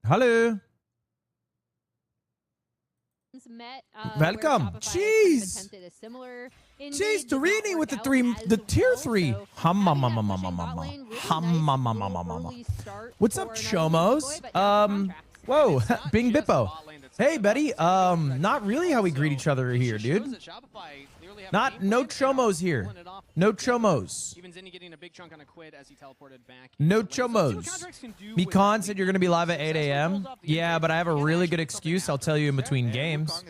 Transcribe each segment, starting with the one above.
Hello. Met, Welcome. Jeez. Jeez, Torini with the tier 3. What's up, Chomos? Whoa, Bing Bippo. Hey, Betty. Not really how we greet each other here, dude. No Chomos here. No Chomos. No Chomos. Mikan said you're going to be live at 8 a.m. Yeah, but I have a really good excuse. I'll tell you in between games.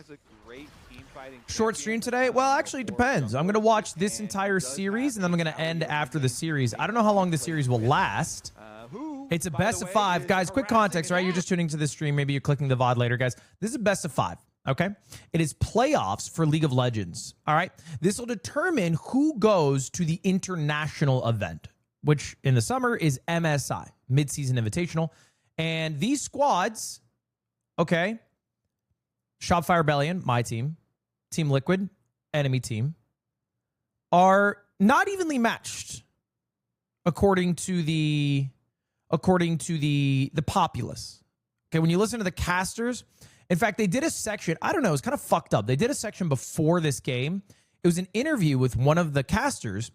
Short stream today? Well, actually, it depends. I'm going to watch this entire series, and then I'm going to end after the series. I don't know how long the series will last. It's a best of 5. Guys, quick context, right? You're just tuning to this stream. Maybe you're clicking the VOD later, guys. This is a best of 5. Okay, it is playoffs for League of Legends. All right, this will determine who goes to the international event, which in the summer is MSI, Mid-Season Invitational. And these squads, okay, Shopify Rebellion, my team, Team Liquid, enemy team, are not evenly matched according to the populace. Okay, when you listen to the casters. In fact, they did a section. I don't know. It's kind of fucked up. They did a section before this game. It was an interview with one of the casters,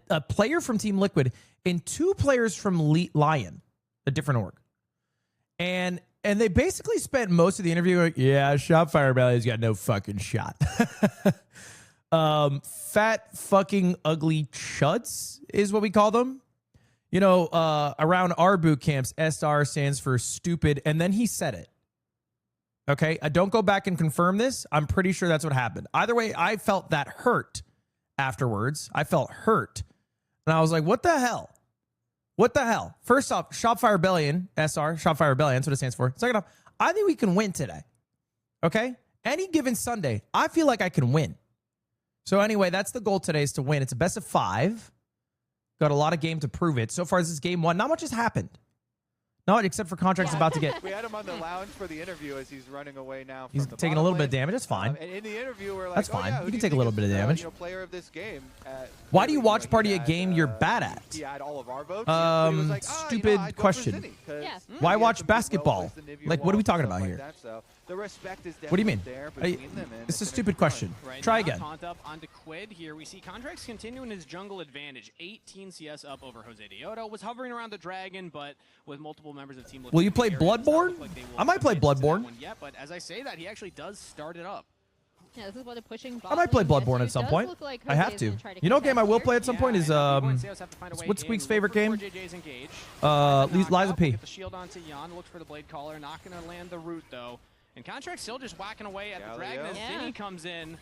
a player from Team Liquid, and 2 players from Lion, a different org. And they basically spent most of the interview like, yeah, Shopify Rebellion's got no fucking shot. Fat fucking ugly chuds is what we call them. You know, around our boot camps, SR stands for stupid. And then he said it. Okay, I don't go back and confirm this. I'm pretty sure that's what happened. Either way, I felt that hurt afterwards. I felt hurt. And I was like, what the hell? What the hell? First off, Shopify Rebellion, SR, Shopify Rebellion, that's what it stands for. Second off, I think we can win today. Okay? Any given Sunday, I feel like I can win. So anyway, that's the goal today is to win. It's a best of 5. Got a lot of game to prove it. So far, this is game 1. Not much has happened. Not except for contracts about to get. We had him on the lounge for the interview as he's running away now. From he's the taking a little bit of damage. That's fine. And in the interview, we're like, that's fine. Oh, yeah, you can take a little bit of damage. Player of this game. Why do you watch party a game you're bad at? He had all of our votes. Stupid question. Why watch basketball? Like, what are we talking about here? The respect is what do you mean? It's a stupid question. Try again. Up onto Quid here. We see Contracts continuing his jungle advantage. 18 CS up over Jose Dioto. Was hovering around the dragon, but with multiple members of Team Liquid. Will you play Bloodborne? Like I might play Bloodborne. Yet, but as I say that, he actually does start it up. Yeah, this is what pushing I might play Bloodborne at some point. Like I have to. You know what game I will play at some point is what's Squeak's favorite game? Liza P. Get the shield onto Jan. Looks for the blade caller. Not going to land the root though. And Contract still just whacking away at the dragon as Zinni comes in.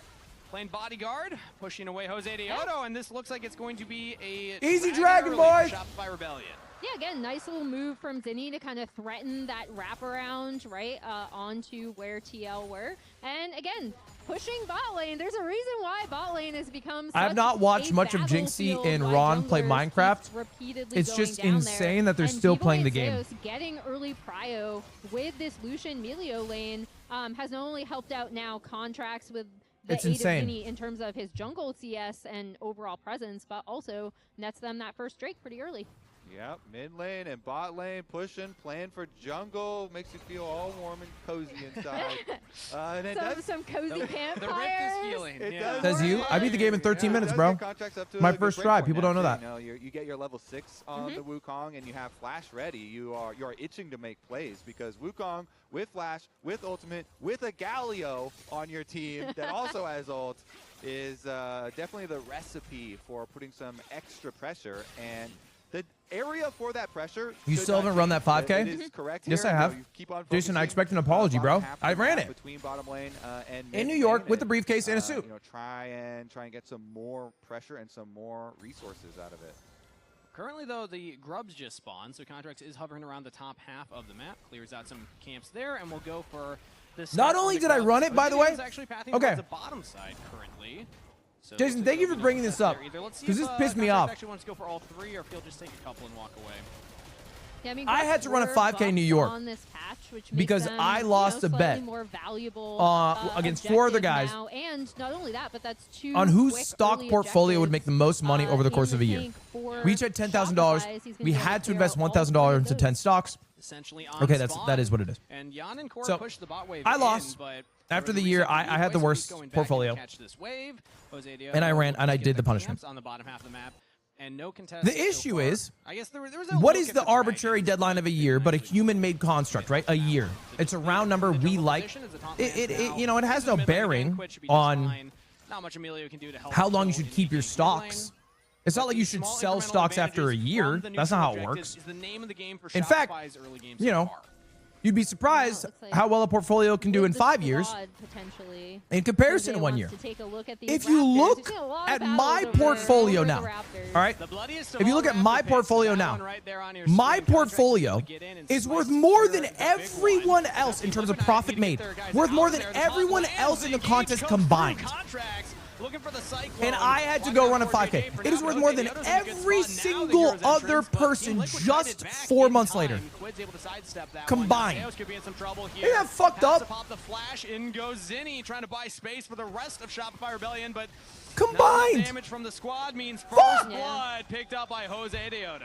Playing bodyguard, pushing away Jose Dioto, and this looks like it's going to be a easy dragon, boys. Shopify Rebellion. Yeah, again, nice little move from Zinni to kind of threaten that wraparound, right, onto where TL were. And again, pushing bot lane. There's a reason why bot lane has become I have not watched much of Jinxie and Ron play Minecraft. It's just insane that they're still playing the game. Getting early prio with this Lucian Melio lane has not only helped out now Contracts with the aid of Zinni in terms of his jungle CS and overall presence, but also nets them that first Drake pretty early. Yep, mid lane and bot lane pushing, playing for jungle, makes you feel all warm and cozy inside. Some cozy campfire. The rift is healing. Says you. I beat the game in 13 minutes, bro. My first try. People don't know that. You get your level 6 on the Wukong and you have Flash ready. You are itching to make plays because Wukong with Flash, with Ultimate, with a Galio on your team that also has ult is definitely the recipe for putting some extra pressure. And the area for that pressure. You still haven't run that 5K? Yes, I have. Jason, I expect an apology, bro. I ran it. Between bottom lane and in New York with the briefcase and a suit. Try and get some more pressure and some more resources out of it. Currently, though, the grubs just spawned, so Contracts is hovering around the top half of the map. Clears out some camps there, and we'll go for this. Not only did I run it, by the way. Okay. The bottom side currently. So Jason, thank you for bringing this up, because this pissed me off. Actually wants to go for all 3, or if he'll just take a couple and walk away. Yeah, I mean, I had to run a 5K in New York on this patch, which because them, I lost a bet more valuable, against 4 other guys. now. And not only that, but that's 2 on whose stock portfolio would make the most money over the course of a year. We each had $10,000. We had to invest $1,000 into 10 stocks. Okay, that is what it is. And Jan and Core So pushed the bot wave I lost. but After the year, I had the worst portfolio. And I ran, and I did the punishment. On the bottom half of the map. And no contest The issue is, I guess there was what is the arbitrary deadline of a year but a human-made construct, right? A year. It's a round number we like. You know, it has no bearing on how long you should keep your stocks. It's not like you should sell stocks after a year. That's not how it works. In fact, you know, you'd be surprised how well a portolio can do in 5 years in comparison to 1 year. If you look at my portfolio now, all right? If you look at my portfolio now, my portfolio is worth more than everyone else in terms of profit made. Worth more than everyone else in the contest combined. And I had to go run a 5K. It is worth more than every single other person just 4 months later. Combined. Isn't that fucked up? Pop the flash, in goes Zinni, trying to buy space for the rest of Shopify Rebellion, but combined damage from the squad means first blood picked up by Jose Deodo.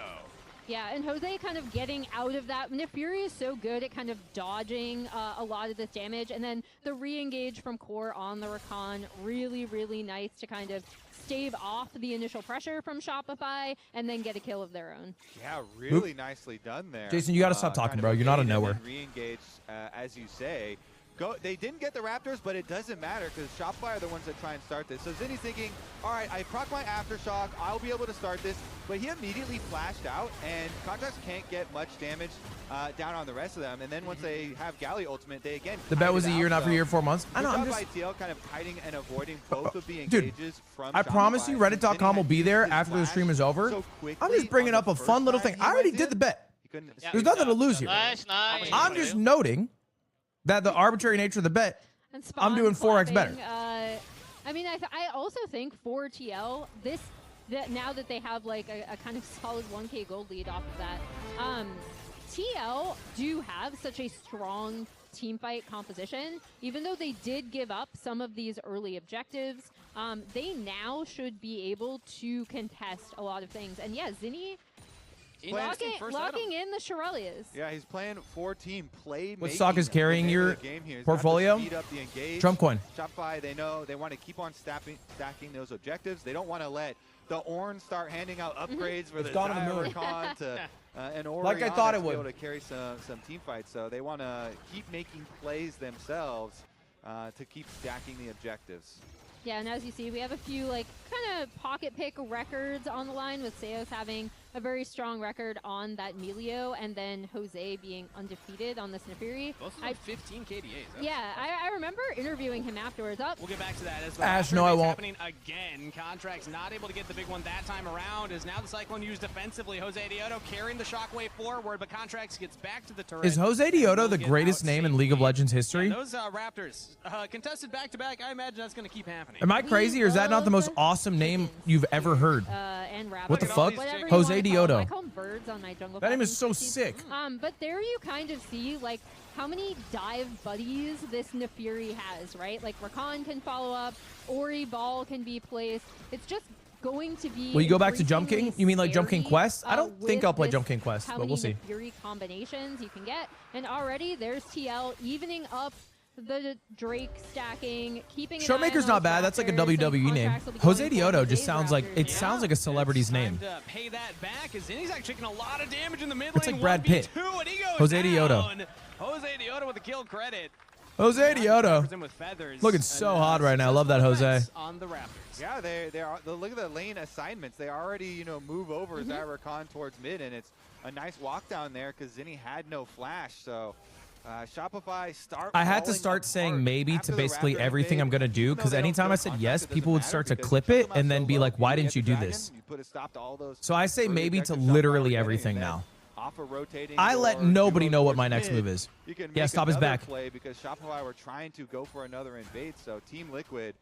Yeah, and Jose kind of getting out of that. Fury is so good at kind of dodging a lot of this damage, and then the re-engage from Core on the Rakan, really, really nice to kind of stave off the initial pressure from Shopify and then get a kill of their own. Yeah, really nicely done there. Jason, you got to stop talking, bro. You're not a nowhere. Re-engage, as you say. They didn't get the Raptors, but it doesn't matter because Shopify are the ones that try and start this. So Zinni's thinking, all right, I proc my Aftershock, I'll be able to start this. But he immediately flashed out, and Contracts can't get much damage down on the rest of them. And then once they have Galley ultimate, they again. The bet was a year, not for a year, 4 months. I know. I'm just ITL kind of hiding and avoiding both of the engages from I promise you, Reddit.com will be there after the stream is over. So I'm just bringing up a fun little thing. I already did the bet. There's nothing to lose here. Nice. I'm just noting that the arbitrary nature of the bet, I'm doing 4x better. I mean, I also think for TL, now that they have like a kind of solid 1K gold lead off of that, TL do have such a strong team fight composition. Even though they did give up some of these early objectives, they now should be able to contest a lot of things. And yeah, Zinni locking in the Shirelias. Yeah, he's playing 4-team play. What stock is carrying your portfolio? Trump coin. Shopify, they know they want to keep on stacking those objectives. They don't want to let the Ornn start handing out upgrades for the Rakan to and Orion like I thought it would be able to carry some team fights. So they want to keep making plays themselves to keep stacking the objectives. Yeah, and as you see, we have a few like kind of pocket pick records on the line, with Seos having a very strong record on that Melio, and then Jose being undefeated on the Snifiri. Both of them 15 KDAs. Yeah, I remember interviewing him afterwards. We'll get back to that as well. Ash, no, I won't. Happening again. Contracts not able to get the big one that time around. Is now the Cyclone used defensively. Jose Deodo carrying the Shockwave forward, but Contracts gets back to the turret. Is Jose Deodo the greatest name in League of Legends history? Yeah, those Raptors contested back-to-back. I imagine that's going to keep happening. Am I crazy, or is that not the most awesome name you've ever heard? And what the fuck? Jose Deodo. I call them birds on my jungle. That name is so sick. But there you kind of see like how many dive buddies this Nefiri has, right? Like Rakan can follow up, Ori Ball can be placed. It's just going to be. Will you go back to Jump King? You mean like Jump King Quest? I don't think I'll play Jump King Quest, but we'll see. Nefiri combinations you can get, and already there's TL evening up the Drake stacking, keeping Showmaker's not bad. That's like a WWE name. Jose Deodo just sounds like sounds like a celebrity's name. Pay that back, as Zinni's actually taking a lot of damage in the mid lane. It's like Brad Pitt. Jose Deodo. Jose Deodo with the kill credit. Jose Deodo looking so hot right now. I love that Jose. On the Raptors. Yeah, look at the lane assignments. They already move over Zyrakan towards mid, and it's a nice walk down there because Zinni had no flash. So. Shopify I had to start saying maybe to basically everything I'm going to do, because anytime I said yes, people would start to clip it and then be like, why didn't you do this? So I say maybe to literally everything now. I let nobody know what my next move is. Yeah, stop his back. Because Shopify were trying to go for another invade, so Team Liquid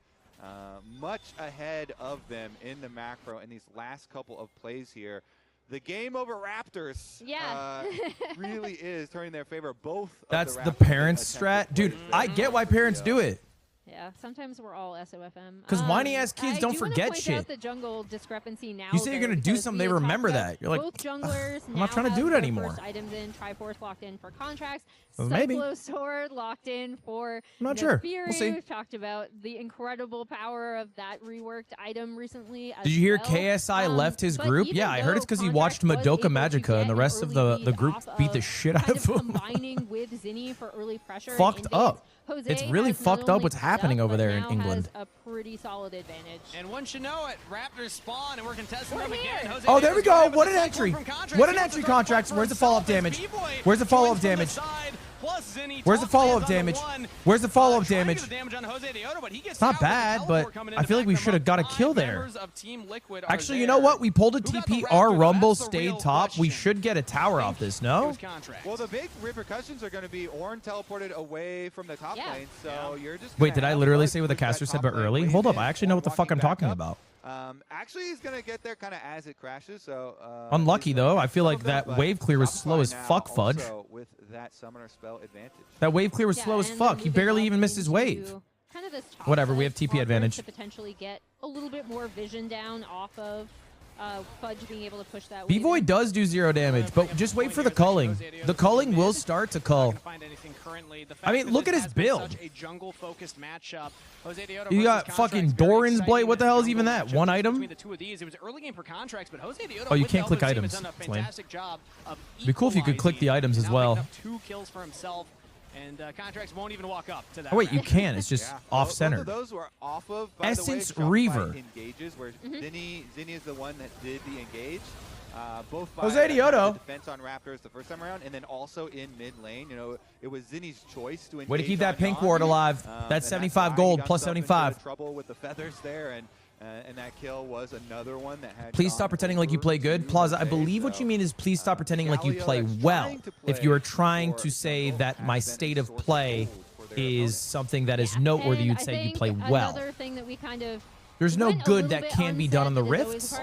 much ahead of them in the macro in these last couple of plays here. the game over Raptors really is turning their favor. Both. That's of the Raptors parents' strat. Dude, I get why parents do it. Yeah, sometimes we're all SOFM. Because whiny ass kids don't forget shit. Out the jungle discrepancy now. You say you're gonna do something, they remember that. You're like, junglers I'm not trying to do it anymore. Items in, Triforce locked in for contracts. Well, maybe. Cyclo Sword locked in for I'm not sure. Fury. We'll see. We've talked about the incredible power of that reworked item recently. Did you hear KSI left his group? Yeah, I heard it's because he watched Madoka Magica and the rest of the group beat the shit out of him. Combining with Zinni for early pressure. Fucked up. Jose it's really fucked up what's happening over there in England. A pretty solid advantage. And one should know it, Raptors spawn and we're contesting them again. Jose oh, there we go. What an entry. What an entry, Contracts. Where's the follow-up damage? Where's the follow-up damage? Where's the follow-up damage? Where's the follow-up damage? It's not bad, but I feel like we should have got a kill there. Actually, you know what? We pulled a TP. Our Rumble stayed top. We should get a tower off this, no? Well, the big repercussions are going to be Ornn teleported away from the top lane, so you're just... Wait, did I literally say what the caster said but early? Hold up, I actually know what the fuck I'm talking about. Actually, he's going to get there kind of as it crashes, so... Unlucky, though. I feel like that wave clear was slow as fuck, Fudge. With that summoner spell advantage. That wave clear was slow as fuck. He barely even missed his wave. Kind of this whatever, we have TP advantage. To potentially get a little bit more vision down off of Fudge being able to push that. B-Void does do 0 damage, but just wait for the culling. The culling will start to cull. I mean, look at his build. You got fucking Doran's Blade. What the hell is even that? One item? Oh, you can't click items. It's lame. It'd be cool if you could click the items as well. 2 kills for himself. And Contracts won't even walk up to that. Oh wait, you can. It's just off-center. Both of those were off of, Essence Reaver. Engages, where Zinni is the one that did the engage. Both by Jose Diodo. defense on Raptors the first time around, and then also in mid lane. You know, it was Zinni's choice to engage. Way to keep that pink ward alive. That's 75 gold plus 75. Trouble with the feathers there, and that kill was another one that had... Please stop pretending like you play good. Plaza, I believe what you mean is please stop pretending like you play well. If you are trying to say that my state of play is something that is noteworthy, you'd say you play well. There's no good that can be done on the rifts.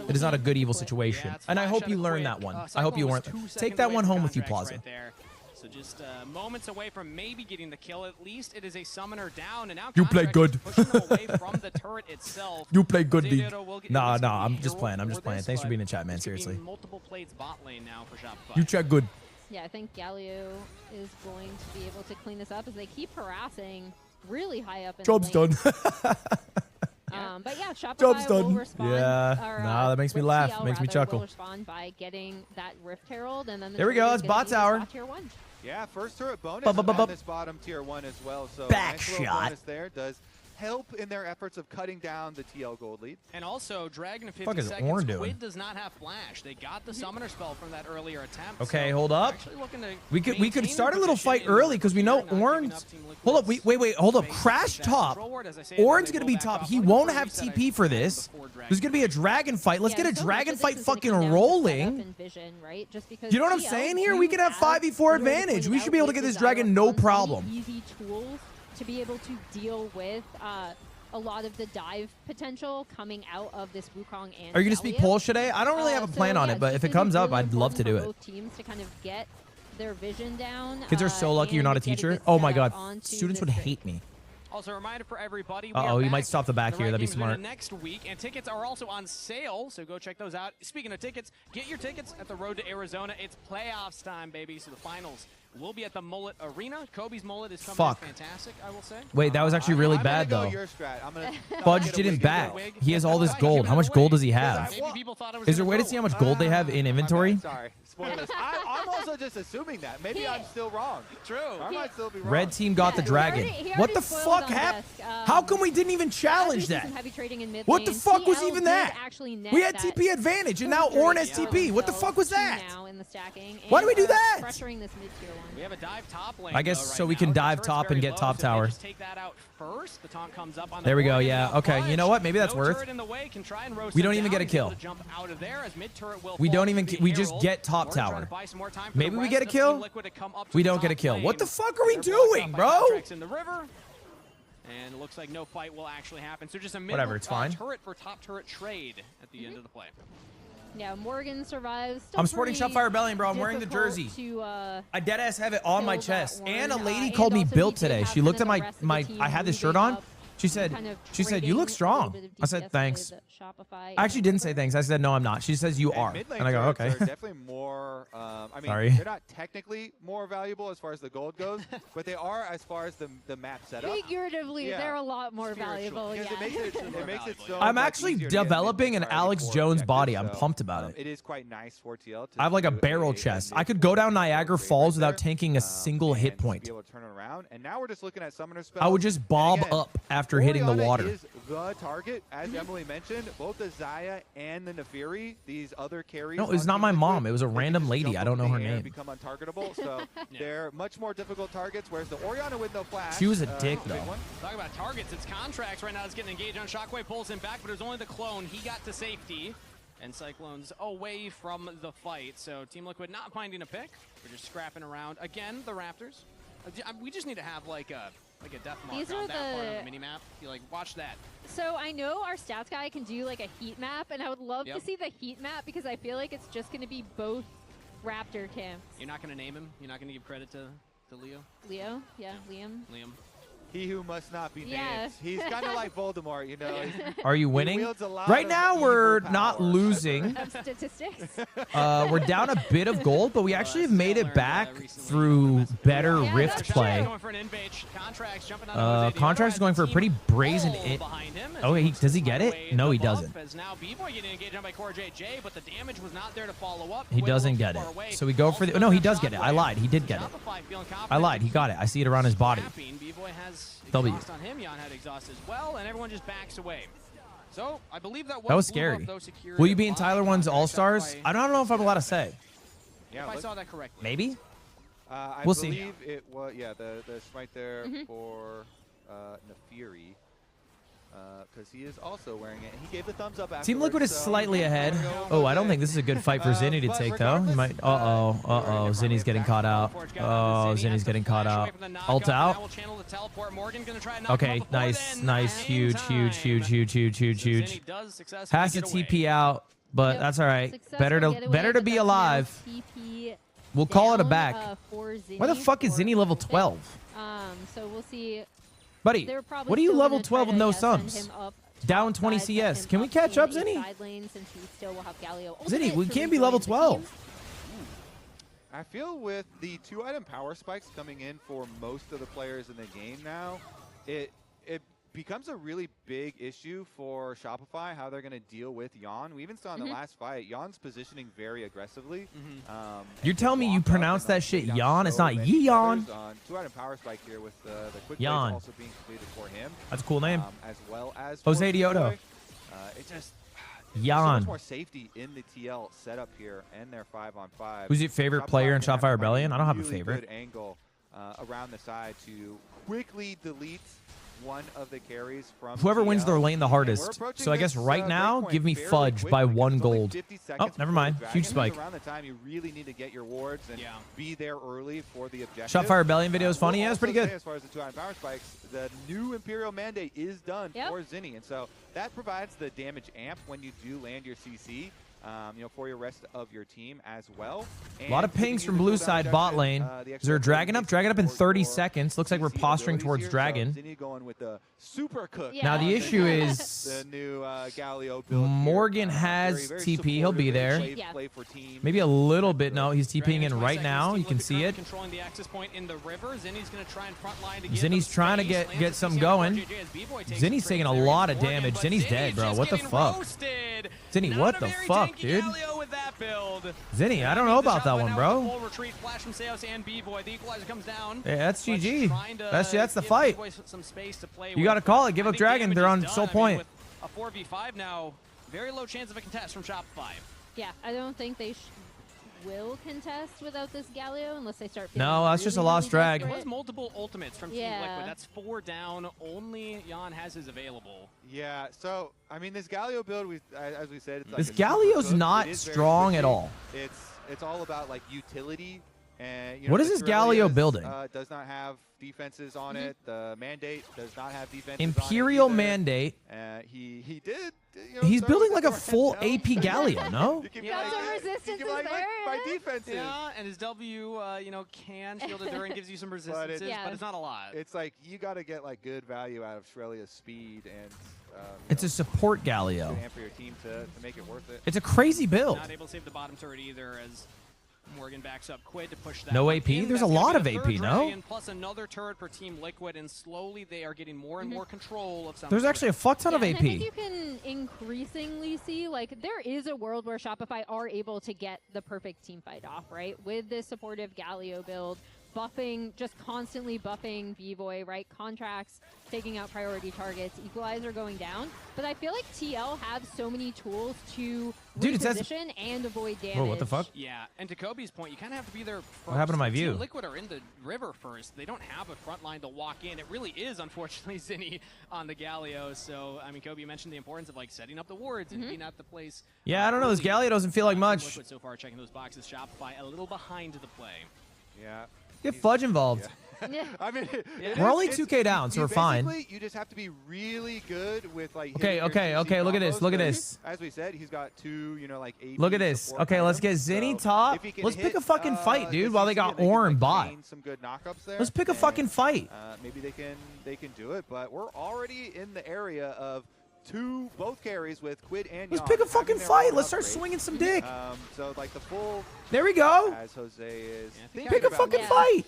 It is not a good evil situation. And I hope you learned that one. I hope you weren't. Take that one home with you, Plaza. So just moments away from maybe getting the kill. At least it is a summoner down, and now you play good. Away from the turret itself. You play good, dude. Nah, I'm just playing. I'm just playing. Thanks for being in chat, man. Seriously. Multiple plates bot lane now for Shopify. You check good. Yeah, I think Galio is going to be able to clean this up as they keep harassing really high up in Job's the lane. Done. But yeah, Shopify Job's done. will respond. Yeah, nah, that makes me laugh. Makes me chuckle. Will respond by getting that Rift Herald, and then there we go. That's bot tower. Yeah, first turret bonus on this bottom tier 1 as well. So back nice shot bonus there does help in their efforts of cutting down the TL gold lead. And also, Dragon in 50 seconds, Squid does not have flash. They got the summoner spell from that earlier attempt. Okay, hold up. We could start a little fight early because we know Ornn's... Hold up, wait, hold up. Crash top. Ornn's going to be top. He won't have TP for this. There's going to be a dragon fight. Let's get a dragon fight fucking rolling. You know what I'm saying here? We can have 5v4 advantage. We should be able to get this dragon no problem. Easy tools to be able to deal with a lot of the dive potential coming out of this Wukong and Are you going to speak Polish today? I don't really have a plan on it, but if it comes up, I'd love to do it. Both teams to kind of get their vision down. Kids are so lucky you're not a teacher. Oh my god, students would hate me. Also, a reminder for everybody. Uh-oh, you might stop the back here. That'd be smart. Next week, and tickets are also on sale, so go check those out. Speaking of tickets, get your tickets at the Road to Arizona. It's playoffs time, baby. So the finals will be at the Mullet Arena. Kobe's Mullet is coming fantastic, I will say. Wait, that was actually really bad, though. Fudge didn't back. He has all this gold. How much gold does he have? Is there a way to see how much gold they have in inventory? Sorry. I'm also just assuming that. Maybe I'm still wrong. True. I might still be wrong. Red team got the dragon. What the fuck happened? How come we didn't even challenge that? What the fuck was even that? We had TP advantage, and now Ornn has TP. What the fuck was that? Why do we do that? We have a dive top lane. I guess so we can dive top and get top tower. Take that out first. The taunt comes up on there we go. Yeah. Okay. You know what? Maybe that's worth. We don't even get a kill. We don't even. We just get top tower. Maybe we get a kill. We don't get a kill. What the fuck are we doing, bro? And it looks like no fight will actually happen. So just a whatever. It's fine. Turret for top turret trade at the end of the play. Yeah, Morgan survives. Still I'm sporting pretty Shopify Rebellion, bro. I'm wearing the difficult jersey. To, I deadass have it on my build that chest. And a one. lady And called me also built we did today. have She looked at kind of the rest of the team I had this shirt moving on. up, She said, kind of you look trading a strong. little bit of I said, DPS thanks. with Shopify I actually didn't say thanks. I said, no, I'm not. She says, you are. And I go, okay. Are definitely more, I mean, Sorry. they're not technically more valuable as far as the gold goes, but they are as far as the map setup. Figuratively, Yeah. they're a lot more valuable. Because Yeah. it makes it so I'm much actually easier to get developing an mid priority Alex core Jones objectives, body. I'm so, pumped about it. It is quite nice for TL. I have like a barrel chest. I could go down Niagara Falls without taking a single hit point. Be able to turn it around. And now we're just looking at summoner spells. I would just bob again, up after hitting the Orianna water. is the target, as Emily mentioned. Both the Xayah and the Nefiri, these other carries. No, it's on not Team my Liquid, mom. It was a they can random just lady. jump I up don't know in her the air and name. become untargetable. So they're much more difficult targets. Whereas the Orianna with no flash. She was a dick, big though. one. Talk about targets. It's Contracts right now. It's getting engaged on Shockwave, pulls him back, but it was only the clone. He got to safety. And Cyclone's away from the fight. So Team Liquid not finding a pick. We're just scrapping around. Again, the Raptors. We just need to have like a death mark These on are that part of the- the mini-map. You like, watch that. So I know our stats guy can do like a heat map, and I would love Yep. to see the heat map because I feel like it's just going to be both Raptor camps. You're not going to name him? You're not going to give credit to Leo? Leo? Yeah, Liam. Liam. He who must not be named. Yeah. He's kind of like Voldemort, you know. Are you He winning? wields a lot Right of now, evil we're power. not losing. Of statistics. We're down a bit of gold, but we actually have made it back through better Yeah, Rift that's play. Going for an invade. Contracts jumping on Jose Contracts is Diego going as for a the pretty team brazen all it. behind him as Oh, he he looks does he to get find it? a way No, he to buff, doesn't. As now B-Boy getting engaged on by Core JJ, but the damage was not there to follow up. He Way doesn't too get it. far away. So we go for the. Also No, he got does get it. I Shockwave. lied. He did get it. Shopify feeling confident I lied. He got it. I see it around his body. Snapping. B-Boy has W. exhaust on him. Jan had exhaust as well, and everyone just backs away. So I believe that That was blew scary. up, though, secured Will you be in by Tyler One's Contracts. All-Stars? Shopify- I don't know if I'm allowed to say. Yeah, If I look- saw that correctly. Maybe? I We'll see. believe it was, yeah, the smite there for Nefiri, because he is also wearing it. He gave the thumbs up afterwards. Team Liquid is so slightly ahead. there we go, Oh, I don't Jose. think this is a good fight for Zinni to But take, though. He regardless, might. Uh-oh. Zinni's getting caught out. Oh, Zinni's getting caught out. Ult out. Okay, nice. Huge. Has to TP out, but Yep. that's all right. Successful Better getaway, to but be that's now alive. TP We'll call it a down, back. for Why the Zinni fuck is for Zinni level Olympic. 12? So we'll see. Buddy, They're probably what are you still level gonna 12 try with to, no send subs? him up Down top 20 side, CS. send Can him we catch in up, the Zinni? side lane since he still will have Galio Zinni, ultimate we to can't be rejoin level the 12. team. I feel with the 2-item power spikes coming in for most of the players in the game now, it becomes a really big issue for Shopify, how they're going to deal with Jan. We even saw in the last fight, Jan's positioning very aggressively. You're telling me you blocked up pronounce and that on shit down Jan? It's so not many Yeon. feathers on 2-item power spike here with the quick Jan. plays also being completed for him. That's a cool name. As well as Jose for Diodo. B-Boy. It just there's so Jan. much more safety in the TL setup here and their 5-on-5. Who's your favorite Shopify player in gonna have to Shopify find Rebellion? I don't have a really favorite. Good angle around the side to quickly delete one of the carries from Whoever wins TL. their lane the And we're hardest. approaching So I guess this, right now, breakpoint give me fairly fudge quickly by because 1 it's only gold. 50 Oh, seconds never before mind. the dragon Huge is spike. around the time you really need to get your wards and be there early for the objective. Shopify Rebellion video is funny. We'll Yeah, it's pretty also good. say As far as the 2-item power spikes, the new Imperial mandate is done for Zinni, and so that provides the damage amp when you do land your CC. For your rest of your team as well. A lot of pings from blue side bot lane. Is there a dragon up? Dragon up in 30 seconds. Looks like we're posturing towards dragon. Zinni going with the super cook. Now the issue the is new Galio build Morgan here. has Very TP. He'll be there. play for team. Maybe a little bit. No, he's TPing in right now. You can see it. Controlling the access point in the river. Zinni's going to try and front line to give Zinni's them trying to space. get Lands something the CC on going. JJ as B-Boy takes Zinni's the taking a trade there lot with of Morgan, damage. but Zinni's dead, bro. just What the getting fuck? roasted. Zinni, Not what a the very fuck, tanky dude? Galio with that build. Zinni, I don't know about that one, bro. Full retreat, flash from Seos and B-Boy. The equalizer comes down. Yeah, that's Clutch GG. trying to That's the give fight. B-Boy some space to play You with. got to call it. Give I up think dragon. damage They're is on done. soul I mean, point. with a 4v5 now, very low chance of a contest from Shopify. Yeah, I don't think they will contest without this Galio unless they start feeling No, that's just a really, lost really drag. It desperate. was multiple ultimates from Team Yeah. Liquid. That's 4 down. Only Jan has his available. Yeah, so I mean, this Galio build, as we said, it's like This a super Galio's cook. not It is very strong at quick. all. It's all about like utility And what is this Galio building? Does not have defenses on it. The Mandate does not have defenses Imperial on it Mandate. He did. He's building like a full AP Galio, no? Got some resistance there. My defenses. Yeah, and his W, can shield it during, gives you some resistances, but it's not a lot. It's like you got to get like good value out of Shrelia's speed and. It's a support Galio. For your team to make it worth it. It's a crazy build. Not able to save the bottom turret either as Morgan backs up Quid to push that. No AP? There's a lot of AP, no? Plus another turret for Team Liquid, and slowly they are getting more and more control of some. There's actually a fuck ton of AP. I think you can increasingly see, like, there is a world where Shopify are able to get the perfect team fight off, right? With this supportive Galio build, buffing, just constantly buffing B-Boy, right? Contracts, taking out priority targets, Equalizer going down. But I feel like TL have so many tools to reposition and avoid damage. Whoa, what the fuck? Yeah, and to Kobe's point, you kind of have to be there first. What happened to my view? Team Liquid are in the river first. They don't have a front line to walk in. It really is, unfortunately, Zinni on the Galio. So, I mean, Kobe, you mentioned the importance of, like, setting up the wards and being at the place. Yeah, I don't know. This Galio doesn't feel like much. Liquid so far checking those boxes. Shopify a little behind the play. Yeah. Get Fudge involved. Yeah. I mean, we're only 2K down, so we're fine. You just have to be really good with like. Okay. Look at this. Look at this. As we said, he's got two, like 8. Look at this. Okay, let's get Zinni top. Let's pick a fucking fight, dude. While they got Or and Bot. Some good knockups there. Let's pick a fucking fight. Maybe they can do it, but we're already in the area of both carries with Quid and Let's pick a fucking fight. Let's start swinging some dick. So like the full. There we go. As Jose is. Pick a fucking fight.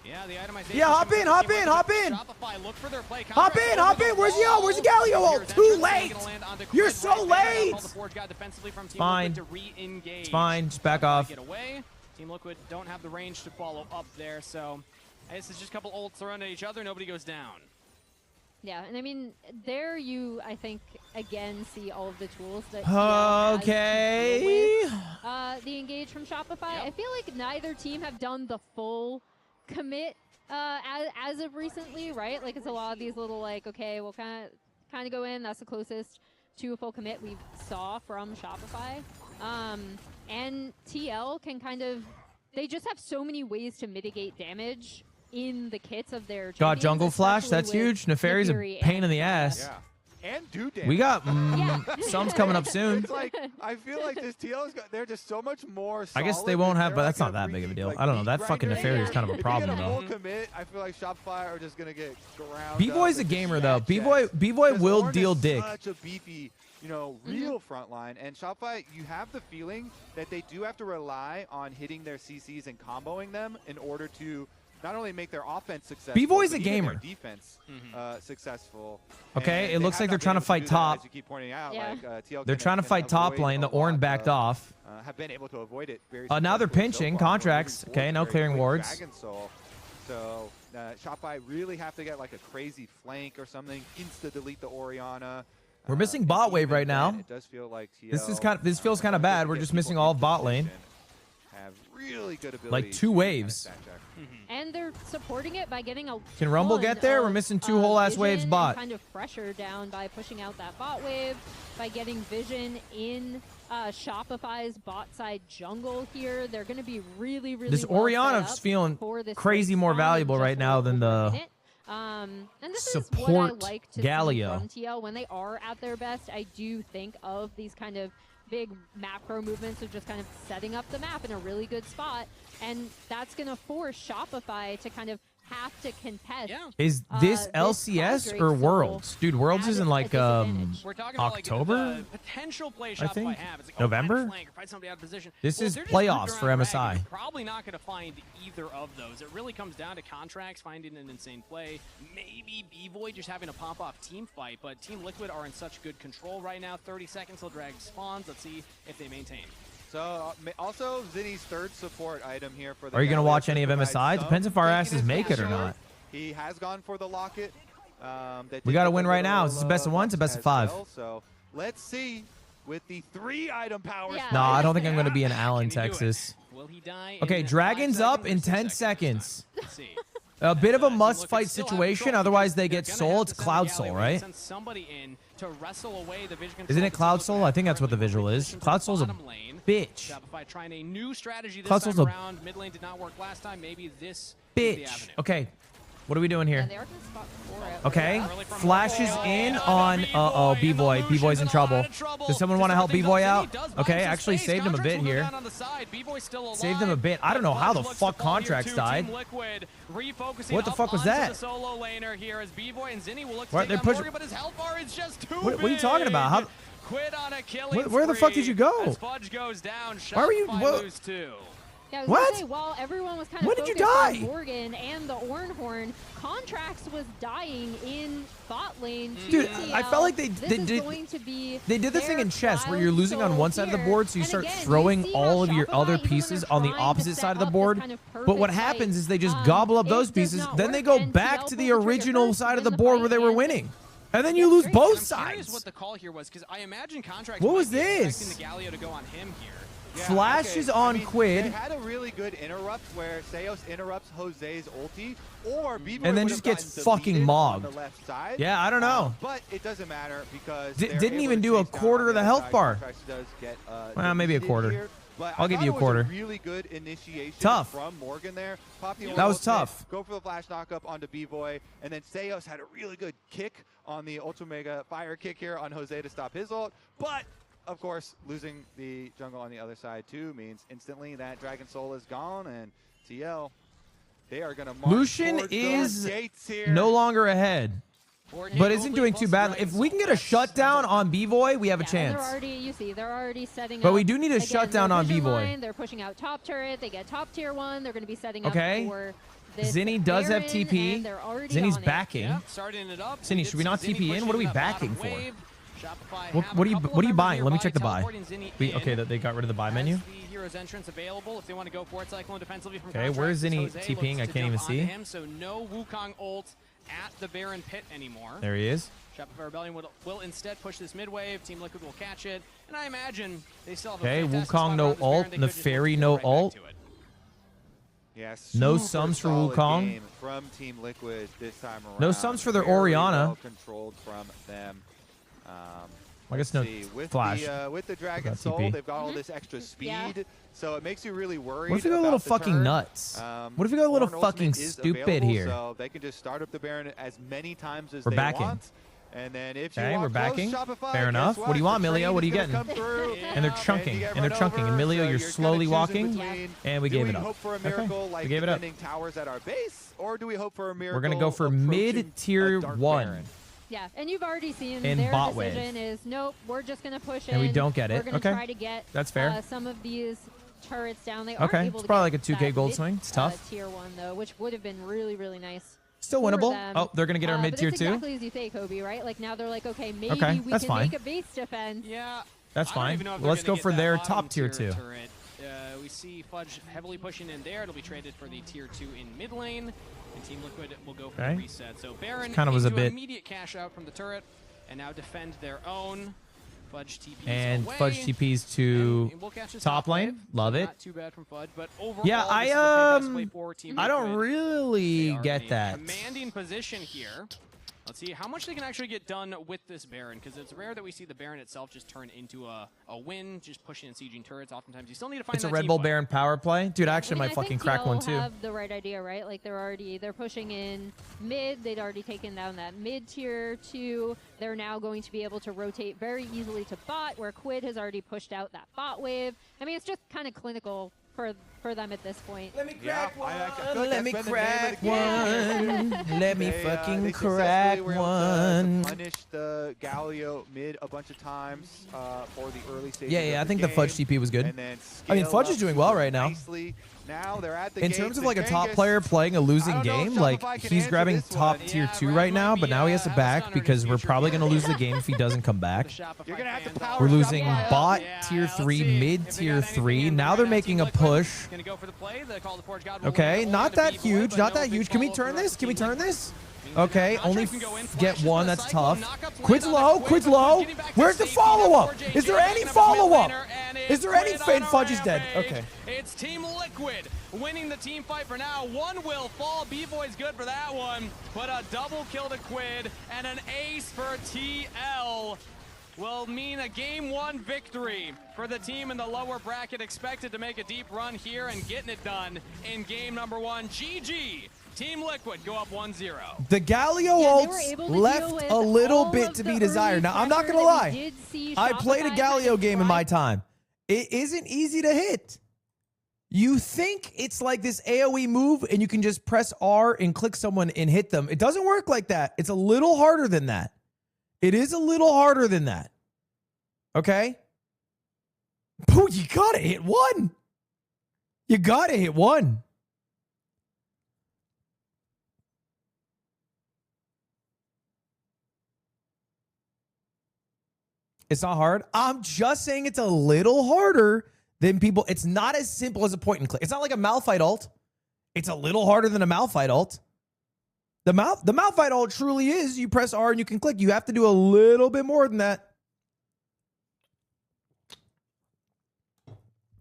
Yeah, the itemization. Yeah, hop in. Shopify, look for their play. Hop in. Where's Yo? Where's the Galio? Oh, too late. You're so late. Fine. It's fine. Just back off. Get away. Team Liquid don't have the range to follow up there, so this is just a couple ults thrown at each other. Nobody goes down. Yeah, and I mean, there you, I think, again, see all of the tools that okay. With, the engage from Shopify. Yep. I feel like neither team have done the full commit as of recently, right? Like, it's a lot of these little, like, okay, we'll kind of go in. That's the closest to a full commit we saw from Shopify. And TL can kind of, they just have so many ways to mitigate damage in the kits of their got jungle flash. That's huge. Nefari's a pain in the ass. Yeah. And do damage. We got some's coming up soon. It's like, I feel like this TL's got, they're just so much more solid. I guess they won't have, but that's not that big of a deal. I don't know. That fucking Nefari is kind of a problem, though. Commit, I feel like Shopify are just going to get ground. B-Boy's a gamer, though. B-Boy will deal dick. Such a beefy, real front line. And Shopify, you have the feeling that they do have to rely on hitting their CCs and comboing them in order to not only make their offense successful, B-Boy's a gamer. Their defense successful. Okay, it looks like they're trying to fight top. As you keep pointing out, they're trying to fight top lane. The Ornn backed off. Have been able to avoid it very now they're pinching contracts. Okay, no clearing wards. Dragon Soul. So Shopify really have to get like a crazy flank or something. Insta delete the Orianna. We're missing bot wave right now. It does feel like this feels kind of bad. We're just missing all of bot lane. Have really good ability. Like 2 waves. And they're supporting it by getting a. Can Rumble get there? We're missing 2 whole ass waves bot. Kind of pressure down by pushing out that bot wave, by getting vision in Shopify's bot side jungle here. They're going to be really. This Orianna's feeling crazy more valuable right now than the and this support is what I like to Galio. see from TL when they are at their best. I do think of these kind of big macro movements of just kind of setting up the map in a really good spot, and that's going to force Shopify to kind of have to contest. Yeah. Is this LCS or Worlds? Dude, Worlds is in like We're talking about October? Like the potential play I Shopify think? have. It's like, November? Flank or find somebody out of position. This is playoffs for MSI. You're probably not going to find either of those. It really comes down to contracts, finding an insane play. Maybe B-Boy just having a pop-off team fight, but Team Liquid are in such good control right now. 30 seconds till drag spawns. Let's see if they maintain. So, also, Zinni's third support item here for the. Are you going to watch any of MSI? Depends if our asses make it or not. He has gone for the locket. We got to win right now. Is this a best of 1? It's a best of 5. Well, so, let's see with the 3-item power. No, I don't think I'm going to be in Allen, Texas. Will he die? Okay, Dragon's up in 10 seconds. Let's see. A bit of a must-fight situation. Otherwise, they get soul. It's Cloud Soul, right? Send somebody in to wrestle away the vision control. Isn't it Cloud Soul? I think that's what the visual is. Cloud Soul's a bitch. Shopify trying a new strategy this Cloud time Soul's around. Mid lane did not work last time. Maybe this is the Bitch. avenue. Okay. What are we doing here? Yeah, they are gonna spot before it. Okay. Flashes in on B-Boy. B-Boy's in trouble. Does someone want to help B-Boy out? Okay, actually saved him a bit here. Saved him a bit. I don't know how the fuck Contracts died. What the fuck was that? What, they're pushing. What are you talking about? How? Where the fuck did you go? Why were you? Yeah, I was What? gonna say, while everyone was kind of When did you focused on die? Morgan and the Ornhorn, Contracts was dying in bot lane. Dude, TTL. I felt like they This did. is going to be They did the thing in chess where you're losing on one side of the here. board, so you And start again, throwing see all how of your Shopify, other even when pieces they're on the trying to opposite set side of the up this board. kind of But what perfect happens fight, is they just gobble up it those does pieces, not then work, they go and back TL to the pulls the original trigger, side of the win board fight, where they were and winning. And then you lose great. both I'm curious sides. what the call here was, because I imagine Contracts What might was be this? expecting the Galio to go on him here. Flashes on Quid. They had a really good interrupt where Seos interrupts Jose's ulti, or B-Boy And then would just have gets gotten fucking deleted mobbed. on the left side. Yeah, I don't know. But it doesn't matter because Didn't they're able even to do a chase down quarter on of the other health side. bar. Contracts does get, Well, maybe a deleted quarter. here, but I'll I give thought you a it was quarter. Really good initiation Tough. from Morgan there. Pop the That was ultimate, tough. Go for the flash knockup onto B-Boy, and then Seos had a really good kick on the Ultra Mega fire kick here on Jose to stop his ult, but of course, losing the jungle on the other side too means instantly that Dragon Soul is gone, and TL, they are going to march Lucian towards is those gates here. no longer ahead, but isn't doing too bad. If we can get a shutdown on B-Boy, we have a chance. They're already setting But up. we do need a shutdown on vision B-Boy. line, They're pushing out top turret. They get top tier 1. They're going to be setting up Okay. for this Zinni does have Baron, TP. and they're already Zinni's on it. backing. Yeah, starting it up. Zinni, should we not TP in? What are we backing for? What What are you buying? Let me check the buy. Okay, they got rid of the buy menu. The hero's entrance available if they want to go for it. Cyclone defensively from Okay, where's Contracts. Zinni Jose TPing? looks I to can't even jump see. onto him, so no Wukong ult at the Baron pit anymore. There he is. Shopify Rebellion will instead push this mid wave. Team Liquid will catch it, and I imagine they still have Okay, a fantastic Wukong spot no around this ult, Baron. They could just Neferi look to no get right back ult. to it. Yes, No super sums for solid Wukong. game from Team Liquid this time around. No sums for their Very Orianna. well controlled from them. I guess no With flash. with the Dragon Got Soul, TP. they've got all this extra speed, Yeah. so it makes you really worried. What if we go a about little the fucking turn. nuts? What if we go a little Horn fucking Ultimate is stupid available, here? So they can just start up the Baron as many times as We're they backing. want. And then if you Okay, walk we're backing. close, Shopify, Fair guess enough. What do you want, The Milio? train What are you is gonna getting? come through, And they're you chunking. get And they're run chunking. And over, Milio, so you're kinda slowly choosing walking. between, And we do gave it up. hope for a Okay, miracle we like gave it up. defending towers at our base, or do we hope for a miracle? We're gonna go for approaching mid-tier a Dark 1. Baron? Yeah, and you've already seen In their bot wave. decision is nope, we're just going to push And we in. don't get it. We're going to Okay. try to get That's fair. some of these turrets down. They Okay, aren't able it's to probably get like a 2K that gold mid, swing. It's tough. tier 1 though, which would have been really, really nice. Still for winnable. them. Oh, they're gonna get our But mid-tier it's 2. exactly as you say, Kobe, right? Like now they're like, okay, maybe Okay, we that's can fine. make a base defense. Yeah, That's I don't fine. even know if Well, let's they're go gonna for get their that top bottom tier 2. turret. We see Fudge heavily pushing in there. It'll be traded for the tier 2 in mid lane, and Team Liquid will go for Okay. the reset. So Baron Kinda was a needs to bit- immediate cash out from the turret, and now defend their own. Fudge TPs And away, Fudge TPs to and we'll catch this top lane. wave. Love So it. Not too bad from Fudge, but overall, Yeah, this is a fantastic play I for Team I don't Liquid. They really are get in a that. commanding position here. Let's see how much they can actually get done with this Baron, because it's rare that we see the Baron itself just turn into a win, just pushing and sieging turrets. Oftentimes, you still need to find It's a that Red team Bull fight. Baron power play. Dude, I actually I mean, might I fucking think crack TL one too. have the right idea, right? Like they're pushing in mid. They'd already taken down that mid tier 2. They're now going to be able to rotate very easily to bot, where Quid has already pushed out that bot wave. I mean, it's just kind of clinical for them at this point. Let me Yeah, crack one. I feel like Let me that's been the name crack of the game. one. Let me They fucking successfully crack were able to one. punish the Galio mid a bunch of times for the early stages. Yeah, yeah, I think the Fudge TP was good. And then I mean, scale Fudge up is doing well right now. nicely. Now they're at the In gates, terms of and like a top Genghis- player playing a losing I don't know if game, like Shopify can he's answer grabbing this top one. tier Yeah, 2 Brad right now, might but be, now he has to have a back stunner in because his we're future probably here. going to lose the game if he doesn't come back. The Shopify You're gonna have to fans power all- We're losing Shopify. bot Yeah, tier let's 3, see mid if they tier got anything 3. in. Now We're they're gonna making a Team Liquid push. Gonna go for the play. The call to Forge God will Okay, roll not into that B-Boy, huge, but not no that big huge. Can we follow-through turn on this? Can we Team turn Liquid. this? Okay, only get one. That's tough. Quid's low. Quid's low. Where's the follow-up? Is there any follow-up? Is there any Fudge is dead. Okay. It's Team Liquid winning the team fight for now. One will fall. B-Boy's good for that one. But a double kill to Quid and an ace for TL will mean a game 1 victory for the team in the lower bracket, expected to make a deep run here and getting it done in game number 1. GG. Team Liquid go up 1-0. The Galio ults left a little bit to be desired. Now, I'm not going to lie. I played a Galio game in my time. It isn't easy to hit. You think it's like this AoE move and you can just press R and click someone and hit them. It doesn't work like that. It's a little harder than that. It is a little harder than that. Okay? Boo, you got to hit one. You got to hit one. It's not hard. I'm just saying it's a little harder than people. It's not as simple as a point and click. It's not like a Malphite ult. It's a little harder than a Malphite ult. The Malphite ult truly is you press R and you can click. You have to do a little bit more than that.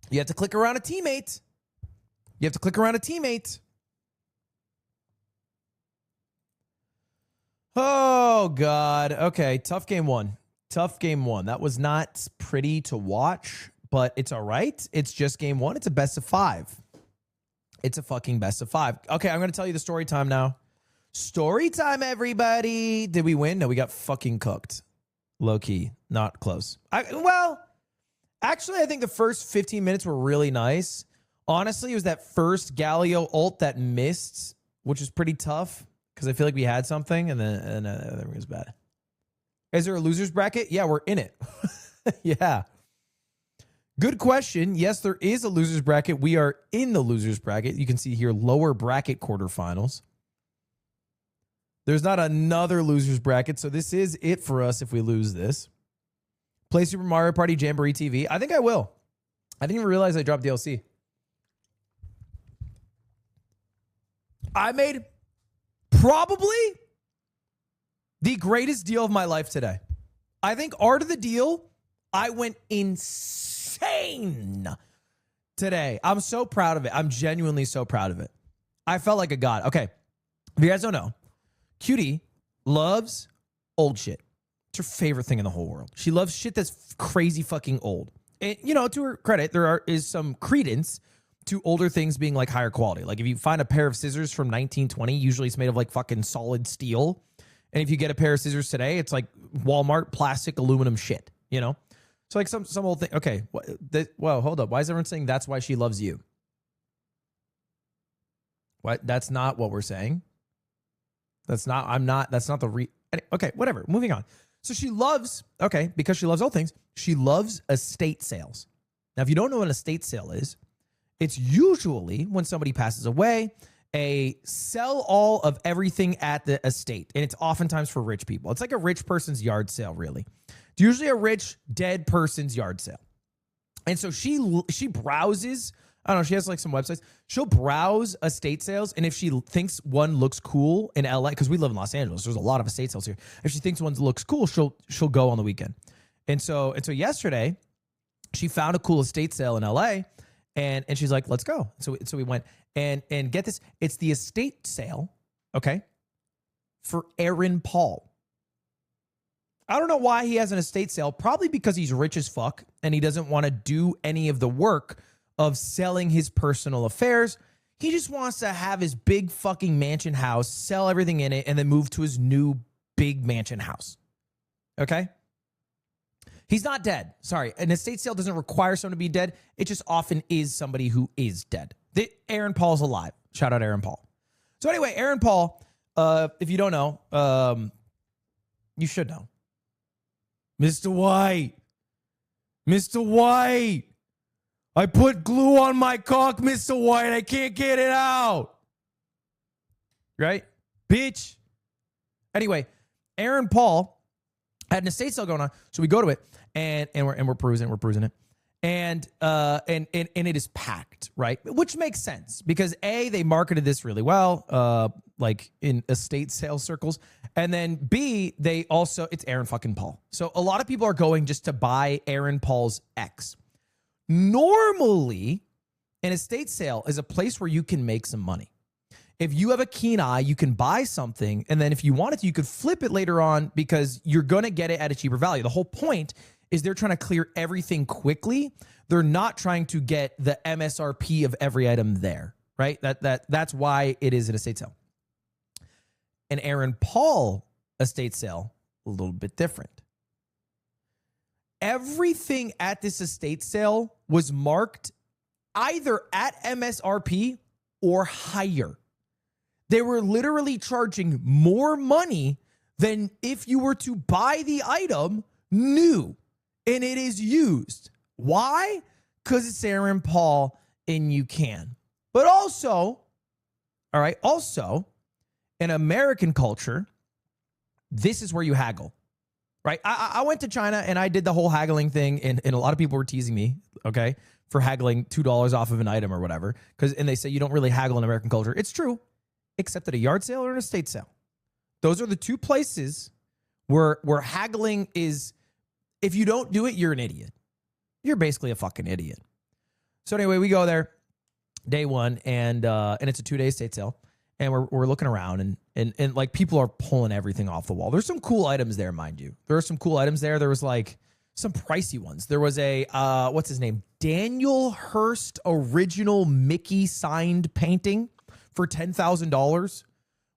You have to click around a teammate. You have to click around a teammate. Oh, God. Okay, tough game 1. Tough game 1. That was not pretty to watch, but it's all right. It's just game 1. It's a best of 5. It's a fucking best of 5. Okay, I'm going to tell you the story time now. Story time, everybody. Did we win? No, we got fucking cooked. Low key. Not close. Well, actually, I think the first 15 minutes were really nice. Honestly, it was that first Galio ult that missed, which was pretty tough because I feel like we had something and then everything was bad. Is there a loser's bracket? Yeah, we're in it. Yeah. Good question. Yes, there is a loser's bracket. We are in the loser's bracket. You can see here lower bracket quarterfinals. There's not another loser's bracket, so this is it for us if we lose this. Play Super Mario Party Jamboree TV. I think I will. I didn't even realize I dropped DLC. I made probably the greatest deal of my life today. I think art of the deal, I went insane today. I'm so proud of it. I'm genuinely so proud of it. I felt like a god. Okay, if you guys don't know, Cutie loves old shit. It's her favorite thing in the whole world. She loves shit that's crazy fucking old. And, you know, to her credit, there is some credence to older things being like higher quality. Like if you find a pair of scissors from 1920, usually it's made of like fucking solid steel. And if you get a pair of scissors today, it's like Walmart plastic aluminum shit, you know? So like some old thing. Okay, well, hold up. Why is everyone saying that's why she loves you? What? That's not what we're saying. That's not okay, whatever. Moving on. So she loves, okay, because she loves old things, she loves estate sales. Now, if you don't know what an estate sale is, it's usually when somebody passes away, a sell all of everything at the estate. And it's oftentimes for rich people. It's like a rich person's yard sale, really. It's usually a rich, dead person's yard sale. And so she browses, I don't know, she has like some websites. She'll browse estate sales. And if she thinks one looks cool in LA, because we live in Los Angeles, there's a lot of estate sales here. If she thinks one looks cool, she'll go on the weekend. And so yesterday, she found a cool estate sale in LA. And she's like, let's go. So we went and get this. It's the estate sale, okay, for Aaron Paul. I don't know why he has an estate sale. Probably because he's rich as fuck and he doesn't want to do any of the work of selling his personal affairs. He just wants to have his big fucking mansion house, sell everything in it, and then move to his new big mansion house. Okay? He's not dead. Sorry. An estate sale doesn't require someone to be dead. It just often is somebody who is dead. Aaron Paul's alive. Shout out Aaron Paul. So anyway, Aaron Paul, if you don't know, you should know. Mr. White. Mr. White. I put glue on my cock, Mr. White. I can't get it out. Right? Bitch. Anyway, Aaron Paul had an estate sale going on. So we go to it and we're perusing it. And it is packed, right? Which makes sense because A, they marketed this really well. like in estate sales circles. And then B, it's Aaron fucking Paul. So a lot of people are going just to buy Aaron Paul's X. Normally, an estate sale is a place where you can make some money. If you have a keen eye, you can buy something, and then if you wanted to, you could flip it later on because you're going to get it at a cheaper value. The whole point is they're trying to clear everything quickly. They're not trying to get the MSRP of every item there, right? That's why it is an estate sale. An Aaron Paul estate sale, a little bit different. Everything at this estate sale was marked either at MSRP or higher. They were literally charging more money than if you were to buy the item new and it is used. Why? Because it's Aaron Paul and you can. But also, all right, also, in American culture, this is where you haggle, right? I went to China and I did the whole haggling thing, and a lot of people were teasing me, okay, for haggling $2 off of an item or whatever, and they say you don't really haggle in American culture. It's true, except at a yard sale or an estate sale. Those are the two places where haggling is, if you don't do it, you're an idiot. You're basically a fucking idiot. So anyway, we go there day one, and it's a 2-day estate sale, and we're looking around, and like people are pulling everything off the wall. There's some cool items there, mind you. There are some cool items there. There was like some pricey ones. There was a what's his name? Daniel Hurst original Mickey signed painting for $10,000.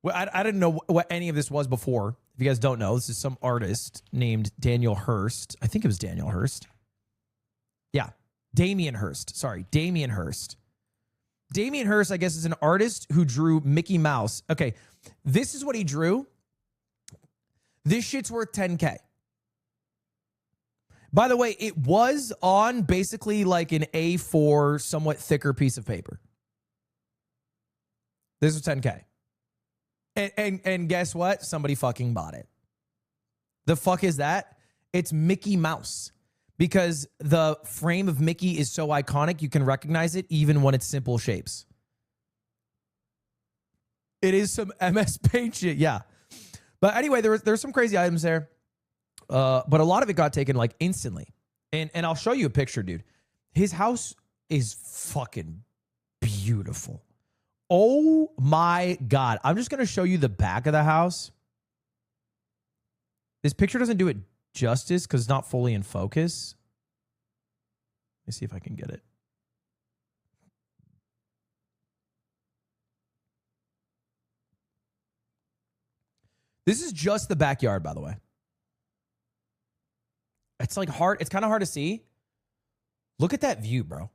Well, I didn't know what any of this was before. If you guys don't know, this is some artist named Daniel Hurst. I think it was Daniel Hurst. Yeah, Damien Hurst. Sorry, Damien Hurst. Damien Hurst, I guess, is an artist who drew Mickey Mouse. Okay, this is what he drew. This shit's worth $10K. By the way, it was on basically like an A4, somewhat thicker piece of paper. This was $10K. And guess what? Somebody fucking bought it. The fuck is that? It's Mickey Mouse. Because the frame of Mickey is so iconic, you can recognize it even when it's simple shapes. It is some MS Paint shit, yeah. But anyway, there's some crazy items there. But a lot of it got taken like instantly. And I'll show you a picture, dude. His house is fucking beautiful. Oh my God. I'm just going to show you the back of the house. This picture doesn't do it justice because it's not fully in focus. Let me see if I can get it. This is just the backyard, by the way. It's like hard. It's kind of hard to see. Look at that view, bro.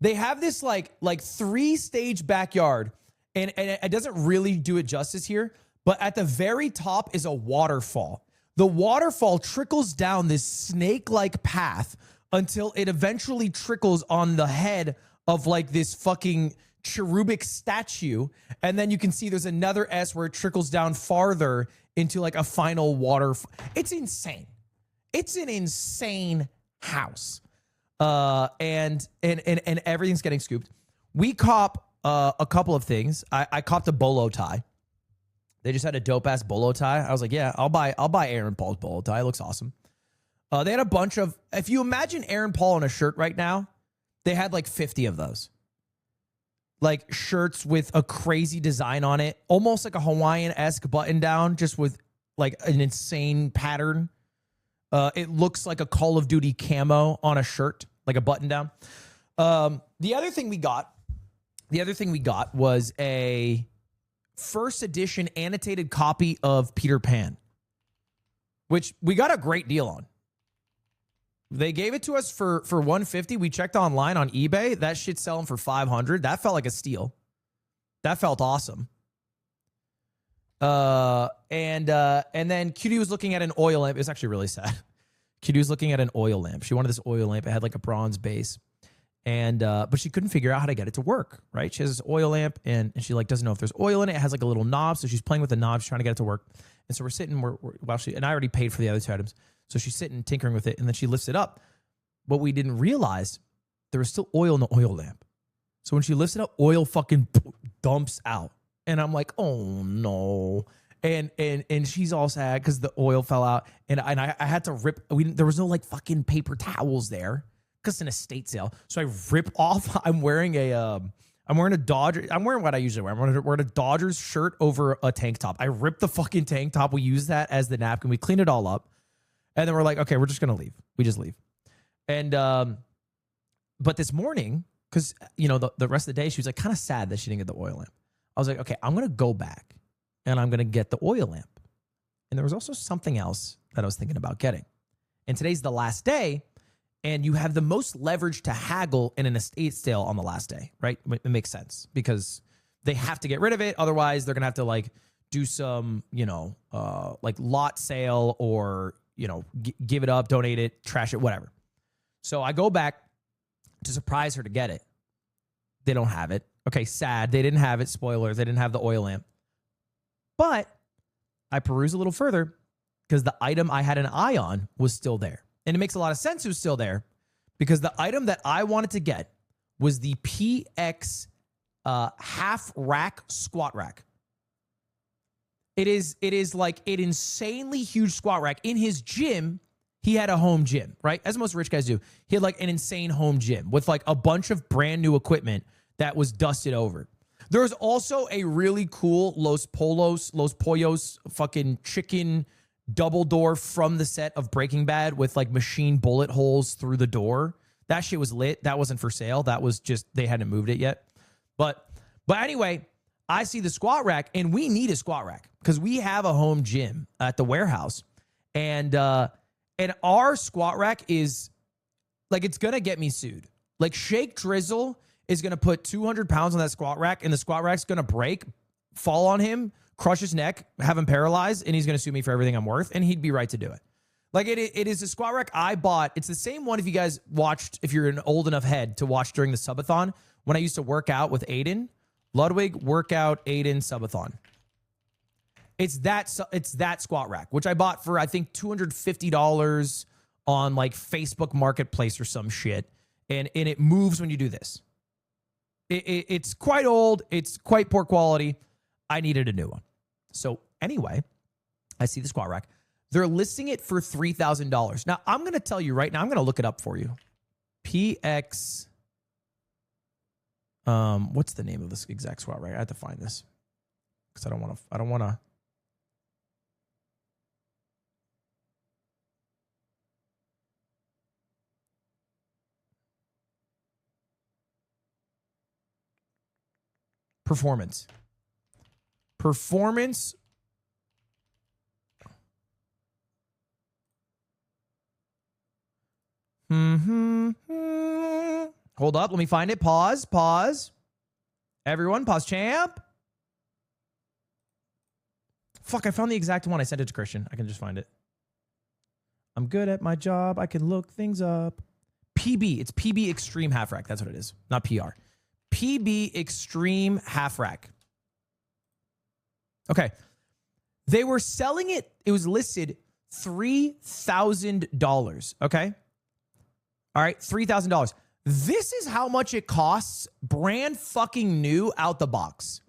They have this like 3-stage backyard, and it doesn't really do it justice here, but at the very top is a waterfall. The waterfall trickles down this snake-like path until it eventually trickles on the head of like this fucking cherubic statue. And then you can see there's another S where it trickles down farther into like a final waterfall. It's insane. It's an insane house. And everything's getting scooped. We cop a couple of things. I copped a bolo tie. They just had a dope ass bolo tie. I was like, yeah, I'll buy Aaron Paul's bolo tie. It looks awesome. They had a bunch of, if you imagine Aaron Paul in a shirt right now, they had like 50 of those. Like shirts with a crazy design on it, almost like a Hawaiian-esque button down, just with like an insane pattern. It looks like a Call of Duty camo on a shirt, like a button down. The other thing we got was a first edition annotated copy of Peter Pan, which we got a great deal on. They gave it to us for $150. We checked online on eBay. That shit's selling for $500. That felt like a steal. That felt awesome. And then Cutie was looking at an oil lamp. It was actually really sad. Cutie was looking at an oil lamp. She wanted this oil lamp. It had like a bronze base. And but she couldn't figure out how to get it to work, right? She has this oil lamp and she like doesn't know if there's oil in it. It has like a little knob, so she's playing with the knob, she's trying to get it to work. And so we're sitting, and I already paid for the other two items. So she's sitting tinkering with it, and then she lifts it up. But we didn't realize there was still oil in the oil lamp. So when she lifts it up, oil fucking dumps out. And I'm like, oh no. And she's all sad because the oil fell out. And I had to rip, there was no like fucking paper towels there because it's an estate sale. So I rip off, I'm wearing a Dodger, I'm wearing what I usually wear. I'm wearing a Dodgers shirt over a tank top. I ripped the fucking tank top. We use that as the napkin. We clean it all up. And then we're like, okay, we're just going to leave. We just leave. And, but this morning, because, you know, the rest of the day, she was like kind of sad that she didn't get the oil lamp. I was like, okay, I'm going to go back and I'm going to get the oil lamp. And there was also something else that I was thinking about getting. And today's the last day, and you have the most leverage to haggle in an estate sale on the last day, right? It makes sense because they have to get rid of it. Otherwise, they're going to have to like do some, you know, like lot sale or, you know, give it up, donate it, trash it, whatever. So I go back to surprise her to get it. They don't have it. Okay, sad. They didn't have it. Spoilers. They didn't have the oil lamp. But I peruse a little further because the item I had an eye on was still there. And it makes a lot of sense it was still there because the item that I wanted to get was the PX half rack squat rack. It is like an insanely huge squat rack. In his gym, he had a home gym, right? As most rich guys do. He had like an insane home gym with like a bunch of brand new equipment that was dusted over. There was also a really cool Los Pollos fucking chicken double door from the set of Breaking Bad with like machine bullet holes through the door. That shit was lit. That wasn't for sale. That was just, they hadn't moved it yet. But anyway, I see the squat rack and we need a squat rack because we have a home gym at the warehouse. And our squat rack is like, it's going to get me sued. Like Shake Drizzle is going to put 200 pounds on that squat rack and the squat rack's going to break, fall on him, crush his neck, have him paralyzed, and he's going to sue me for everything I'm worth, and he'd be right to do it. Like it is a squat rack I bought. It's the same one if you guys watched, if you're an old enough head to watch during the subathon, when I used to work out with Aiden. Ludwig, workout, Aiden, subathon. It's that squat rack, which I bought for, I think, $250 on like Facebook Marketplace or some shit, and it moves when you do this. It's quite old. It's quite poor quality. I needed a new one. So anyway, I see the squat rack. They're listing it for $3,000. Now, I'm going to tell you right now, I'm going to look it up for you. PX. What's the name of this exact squat rack? I have to find this because I don't want to. Performance. Hold up. Let me find it. Pause. Everyone, pause champ. Fuck, I found the exact one. I sent it to Christian. I can just find it. I'm good at my job. I can look things up. PB. It's PB Extreme Half Rack. That's what it is. Not PR. PB Extreme Half Rack. Okay. They were selling it. It was listed $3,000. Okay. All right. $3,000. This is how much it costs brand fucking new out the box.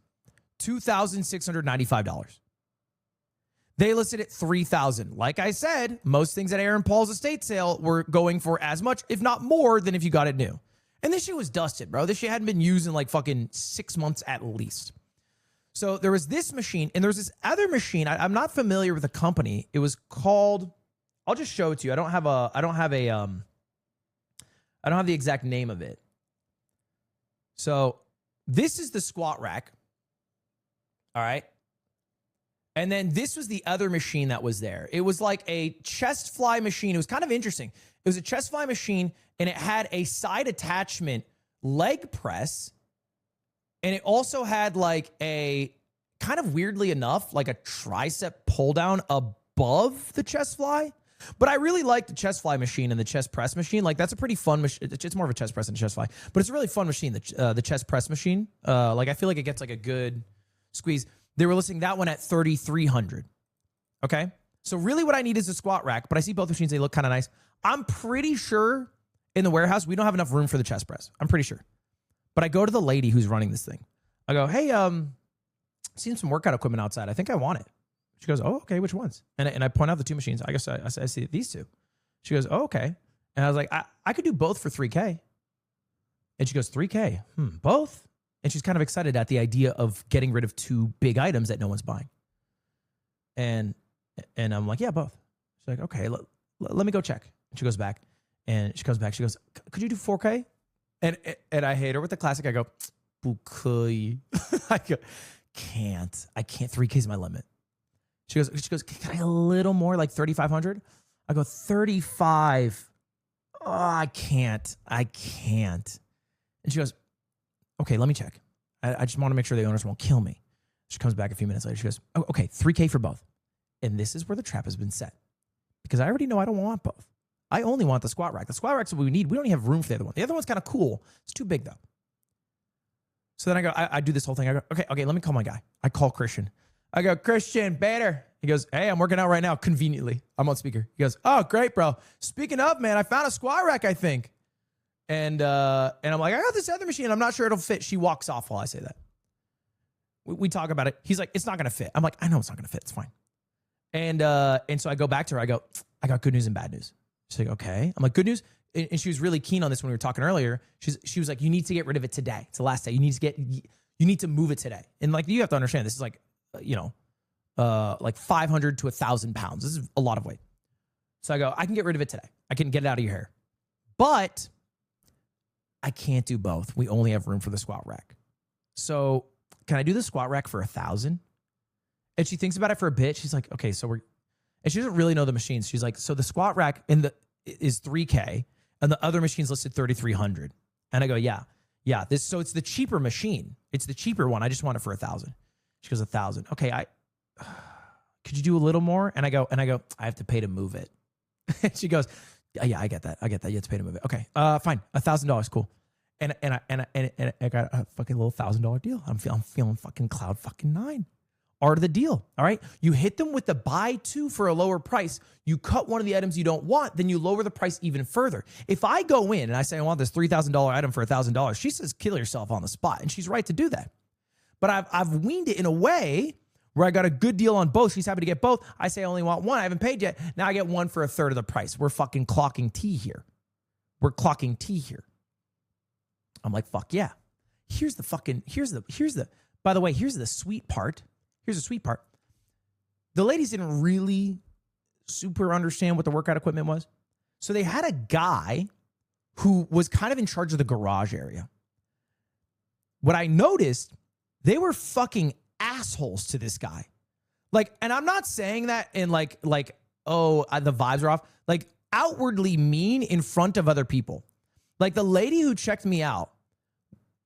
$2,695. They listed it $3,000. Like I said, most things at Aaron Paul's estate sale were going for as much, if not more, than if you got it new. And this shit was dusted, bro. This shit hadn't been used in like fucking 6 months at least. So there was this machine, and there was this other machine. I'm not familiar with the company. It was called. I'll just show it to you. I don't have the exact name of it. So this is the squat rack. All right. And then this was the other machine that was there. It was like a chest fly machine. It was kind of interesting. It was a chest fly machine, and it had a side attachment leg press. And it also had like a, kind of weirdly enough, like a tricep pull down above the chest fly. But I really like the chest fly machine and the chest press machine. Like that's a pretty fun machine. It's more of a chest press than a chest fly, but it's a really fun machine. The chest press machine. Like I feel like it gets like a good squeeze. They were listing that one at $3,300. Okay. So really what I need is a squat rack, but I see both machines. They look kind of nice. I'm pretty sure in the warehouse, we don't have enough room for the chest press. I'm pretty sure. But I go to the lady who's running this thing. I go, hey, seen some workout equipment outside. I think I want it. She goes, oh, okay, which ones? And I point out the 2 machines. I guess I see these 2. She goes, oh, okay. And I was like, I could do both for 3K. And she goes, 3K? Both? And she's kind of excited at the idea of getting rid of 2 big items that no one's buying. And I'm like, yeah, both. She's like, okay, let me go check. And she goes back. And she comes back. She goes, could you do 4K? And I hate her with the classic. I go, okay. I go, can't. I can't. 3K is my limit. She goes, can I a little more, like 3,500? I go, 35. Oh, I can't. And she goes, okay, let me check. I just want to make sure the owners won't kill me. She comes back a few minutes later. She goes, oh, okay, 3K for both. And this is where the trap has been set. Because I already know I don't want both. I only want the squat rack. The squat rack's what we need. We don't even have room for the other one. The other one's kind of cool. It's too big, though. So then I do this whole thing. I go, okay, let me call my guy. I call Christian. I go, Christian, Bader. He goes, hey, I'm working out right now, conveniently. I'm on speaker. He goes, oh, great, bro. Speaking of, man, I found a squat rack, I think. And I'm like, I got this other machine. I'm not sure it'll fit. She walks off while I say that. We talk about it. He's like, it's not going to fit. I'm like, I know it's not going to fit. It's fine. And so I go back to her. I go, I got good news and bad news. She's like, okay. I'm like, good news. And she was really keen on this when we were talking earlier. She was like, you need to get rid of it today. It's the last day. You need to move it today. And like, you have to understand, this is like, like 500 to 1,000 pounds. This is a lot of weight. So I go, I can get rid of it today. I can get it out of your hair. But I can't do both. We only have room for the squat rack. So can I do the squat rack for 1,000? And she thinks about it for a bit. She's like, okay, so and she doesn't really know the machines. She's like, so the squat rack is 3K and the other machine's listed 3,300. And I go, yeah. So it's the cheaper machine. It's the cheaper one. I just want it for 1,000. She goes, 1,000. Okay, could you do a little more? And I go, I have to pay to move it. And she goes, yeah, I get that. You have to pay to move it. Okay, fine. $1,000, cool. And I got a fucking little $1,000 deal. I'm feeling fucking cloud fucking 9. Art of the deal. All right. You hit them with the buy 2 for a lower price. You cut one of the items you don't want, then you lower the price even further. If I go in and I say I want this $3,000 item for $1,000, she says kill yourself on the spot, and she's right to do that. But I've weaned it in a way where I got a good deal on both. She's happy to get both. I say I only want one. I haven't paid yet. Now I get one for 1/3 of the price. We're fucking clocking tea here. I'm like, fuck yeah. By the way, here's the sweet part. The ladies didn't really super understand what the workout equipment was. So they had a guy who was kind of in charge of the garage area. What I noticed, they were fucking assholes to this guy. Like, and I'm not saying that in like, oh, the vibes are off. Like, outwardly mean in front of other people. Like, the lady who checked me out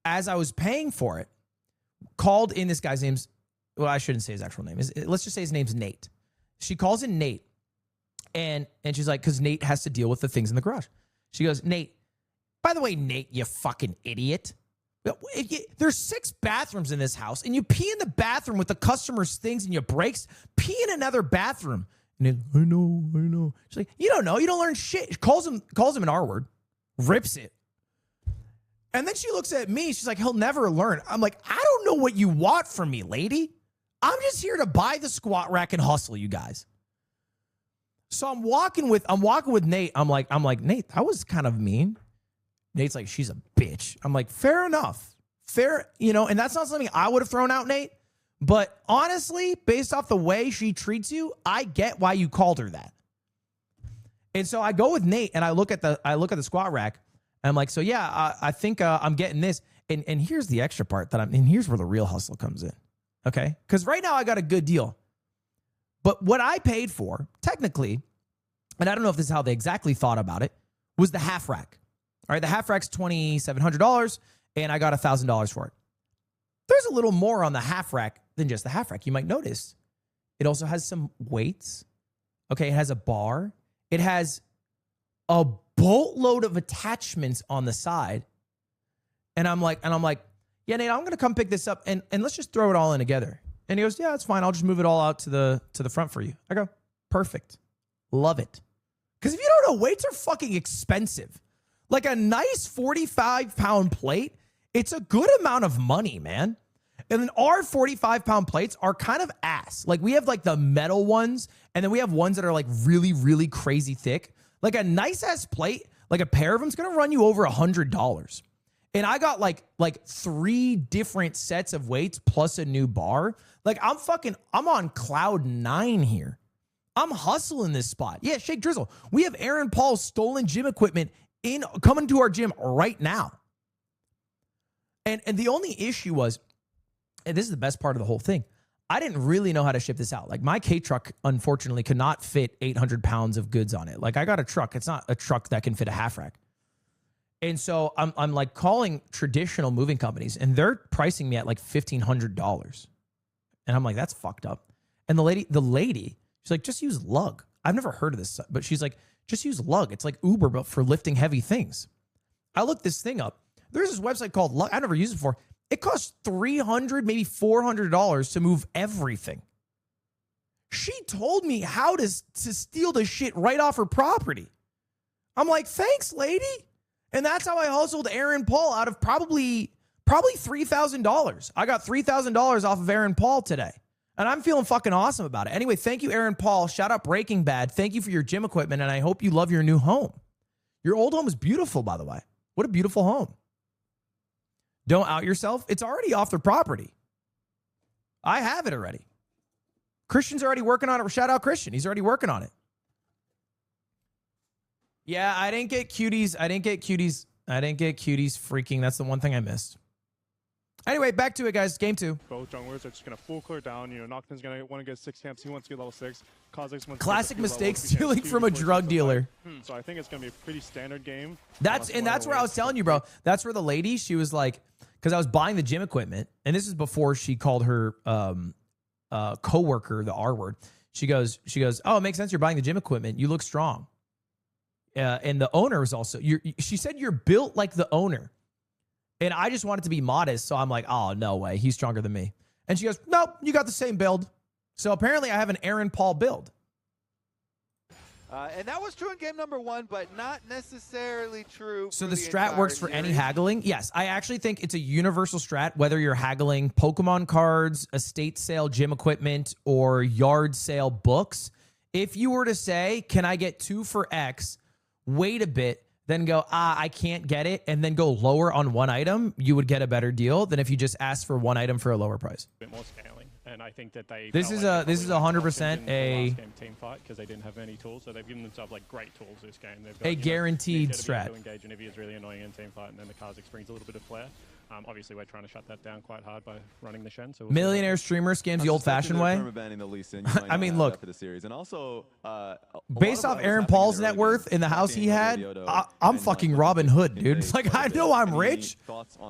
as I was paying for it called in this guy's name's, well, I shouldn't say his actual name. Let's just say his name's Nate. She calls in Nate, and she's like, because Nate has to deal with the things in the garage. She goes, Nate, by the way, Nate, you fucking idiot. There's 6 bathrooms in this house, and you pee in the bathroom with the customer's things and your breaks. Pee in another bathroom. And then, I know. She's like, you don't know. You don't learn shit. She calls him an R word, rips it. And then she looks at me. She's like, he'll never learn. I'm like, I don't know what you want from me, lady. I'm just here to buy the squat rack and hustle you guys. So I'm walking with Nate. I'm like, Nate, that was kind of mean. Nate's like, she's a bitch. I'm like, fair enough. And that's not something I would have thrown out, Nate. But honestly, based off the way she treats you, I get why you called her that. And so I go with Nate and I look at the squat rack. And I'm like, so yeah, I think I'm getting this. And here's the extra part and here's where the real hustle comes in. Okay? Because right now I got a good deal. But what I paid for, technically, and I don't know if this is how they exactly thought about it, was the half rack. All right, the half rack's $2,700, and I got $1,000 for it. There's a little more on the half rack than just the half rack. You might notice it also has some weights. Okay, it has a bar. It has a boatload of attachments on the side. And I'm like, yeah, Nate, I'm gonna come pick this up and let's just throw it all in together. And he goes, yeah, that's fine. I'll just move it all out to the front for you. I go, perfect. Love it. Because if you don't know, weights are fucking expensive. Like a nice 45-pound plate, it's a good amount of money, man. And then our 45-pound plates are kind of ass. Like we have like the metal ones, and then we have ones that are like really, really crazy thick. Like a nice ass plate, like a pair of them is gonna run you over $100. And I got like 3 different sets of weights plus a new bar. Like I'm on cloud 9 here. I'm hustling this spot. Yeah, Shake Drizzle. We have Aaron Paul's stolen gym equipment coming to our gym right now. And the only issue was, and this is the best part of the whole thing, I didn't really know how to ship this out. Like my K truck, unfortunately, could not fit 800 pounds of goods on it. Like I got a truck. It's not a truck that can fit a half rack. And so I'm like calling traditional moving companies, and they're pricing me at like $1,500. And I'm like, that's fucked up. And the lady, she's like, just use Lug. I've never heard of this, but she's like, just use Lug. It's like Uber, but for lifting heavy things. I looked this thing up. There's this website called Lug. I never used it before. It costs $300, maybe $400 to move everything. She told me how to steal the shit right off her property. I'm like, thanks, lady. And that's how I hustled Aaron Paul out of probably $3,000. I got $3,000 off of Aaron Paul today. And I'm feeling fucking awesome about it. Anyway, thank you, Aaron Paul. Shout out Breaking Bad. Thank you for your gym equipment, and I hope you love your new home. Your old home is beautiful, by the way. What a beautiful home. Don't out yourself. It's already off their property. I have it already. Christian's already working on it. Shout out Christian. He's already working on it. Yeah, I didn't get cuties. I didn't get cuties freaking. That's the one thing I missed. Anyway, back to it, guys. Game 2. Both junglers are just going to full clear down. You know, Nocturne's going to want to get 6 camps. He wants to get level 6. Classic mistake stealing from a drug dealer. So I think it's going to be a pretty standard game. That's where I was telling you, bro. That's where the lady, she was like, because I was buying the gym equipment, and this is before she called her coworker the R word. She goes, oh, it makes sense. You're buying the gym equipment. You look strong. And the owner was also, she said you're built like the owner. And I just wanted to be modest, so I'm like, oh, no way. He's stronger than me. And she goes, nope, you got the same build. So apparently I have an Aaron Paul build. And that was true in game number 1, but not necessarily true. So the strat works for any haggling? Yes, I actually think it's a universal strat, whether you're haggling Pokemon cards, estate sale gym equipment, or yard sale books. If you were to say, can I get 2 for X, wait a bit, then go, I can't get it, and then go lower on one item, you would get a better deal than if you just asked for one item for a lower price. A bit more scaling, and I think that this is 100% a team fight because they didn't have any tools, so they've given themselves like great tools this game. They've got, guaranteed strat. To engage Anivia is really annoying in team fight, and then the Kha'Zix brings a little bit of flair. Obviously, we're trying to shut that down quite hard by running the Shen. So Millionaire streamer scams the old-fashioned way. I mean, look, and also, based off Aaron Paul's net worth in the house he had, I'm fucking Robin Hood, dude. Like, I know I'm rich.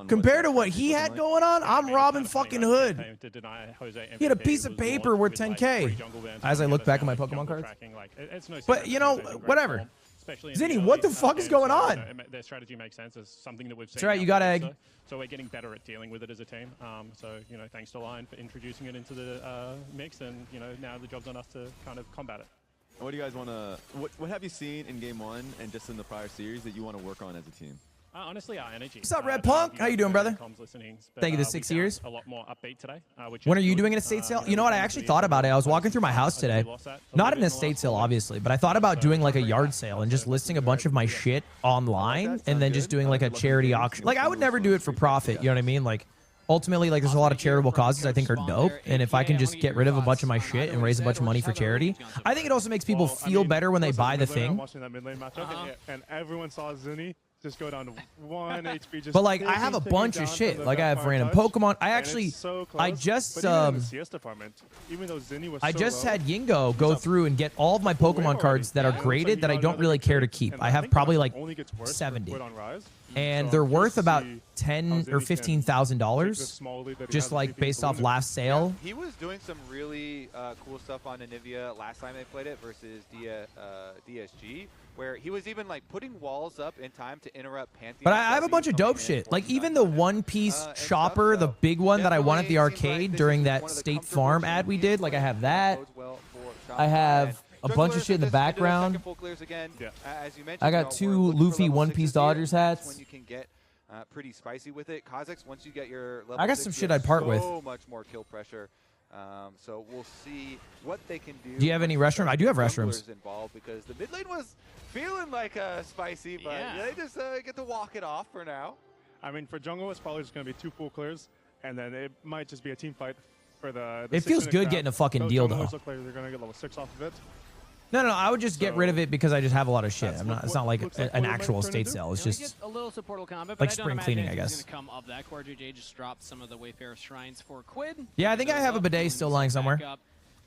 Compared to what he had going on, I'm Robin fucking Hood. He had a piece of paper worth 10K. As I look back at my Pokemon cards. But, you know, whatever. Zinni, what the fuck is going on? Their strategy makes sense. It's something that we've seen. That's right, you got egg. So we're getting better at dealing with it as a team. So, you know, thanks to Lion for introducing it into the mix. And, you know, now the job's on us to kind of combat it. What do you guys want to... What have you seen in Game 1 and just in the prior series that you want to work on as a team? Honestly, our energy. What's up, Red Punk? How you doing, brother? Thank you to 6 years. A lot more upbeat today. When are you doing an estate sale? You know what? I actually thought about it. I was walking through my house today. Not an estate sale, obviously, but I thought about doing like a yard sale and just listing a bunch of my shit online and then just doing like a charity auction. Like, I would never do it for profit. You know what I mean? Like, ultimately, like, there's a lot of charitable causes I think are dope. And if I can just get rid of a bunch of my shit and raise a bunch of money for charity, I think it also makes people feel better when they buy the thing. And everyone saw Zinni just go down to 1 HP. Just but like, I have a bunch of shit. Like, I have random Pokemon. I actually, I just had Yingo go through and get all of my Pokemon cards that are graded that I don't really care to keep. I have probably like 70. And they're worth about $10,000 or $15,000, just like based off last sale. He was doing some really cool stuff on Anivia last time they played it versus DSG, where he was even like putting walls up in time to interrupt Pantheon. But I have a bunch of dope shit. Like even the One Piece shopper, the big one that I won at the arcade during that State Farm ad we did. Like I have that. I have a bunch of shit in the background. I got 2 Luffy One Piece Dodgers hats. pretty spicy with it. Kha'Zix, once you get your level I got 6, some you shit have I'd part with. So much more kill pressure. So we'll see what they can do. Do you have any restroom? I do have restrooms. Involved because the mid lane was feeling like spicy, but they just get to walk it off for now. I mean, for jungle, it's probably just going to be 2 full clears, and then it might just be a team fight for the it feels good getting a fucking deal, though. Look like they're going to get level 6 off of it. No, I would just get rid of it because I just have a lot of shit. It's not like an actual state sale. It's just a little supportal combat, like spring cleaning, I guess. Come of that. Core JJ just dropped some of the Wayfarer shrines for Quid. Yeah, I think I have a bidet still lying somewhere.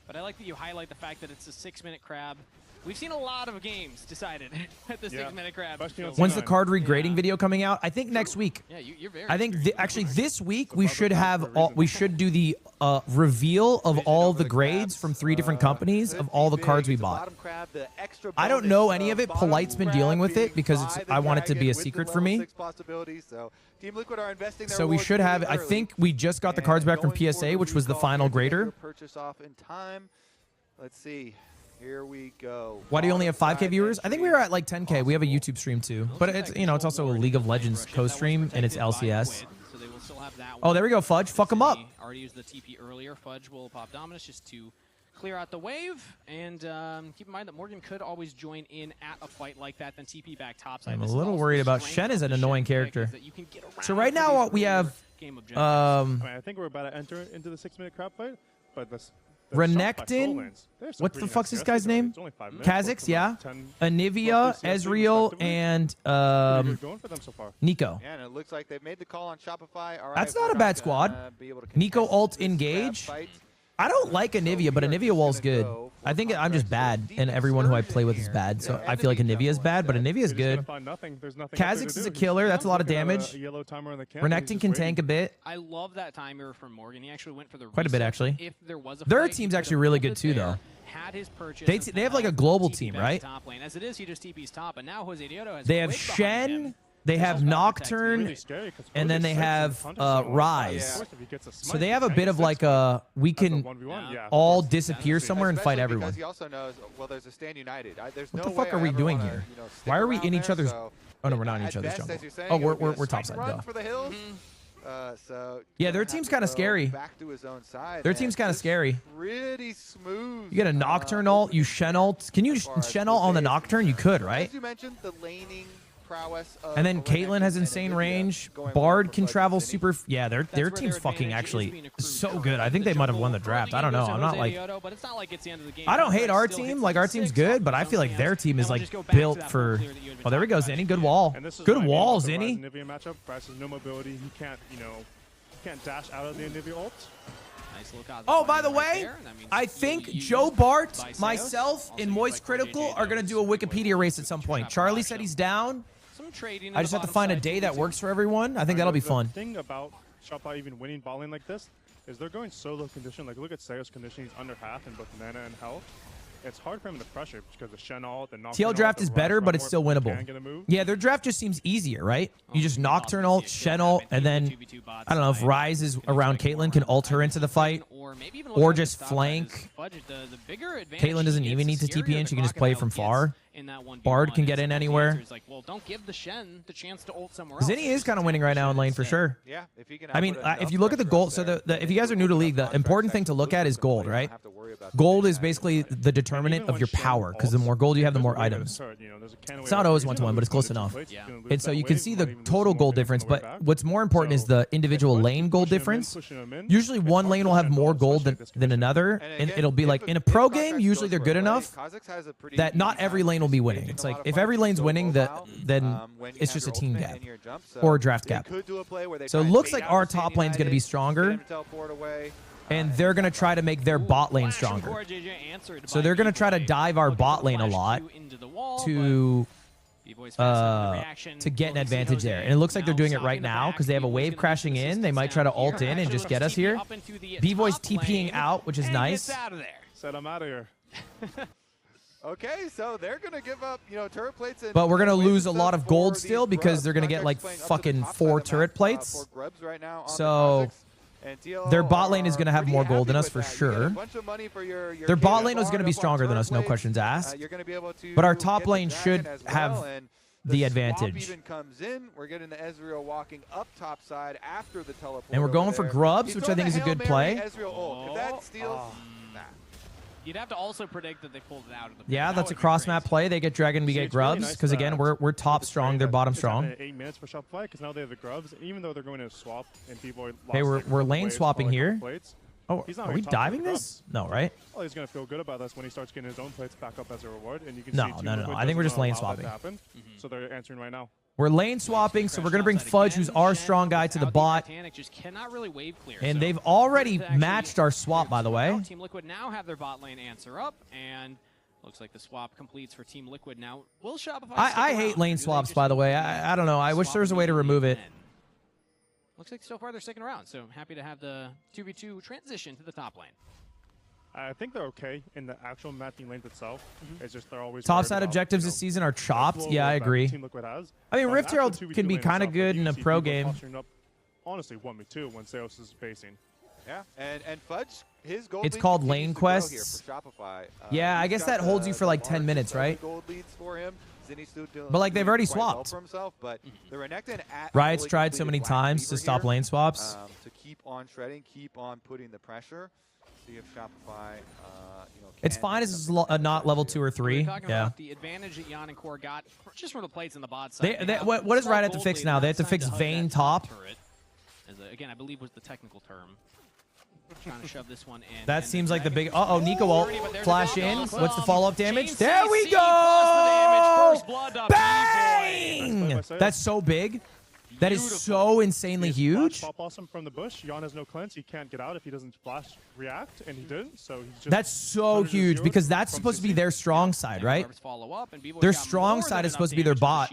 But I like that you highlight the fact that it's a 6-minute crab. We've seen a lot of games decided at the 6-minute crab. When's the card regrading video coming out? I think next week. Yeah, you're very. I think actually this week we should have we should do the reveal of all the grades from 3 different companies of all the cards we bought. I don't know any of it. Polite's been dealing with it because I want it to be a secret for me. So we should have. I think we just got the cards back from PSA, which was the final grader. Purchase off in time. Let's see. Here we go. Why do you only have 5K viewers? I think we were at like 10K. We have a YouTube stream too, but it's it's also a League of Legends co-stream and it's LCS. Oh, there we go, Fudge. Fuck him up. Already used the TP earlier. Fudge will pop Dominus just to clear out the wave. And keep in mind that Morgan could always join in at a fight like that, then TP back topside. I'm a little worried about Shen is an annoying character. So right now we have. I think we're about to enter into the 6-minute crab fight, but this. Renekton, what the fuck's this guy's name? Kha'Zix, yeah. Anivia, Ezreal, and Nico. Yeah, and it looks like they've made the call on Shopify. All right, that's not a bad squad. Nico ult engage. I don't like Anivia, but Anivia wall's good. I think I'm just bad, and everyone who I play with is bad, so I feel like Anivia is bad, but Anivia is good. Kha'Zix is a killer. That's a lot of damage. Renekton can tank a bit. I love that timer from Morgan. He actually went for the quite a bit, actually. If there was a their team's actually really good, too, though. They have like a global team, right? As it is, he just TP's top, and now Jose Diodo has they have Shen. They have Nocturne, and then they have Rise. So they have a bit of like a, we can all disappear somewhere and fight everyone. He also knows, well, there's a Stand United. What the fuck are we doing here? Why are we in each other's... Oh, no, we're not in each other's jungle. Oh, we're topside, though. Yeah, their team's kind of scary. Their team's kind of scary. Pretty smooth. You get a Nocturne ult, you Shen ult. Can you Shen ult on the Nocturne? You could, right? As you mentioned, the laning prowess of and then Caitlyn has insane range. Bard can travel super. Yeah, their team's fucking actually so good. I think they might have won the draft. I don't know. I'm not like. I don't hate our team. Like our team's good, but I feel like their team is like built for. Oh, there we go, Zinni. Good wall. Good wall, Zinni. Matchup. Bryce has no mobility. He can't, can't dash out of the Anivia ult. Oh, by the way, I think Joe Bart, myself, and Moist Critical are going to do a Wikipedia race at some point. Charlie said he's down. I just have to find a day that works for everyone. I think that'll be fun. The thing about Shopify even winning bot lane like this is they're going solo condition. Like, look at Sayo's condition. He's under half in both mana and health. It's hard for him to pressure because the Shen ult, the Nocturne TL draft is better, but it's still winnable. Yeah, their draft just seems easier, right? You just Nocturne ult, Shen ult, and then, I don't know, if Rise is around Caitlyn, can ult her into the fight, or just flank. Caitlyn doesn't even need to TP in, she can just play from far. Bard can get in anywhere. Zinni is kind of winning right now in lane for sure. I mean, if you look at the gold, so if you guys are new to League, the important thing to look at is gold, right? Gold is basically the determinant of your power, because the more gold you have, the more items. It's not always 1-to-1, but it's close enough. And so you can see the total gold difference, but what's more important is the individual lane gold difference. Usually one lane will have more gold than another, and it'll be like, in a pro game, usually they're good enough that not every lane will be winning. It's like, if every lane's winning, then it's just a team gap or a draft gap. So it looks like our top lane's going to be stronger, and they're going to try to make their bot lane stronger. So they're going to try to dive our bot lane a lot to get an advantage there. And it looks like they're doing it right now because they have a wave crashing in. They might try to ult in and just get us here. B-Boy's TPing out, which is nice. Said I'm out of here. Okay, so they're going to give up, turret plates. But we're going to lose a lot of gold still because they're going to get like fucking 4 turret plates. So their bot lane is going to have more gold than us for sure. Their bot lane is going to be stronger than us, no questions asked. But our top lane should have the advantage. Swap even comes in. We're getting the Ezreal walking up top side after the teleport. And we're going over for there. grubs, He's which I think is a throwing good Hail Mary play. Ezreal ult. If that steals, nah. You'd have to also predict that they pulled it out of the. Yeah, that that's a would be cross-map crazy. play. They get dragon, we See, get it's really grubs. nice Because that again, we're top strong, they're bottom strong. 8 minutes for Shopify because now they have the grubs. Even though they're going to swap and people are Hey, we're lane swapping here. Plates. Oh, He's not are really we top diving of the this? No, right? Well, he's going to feel good about this when he starts getting his own plates back up as a reward. And you can No, see Team no, no, Liquid I think we're doesn't just lane allow that to swapping. happen. So they're answering right now. We're lane swapping, so we're going to bring Fudge, who's our strong guy, to the bot. Just cannot really wave clear. And so they've already actually matched our swap, by the way. Team Liquid now have their bot lane answer up, and looks like the swap completes for Team Liquid now. Will Shopify I hate lane swaps, by the way. I don't know. I wish there was a way to remove it. Looks like so far they're sticking around, so happy to have the 2v2 transition to the top lane. I think they're okay in the actual mapping lanes itself. It's just they're always Top worried side about, objectives you know, this season are the chopped. flow Yeah, I that agree. Team Liquid has. I mean, But Rift the actual Herald 2v2 can be lane kind of itself, good like, in you a see pro people game. posturing up, honestly, 1v2 when Seos is facing. Yeah, and Fudge, his gold It's lead called continues lane to grow here quests. for Shopify. Yeah, I He's guess got that holds the- you for like the 10 minutes, largest right? Gold leads for him. Zinni's still doing, But, like, they've already quite well swapped. for himself, but the Renekton Riot's actually tried so many completed Black times to Cleaver stop here, lane swaps. to keep on shredding, keep on putting the pressure. See if Shopify, It's can fine get as it's something not level 2 or We're 3. talking Yeah. about the advantage that Yan and Core got just from the plates in the bot side. They, what does Riot have to fix now? They have to fix Vayne top. Again, I believe was the technical term. Trying to shove this one in. That and seems the like the Dragon- big... Uh-oh, Nico ult. But there's Flash the in. follow-up What's the from follow-up damage? Chain There we CC plus the damage. go! First blood to B-Boy. Bang! That's so big. That is so insanely huge. Pop Blossom from the bush. Yan has no cleanse. He can't get out if he doesn't flash react, and he didn't. So he's just. That's so huge because that's supposed to be their strong side, right? Their strong side is supposed to be their bot.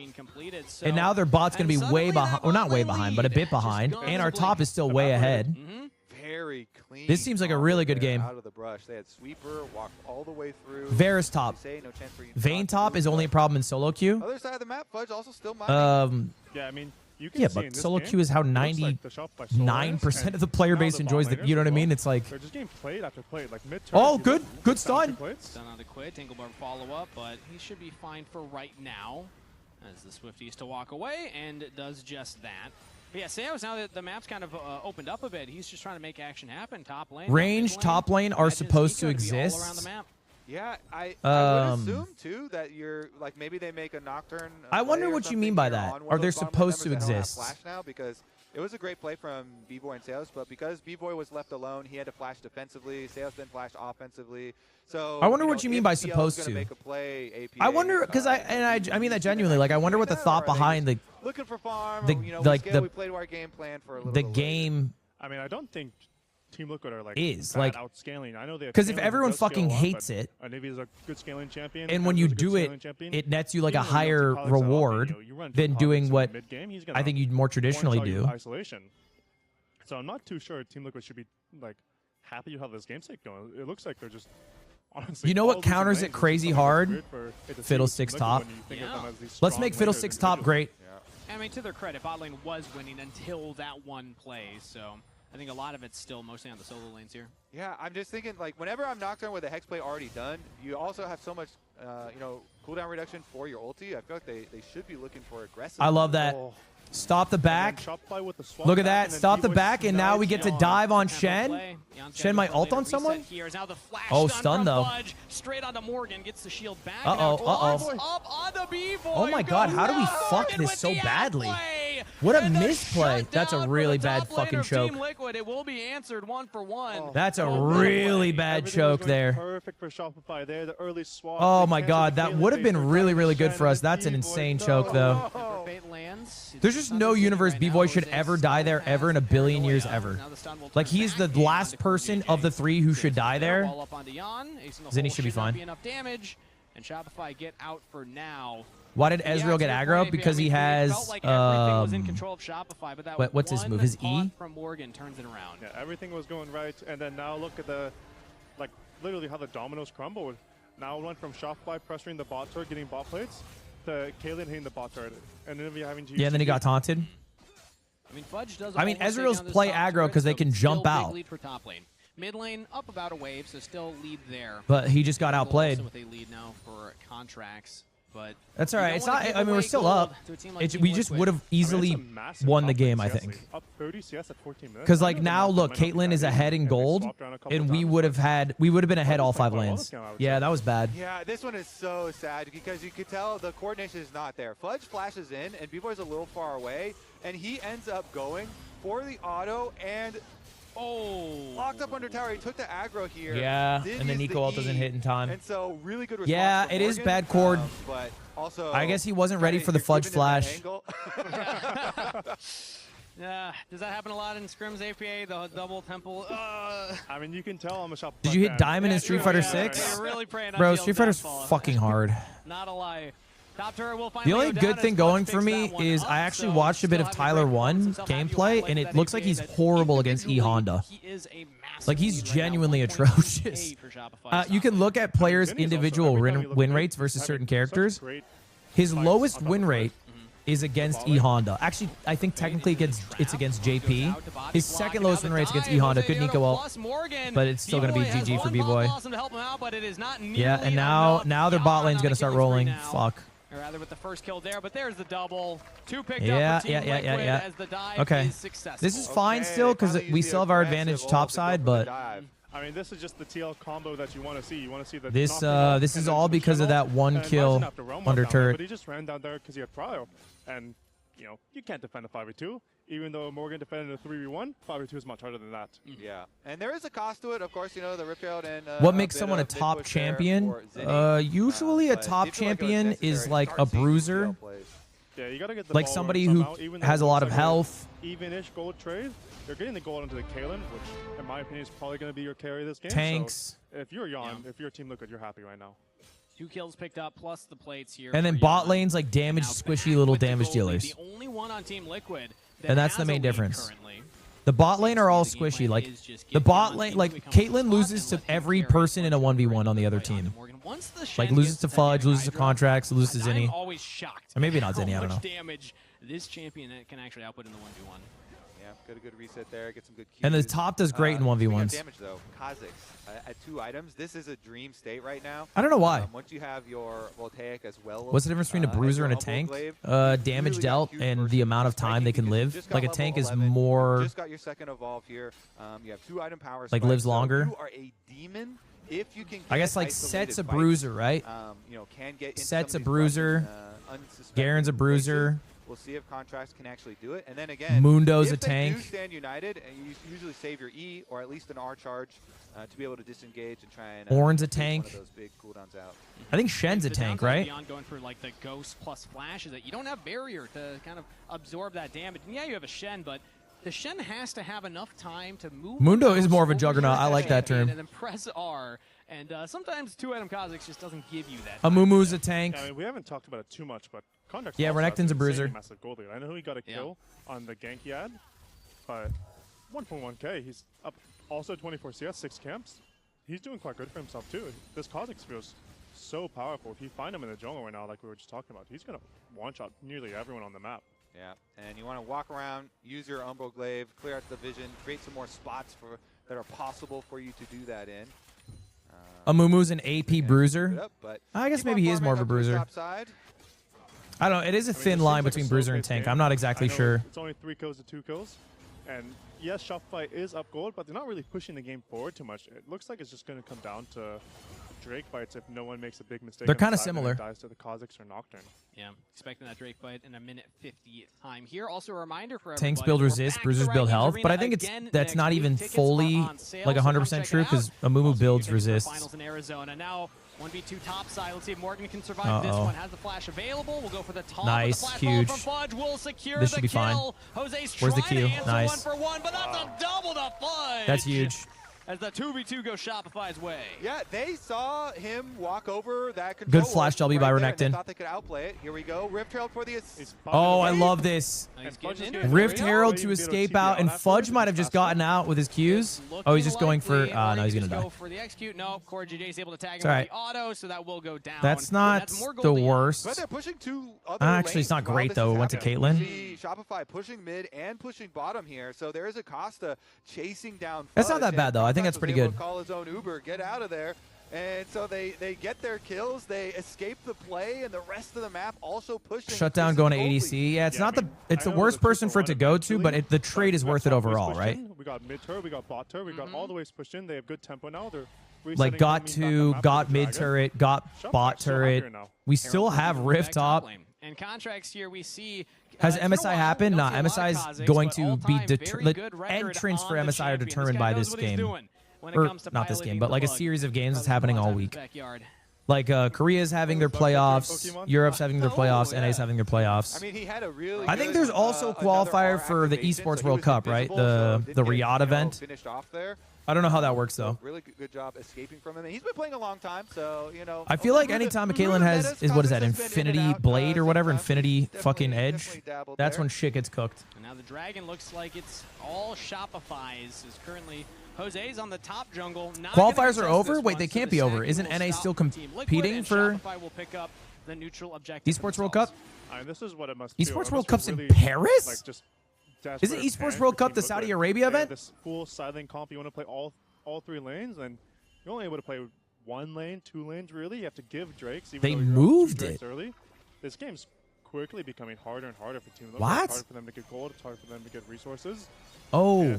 And now their bot's going to be way behind. Well, not way behind, but a bit behind. And our top is still way ahead. very clean. This seems like a really good game. Out of the brush. They had sweeper, walked all the way through. Varus top. Say, no chance for you to Vayne block top through, is only a but problem in solo queue. Other side of the map, Fudge also still mining. Yeah, I mean, you can Yeah, see in but this solo game, queue is how it looks like the Shopify solo 99% is, of the player and base now the enjoys bot the. laners You know what I as mean? well. It's like. They're just getting plate after plate, like mid-turn. Oh, if you good, look, good it's down to stun. plates. Done on the quit. Tinklebar follow up, but he should be fine for right now. As the Swifties to walk away, and it does just that. But yeah, Seos, now that the map's kind of opened up a bit, he's just trying to make action happen. Top lane. Range top lane are Imagine supposed to Nico be all exist. around the map. Yeah, I would assume too that you're like maybe they make a nocturne. I wonder play or what you mean by something that. on one Are of they those bottom supposed to members that don't have exist? Flash now because it was a great play from B-Boy and Seos, but because B-Boy was left alone, he had to flash defensively. Seos then flashed offensively. So I wonder what you mean if by CL is supposed gonna to. Make a play, APA, I wonder because I mean that genuinely. Like I wonder what the thought behind the looking for farm. the- we like scale, the- we play to our game plan for a little the bit later. game. I mean, I don't think Team Liquid are like Is, bad like- outscaling. I know they have 'cause if scaling, everyone does scale fucking a lot, hates but it, Anivi's a good scaling champion. and when Kaiser's you a good do it, scaling champion. it nets you like a Even when higher Alex set up, reward you run than Alex doing in what mid-game, he's I gonna think you'd more traditionally one-shot you do. Isolation. So I'm not too sure Team Liquid should be like happy with how this game's going. It looks like they're just honestly. You know all what losing counters lanes, it which is crazy something that's hard? weird for it to see with Fiddlesticks Team Liquid top. when you think of them as these Let's strong make laners Fiddlesticks top individually. great. I mean, to their credit, bot lane was winning until that one play, so I think a lot of it's still mostly on the solo lanes here. Yeah, I'm just thinking, like, whenever I'm Nocturne with a Hex play already done, you also have so much, cooldown reduction for your ulti. I feel like they should be looking for aggressive. I love that. Oh. Stop the back. Shopify with the swap Look at back, that. and then Stop the B-Boy back, and now we get to snides dive on Have a Shen. play. Jan's Shen got might a ult on reset someone? here. Is now the flash Oh, stun stun from though. Fudge. Straight onto Morgan, gets the shield back. Uh-oh, Now uh-oh. Fudge up on the B-Boy. Oh my God, how do we Go fuck Morgan this with so the badly? outplay. What a And the misplay. That's a shutdown really for the bad top laner fucking of Team choke. Liquid. It will be answered 1-for-1. That's a Oh, really bad Everything was choke going there. Perfect for Shopify there. The early swap. Oh they my canceled God, the that Kaelin would have bait. been They're really, trying really to good Shen for us. and the That's an B-Boy. insane No. choke, though. Never fate lands. There's just no universe B-Boy should ever die there ever in a billion years ever. Like, he is the last person of the three who should die there. Zinni should be fine. Enough damage, and Shopify get out for now. Why did Yeah, Ezreal get to your aggro? point, Because I he mean, it has felt like everything was in control of Shopify, but that what's his one move? His taunt E? from Morgan turns it around. Yeah, everything was going right, and then now look at the, like, literally how the dominoes crumbled. Now it went from Shopify pressuring the bot turret, getting bot plates, to Kaelin hitting the bot turret, and then we having to use Yeah, and then he got taunted. I mean, Fudge does. I mean, almost take Ezreal's down this play top aggro turret, 'cause they so can still jump big out. lead for top lane. Mid lane up about a wave, so still lead there. But he just got outplayed. Also with a lead now for contracts. But that's all right. It's not. I mean, we're still up. We just would have easily won the game, I think. Up 30 CS at 14 minutes. Because like now, look, Caitlyn is ahead in gold, and we would have been ahead all 5 lanes. Yeah, that was bad. Yeah, this one is so sad because you could tell the coordination is not there. Fudge flashes in, and B-Boy's a little far away, and he ends up going for the auto and locked up under tower. He took the aggro here. Yeah, and then Nico ult doesn't hit in time. And so really good response. Yeah, it is bad cord. But also, I guess he wasn't ready for the Fudge flash. Yeah, does that happen a lot in scrims APA? The double temple. I mean, you can tell I'm a shop. Did you hit Diamond in Street Fighter 6? Really praying on Bro, Street Fighter's fucking hard. Not a lie. The only good thing going for me is I actually watched a bit of Tyler 1 gameplay, and it looks like he's horrible against E Honda. Like, he's genuinely atrocious. You can look at players' individual win rates versus certain characters. His lowest win rate is against E Honda. Actually, I think technically it's against JP. His second lowest win rate is against E Honda. Good Nico ult, but it's still going to be GG for B-Boy. Yeah, and now their bot lane's going to start rolling. Fuck. Or rather with the first kill there, but there's the double. 2 picked up for Team Liquid as the dive is successful. This is fine still because we still have our advantage top side, but I mean, this is just the TL combo that you want to see. You want to see the this is all because of that 1 kill under turret. But he just ran down there because he had Cryo, and you know you can't defend a 5v2. Even though Morgan defended a 3v1, 5v2 is much harder than that. Yeah, and there is a cost to it, of course. You know the Riptailed and what makes someone a top champion? Usually a top champion is like a bruiser. Yeah, you gotta get the like ball somebody who has a lot of health. Even-ish gold trade. They're getting the gold into the Kaylin, which, in my opinion, is probably going to be your carry this game. Tanks. So if you're Yon, if your team look good, you're happy right now. 2 kills picked up plus the plates here. And then bot lanes like damage, squishy little damage dealers. The only one on Team Liquid. And that's the main difference. The bot lane are all squishy. Like the bot lane, like Caitlyn loses to every person in a 1v1 on the other team. Like loses to Fudge, loses to Contracts, loses to Zinni. Or maybe not Zinni, I don't know. Damage this champion can actually output in the 1v1. Yeah, got a good reset there. Get some good Qs. And the top does great in 1v1s. Damage though, Kha'Zix at 2 items. This is a dream state right now. I don't know why. Once you have your Voltaic as well. What's the difference between a bruiser and a tank? Damage dealt and the amount of time they can live. Like a tank is more. Just got your second evolve here. You have 2 item power. Like lives longer. You are a demon. If you can. I guess like Set's a bruiser, right? You know, can get. Set's a bruiser. Garen's a bruiser. We'll see if Contracts can actually do it. And then again, Mundo's a if tank. They do stand united, and you usually save your E or at least an R charge to be able to disengage and try and Ornn's a tank. One of those big cooldowns out. I think Shen's a tank, right? Beyond going for like the ghost plus flash is that you don't have barrier to kind of absorb that damage. And yeah, you have a Shen, but the Shen has to have enough time to move. Mundo is more of a juggernaut. I like that term. And then press R. And sometimes 2-item Kha'Zix just doesn't give you that. Amumu's a tank. I mean, we haven't talked about it too much, but Contracts. Yeah, Renekton's a bruiser. Massive gold lead. I know he got a kill on the gank he had, but 1.1k. He's up also 24 CS, 6 camps. He's doing quite good for himself too. This Kha'Zix feels so powerful. If you find him in the jungle right now, like we were just talking about, he's gonna one-shot nearly everyone on the map. Yeah, and you want to walk around, use your Umbral Glaive, clear out the vision, create some more spots that are possible for you to do that in. Amumu's an AP bruiser. I guess maybe he is more of a bruiser. I don't know. It is a thin line between bruiser and tank. I'm not exactly sure. It's only 3 kills to 2 kills. And yes, Shopify is up gold, but they're not really pushing the game forward too much. It looks like it's just going to come down to Drake fights if no one makes a big mistake. They're kind of similar. Dies to the Kha'Zix or Nocturne. Yeah, expecting that Drake fight in a minute 50 time here. Also a reminder for everybody. Tanks build resist, bruisers build health, but I think that's not even fully like 100% true because Amumu builds resist. Finals in Arizona. Now 1v2 top side. Let's see if Morgan can survive this one. Has the flash available. We'll go for the top. Nice, huge. We'll secure this should be fine. Where's the Q? Nice. 1-for-1, but that's a double to Fudge. That's huge. As the 2v2 goes Shopify's way. Yeah, they saw him walk over that control. Good flash W by Renekton. Thought they could outplay it. Here we go. Rift Herald for the assist. Oh, I love this. Rift Herald to escape out, and Fudge might have just gotten out with his Qs. Oh, he's just going for. No, he's gonna die. For the execute. No, Core JJ is able to tag him with the auto, so that will go down. That's not the worst. But they're pushing 2 other actually, it's not great though. It went to Caitlyn. Shopify pushing mid and pushing bottom here, so there is a Costa chasing down. That's not that bad though. I think that's pretty good. Call his own Uber, get out of there. And so they get their kills, they escape the play, and the rest of the map also pushing. Shutdown going to ADC. Yeah, it's not the it's the worst person for it to go to, but the trade is worth it overall, right? We got mid turret, we got bot turret, we got all the ways pushed in. They have good tempo now. They're like got mid turret, got bot turret. We still have Rift top. And contracts here we see. Has MSI happened? Nah, MSI is going to be determined. Entrance for MSI are determined by this game. Or not this game, but like a series of games that's happening all week. Like Korea's having their playoffs, Europe's having their playoffs, NA's having their playoffs. I mean, he had a really I think there's also a qualifier for the Esports World Cup, right? The Riyadh event. Finished off there. I don't know how that works though. Really good job escaping from him. And he's been playing a long time, so you know. I feel like anytime Caitlyn has what is that, Infinity Blade or whatever, Infinity fucking Edge, that's when shit gets cooked. And now the Dragon looks like it's all Shopify's. Is currently Jose's on the top jungle. Qualifiers are over? Wait, they can't be over. Isn't NA still competing for Esports World Cup? This is what it must Esports World Cup's in Paris? Isn't Esports World Cup the Saudi Arabia event? This full silent comp, you want to play all 3 lanes, and you're only able to play 1 lane, 2 lanes, really. You have to give Drakes. Even they moved it. Early. This game's quickly becoming harder and harder for Team Liquid. What? It's hard for them to get gold. It's hard for them to get resources. Oh,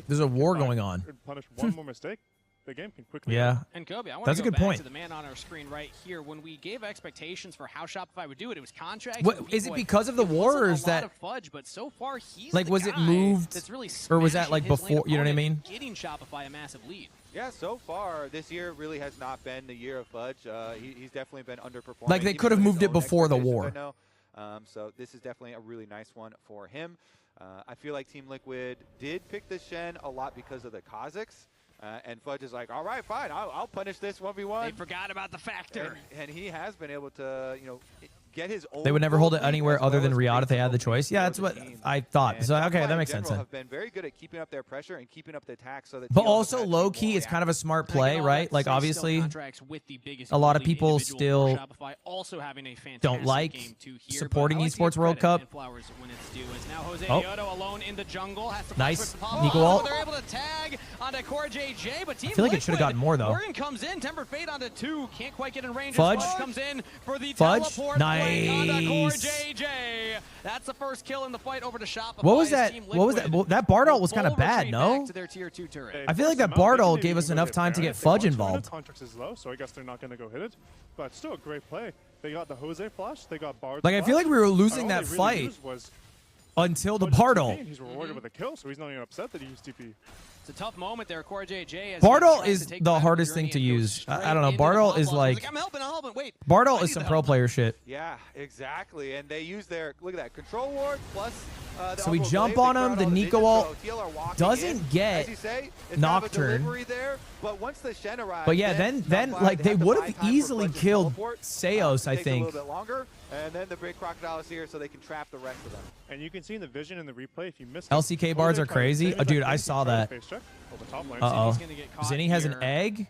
there's a war going on. Punish one more mistake, the game can quickly. Yeah. And Kobe, I want That's to go a good back point. to the man on our screen right here. When we gave expectations for how Shopify would do it, it was contracts. What is it because of the war, or is that fudge? But so far, he's like, the was it guy moved, that's really or was that like smashing his lane before? You know what I mean? opponent, Getting Shopify a massive lead. Yeah, so far this year really has not been the year of Fudge. He's definitely been underperforming. Like they could have moved it before the war. So this is definitely a really nice one for him. I feel like Team Liquid did pick the Shen a lot because of the Kazakhs. And Fudge is like, all right, fine, I'll punish this 1v1. They forgot about the factor. And he has been able to, you know, get his own. They would never hold it anywhere other than Riyadh if they had the choice. Yeah, that's what I thought. So okay, that makes sense. Have been very good at keeping up their pressure and keeping up the attack, so that. But also low key, it's kind of a smart play, right? Like obviously, a lot of people still don't like supporting Esports World Cup. Oh, nice, Nico ult. They're able to tag onto Core JJ, but Team I feel like it should have gotten more though. Morgan comes in, Tempered Fate onto 2, can't quite get in range. Fudge comes in for the Fudge, teleport. nice. Core JJ. That's the first kill in the fight over to Shopify. What was that? What was that? Well, that Bard ult was kind of bad, no? I feel like that Bard ult gave us enough time to get Fudge involved. Contracts is low, so I guess they're not going to go hit it. But still a great play. They got the Jose flash. They got Bard. Like I feel like we were losing that fight until the Bard ult. He's rewarded with a kill, so he's not even upset that he used TP. It's a tough moment there, Core JJ. Bard ult is the hardest thing to use. I don't know. Bard ult is like, I'm helping. Wait. Bard ult is some pro player shit. Yeah, exactly. And they use their, look at that, control ward plus the so we Elbow jump Blade, on him. The Nico ult doesn't get Nocturne. But once the Shen arrives, but yeah, then like they would have easily killed Seos, I think. A little bit longer, and then the big crocodile is here, so they can trap the rest of them. And you can see in the vision in the replay if you miss LCK bards are crazy. Oh, dude, I saw that. Uh-oh. Zinni has an egg.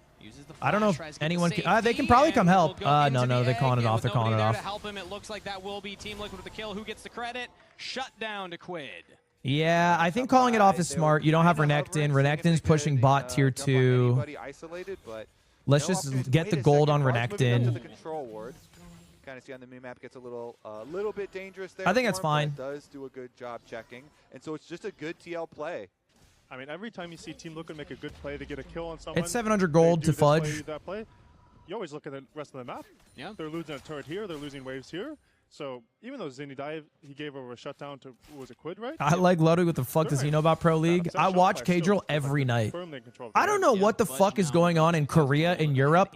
I don't know if anyone can. They can probably come help. No, they're calling it off. They're calling it off. Help him. It looks like that will be Team Liquid with the kill. Who gets the credit? Shut down to Quid. Yeah, I think calling it off is smart. You don't have Renekton. Renekton's pushing bot tier 2. Let's just get the gold on Renekton. Kind of see on the minimap gets a little bit dangerous there. I think that's fine. Does do a good job checking, and so it's just a good TL play. I mean, every time you see Team Liquid make a good play to get a kill on someone, it's 700 gold to Fudge. You always look at the rest of the map. Yeah, they're losing a turret here. They're losing waves here. So even though Zinni died, he gave over a shutdown to, was it Quid, right? I like Ludwig. What the fuck does he know about Pro League? I watch K-Drill every night. I don't know what the fuck is going on in Korea and Europe,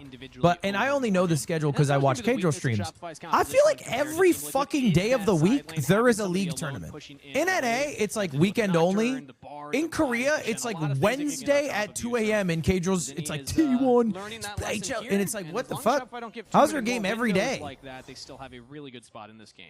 and I only know the schedule because I watch K-Drill streams. I feel like every fucking day of the week, there is a league tournament. In NA, it's like weekend only. In Korea, it's like Wednesday at 2 a.m. In K-Drill's, it's like T1, HL, and it's like, what the fuck? How's there a game every day? Like that, they still have a really good spot in this game.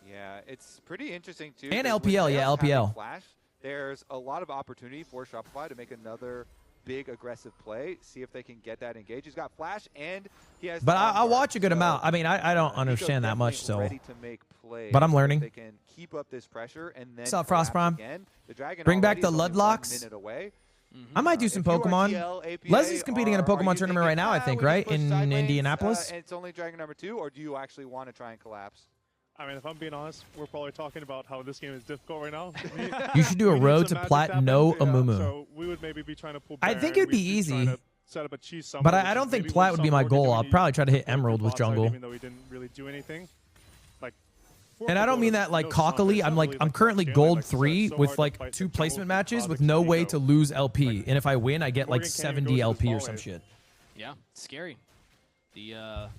Yeah, it's pretty interesting too. And LPL, yeah, LPL. Flash, there's a lot of opportunity for Shopify to make another big aggressive play. See if they can get that engaged. He's got Flash and he has. But I watch a good amount. I mean, I don't understand that much, so. But I'm learning. They can keep up this pressure and then. What's up, Frost Prime? The Dragon bring back the Ludlocks. I might do some Pokemon. Leslie's competing in a Pokemon tournament right now, I think, right? In Indianapolis? It's only Dragon number 2, or do you actually want to try and collapse? I mean, if I'm being honest, we're probably talking about how this game is difficult right now. You should do a road to plat, no Amumu. So we would maybe be trying to pull I think it'd be easy. Set up a cheese But I don't think plat would be my goal. I'll probably try to hit Emerald with jungle. Even though we didn't really do anything. And I don't mean that like cockily. I'm currently gold 3 with like 2 placement matches with no way to lose LP. And if I win, I get like 70 LP or some shit. Yeah, it's scary. The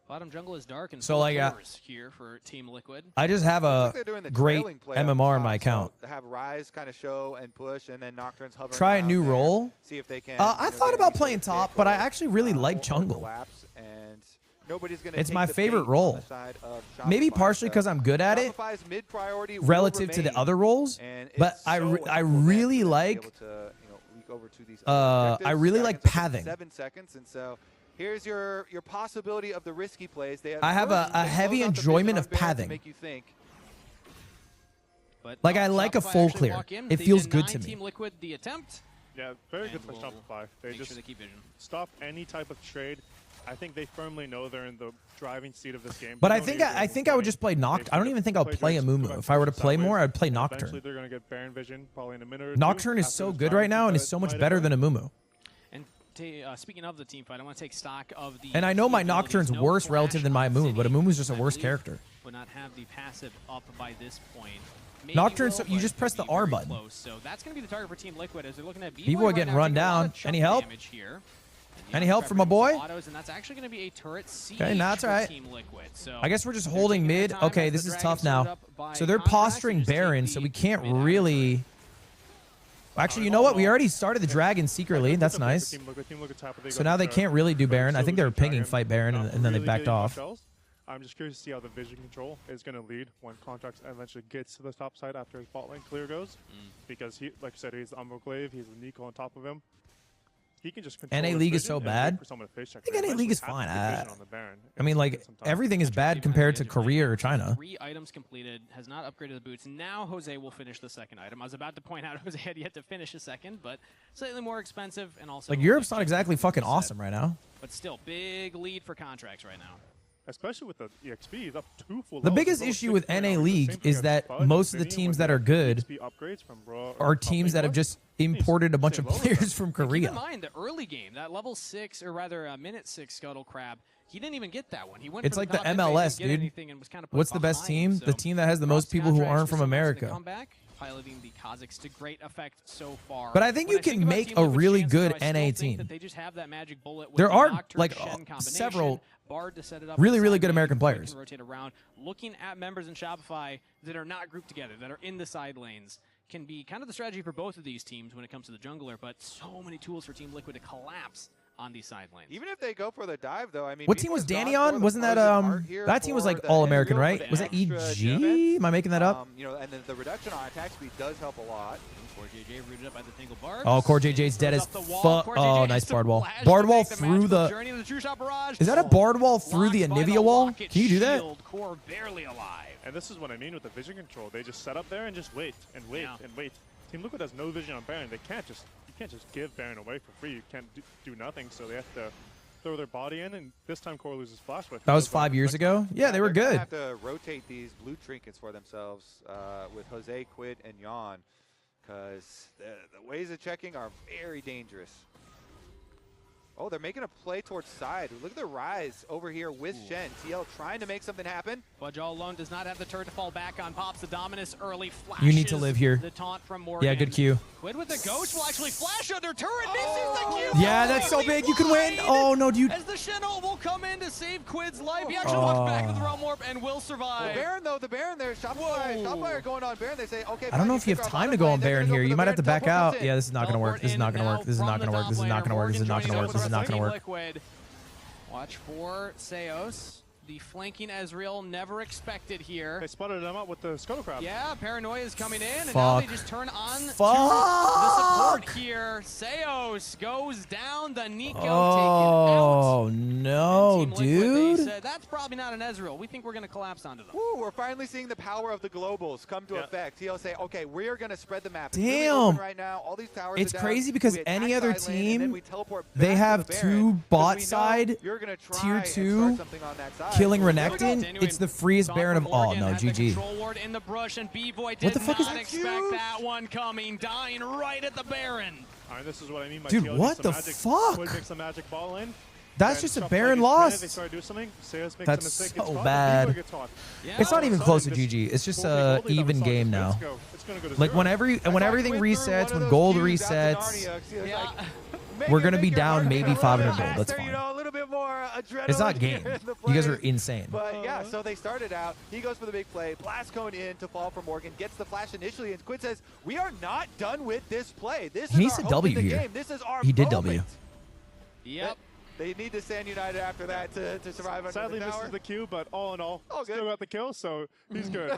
bottom jungle is dark and so like here for Team Liquid. I just have a great MMR in my account. To have Rise kind of show and push, and then Nocturne's hovering. Try a new role. See if they can. I thought about playing top, but I actually really like jungle. It's my favorite role. Maybe partially because I'm good at it relative to the other roles, but I really like pathing. 7 seconds, and so here's your possibility of the risky plays. I have a heavy enjoyment of pathing. Make you think. But like I like a full clear. It feels good to me. Team Liquid the attempt. Yeah, very good for Shopify. They just stop any type of trade. I think they firmly know they're in the driving seat of this game. But I think I would just play Nocturne. I don't even think I'll play Amumu. If I were to play more, I'd play Nocturne. Eventually they're going to get Baron Vision probably in a minute or Nocturne is so good right now and is so much better than Amumu. And speaking of the team fight, I want to take stock of the. And I know my Nocturne's worse relative than my Amumu, but Amumu's just a worse character. Would not have the passive up by this point. Nocturne, so you just press the R button. So that's going to be the target for Team Liquid as they're looking at B-Boy getting run down. Any help? Any help from my boy? And that's actually going to be a turret siege. Okay, now that's all right. Team Liquid. So I guess we're just holding mid. Okay, this is tough now. So they're posturing Baron, so we can't really. Actually, you know what? We already started the Dragon secretly. That's nice. So now they can't really do Baron. I think they were pinging fight Baron, and then they backed off. I'm just curious to see how the vision control is going to lead when Contracts eventually gets to the top side after his bot lane clear goes. Because he, like I said, he's Umbroglaive, he's a Nico on top of him. He can just control NA League is so bad. I think NA League is fine. I mean, like, everything is bad compared to Korea or China. 3 items completed, has not upgraded the boots. Now Jose will finish the second item. I was about to point out Jose had yet to finish a second, but slightly more expensive and also... Like, Europe's not exactly fucking awesome right now. But still, big lead for Contracts right now. Especially with the EXP, he's up 2 full. The biggest issue with NA League is that most of the teams that are good are teams that have just imported a bunch of players from Korea. Keep in mind, the early game, that level 6, or rather minute 6 Scuttle Crab, he didn't even get that one. He went. It's like the MLS, dude. What's the best team? The team that has the most people who aren't from America. Piloting the Kazakhs to great effect so far. But I think you can make a really good NA team. There are like several really, really good American players. Rotate around, looking at members in Shopify that are not grouped together, that are in the side lanes, can be kind of the strategy for both of these teams when it comes to the jungler. But so many tools for Team Liquid to collapse on these side lanes. Even if they go for the dive, though, I mean, what team was Danny on? Wasn't that that team was like all American, right? Was that EG? Am I making that up? You know, and then the reduction on attack speed does help a lot. Core JJ rooted up by the Tangle Barbs. Oh, Core JJ's dead as fuck. Oh, nice bard wall. Bard wall through the. Is that a bard wall through the Anivia wall? Can you do that? Core barely alive. And this is what I mean with the vision control. They just set up there and just wait and wait and wait. Team Liquid has no vision on Baron. They can't just. You can't just give Baron away for free. You can't do nothing, so they have to throw their body in, and this time Core loses Flash Whip. That was 5 years ago? Yeah, they were good. They have to rotate these blue trinkets for themselves with Jose, Quid, and Yon, because the ways of checking are very dangerous. Oh, they're making a play towards side. Look at the rise over here with Shen. TL trying to make something happen. Fudge all alone does not have the turret to fall back on. Pops the Dominus early. Flashes you need to live here. The taunt from Morgan. Yeah, good Q. Quid with the ghost will actually flash under turret. Misses the Q. Yeah, that's so big. You can win. Oh, no, dude. As the Shen ult will come in to save Quid's life. He actually walks back to the Realm Warp and will survive. The Baron, though, the Baron there. Shopify going on Baron. They say, okay, I don't know if you have time to go on Baron here. You might have to back out. Yeah, this is not going to work. This is not going to work. This is not going to work. This is not going to work. This is not going to work. This is not going to work. Watch for Seos. The flanking Ezreal, never expected here. They spotted him out with the Scuttle Crab. Yeah, Paranoia is coming in, and Fuck. now they just turn on to the support here. Seos goes down, the Nico taken out. Oh, no, And Team Liquid, dude. they said, that's probably not an Ezreal. We think we're going to collapse onto them. Woo, we're finally seeing the power of the globals come to effect. He'll say, okay, we are going to spread the map. It's really Damn. open right now. All these towers It's are down. crazy because We attack any other side lane, and then team, we teleport they back to have the two Baron, 'cause bot we know side you're gonna try tier and 2 start something on that side. killing There we go. Renekton. It's the freest Gone Baron from of all. Morgan, No, had the GG. control ward in the brush, and B-Boy What did the fuck is not that? expect that one coming, dying right at the Baron. All right, this is what I mean by Dude, TL what needs the some magic. fuck? Quid makes some magic ball in. That's Then just a Shuffle Baron gets granted, They loss. start to do something. Seos makes That's a mistake, so gets caught, bad. B-Boy gets caught. Yeah. It's not even All of close a to sudden, GG. It's just Goldie a that we even saw game this now. let's go. It's gonna go to Like zero. when everything resets, when gold resets, Yeah. we're gonna be down maybe 500 gold. That's You fine. know, a little bit more adrenaline It's not here game. in the You guys are plays. insane. But yeah, so they started out. He goes for the big play. Blast going in to fall for Morgan. Gets the flash initially, and Quid says, "We are not done with this play. This He is needs our to hope W in the here. game. This is our He did moment." W. Yep. They need to stand united after that to survive under Sadly the tower. misses the Q, but all in all, All good. still got the kill, so he's good.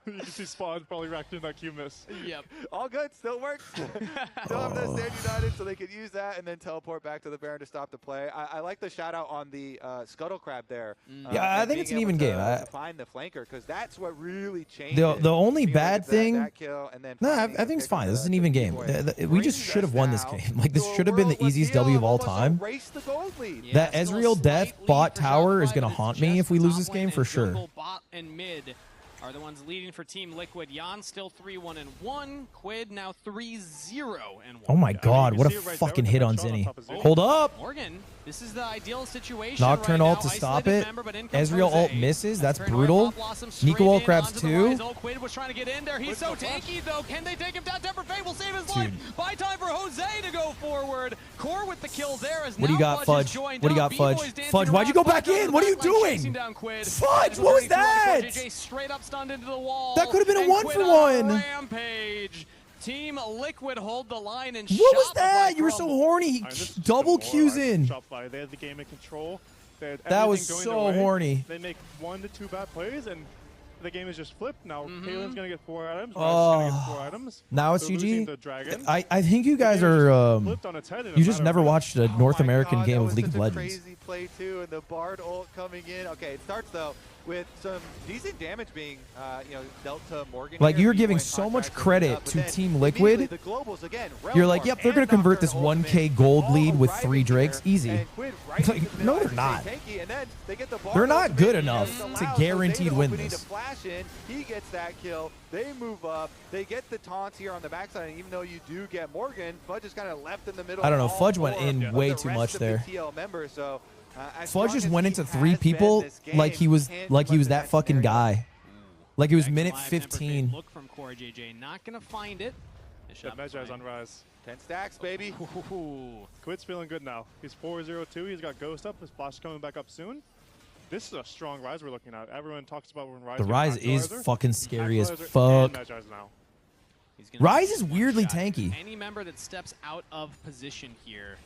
You can see Spawn probably racked in that Q miss. Yep. All good, still works. Still have to stand united so they could use that and then teleport back to the Baron to stop the play. I like the shout out on the Scuttle Crab there. Yeah, I and think it's an being even able game. to find the flanker, because that's what really changed. The only Being able to bad get that thing. kill and then No, finding I the think it's pick of fine. This is an the even game. B-boy. We just Brings should have us won this now game. Like this to a should have been the world where easiest TL W of all almost time. erased the gold lead. Yeah, That still a Ezreal Death slight bot lead for tower is Shopify, gonna but it's haunt me just if we the lose top this game lane for and sure. jungle, bot and mid are the ones leading for Team Liquid. Jan still 3-1-1. Quid now 3-0-1. Oh my God! you What a see it right there fucking with hit the on shot on Zinni. top of Zinni. Hold up! Morgan, this is the ideal situation. Nocturne right ult now. to stop Isolated it. member, but in comes Ezreal ult Jose. misses. That's Paranoia brutal. Pop Blossom straight Nico ult in grabs onto the two. rise. Quid was trying to get in there. He's so tanky though. Can they take him down? Temper Fate will save his life. Buy time for Jose to go forward. Core with the kill there. As What do you now got, Fudge? Fudge? has joined What do you up. got, Fudge? B-Boy's dancing Fudge, why'd you around. go back Fudge on in? the What are you back line, doing? chasing down Quid. Fudge, what was 32 that? JJ straight up stunned into the wall. That could have been a and 1 Quid for on a 1. Rampage. Team Liquid hold the line and What was Shopify that? You were so crumble. horny. He All right, this is just double demoralized Qs in. Shopify. They had the game in control. They had That was everything so going their way. horny. They make 1 to 2 bad plays, and the game is just flipped. Now Kalen's gonna get 4 items. Oh. Rise is gonna get 4 items. Now it's They're losing GG. the dragon. I think you guys The game is are. just flipped on its head in a You just matter of never minutes. watched a Oh North my American God, game that of was League of such a Legends. Crazy play too, and the Bard ult coming in. Okay, it starts though with some decent damage being, dealt to Morgan. Like, here. you're giving B-Boy so much contracts credit up, but to then Team Liquid. immediately the globals again. You're like, Realm yep, they're Warp gonna convert and this Nocturne 1K ultimate gold all lead with arriving 3 Drakes. here, Easy. and Quid right Like, into the no, middle they're to not. stay tanky, and then they get the Bard They're not ultimate, good and enough it to allows guaranteed Jose to win opening this. to flash in. He gets that kill. They move up. They get the taunts here on the backside, and even though you do get Morgan, Fudge is kind of left in the middle. I don't know, of all Fudge went four in of way the too rest much of the there. TL members, so, as Fudge strong just as went he into has 3 been people this game, like he was can't that let fucking scenario. guy. Like it was Back to minute live, Temper Fate 15. Look from Core JJ, not gonna find it. That measure is on Rise. 10 stacks, baby. Ooh. Quid's feeling good now. He's 4-0-2. He's got Ghost up. His Flash is coming back up soon. This is a strong Rise we're looking at. Everyone talks about when Rise The gets Rise is Actualizer. fucking scary as Actualizer and fuck. Magi's now. He's gonna Rise take is one weirdly shot. tanky. Any member that steps out of position here,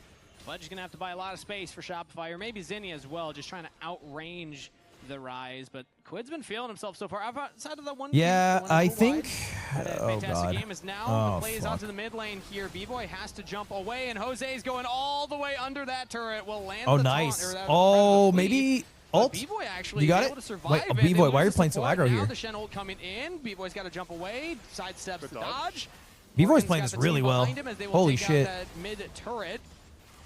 Fudge is gonna have to buy a lot of space for Shopify, or maybe Zinni as well, just trying to outrange the Rise. But Quid's been feeling himself so far. Outside of the one. Yeah, the one I wide, think. had a Oh fantastic God. game is now Oh, the plays fuck. onto the mid lane here. B-Boy has to jump away, and Jose's going all the way under that turret. Will land. Oh, the nice. Taunt, or that Oh, the maybe But ult. B-Boy actually You got is it? able to survive. Wait, and B-Boy, they why are you lose the playing so support. aggro Now here? the Shen ult coming in. B-Boy's got to jump away. Sidesteps the dodge. B-Boy's Morgan's playing got this the really team well. behind him as they will Holy take shit. out that mid turret.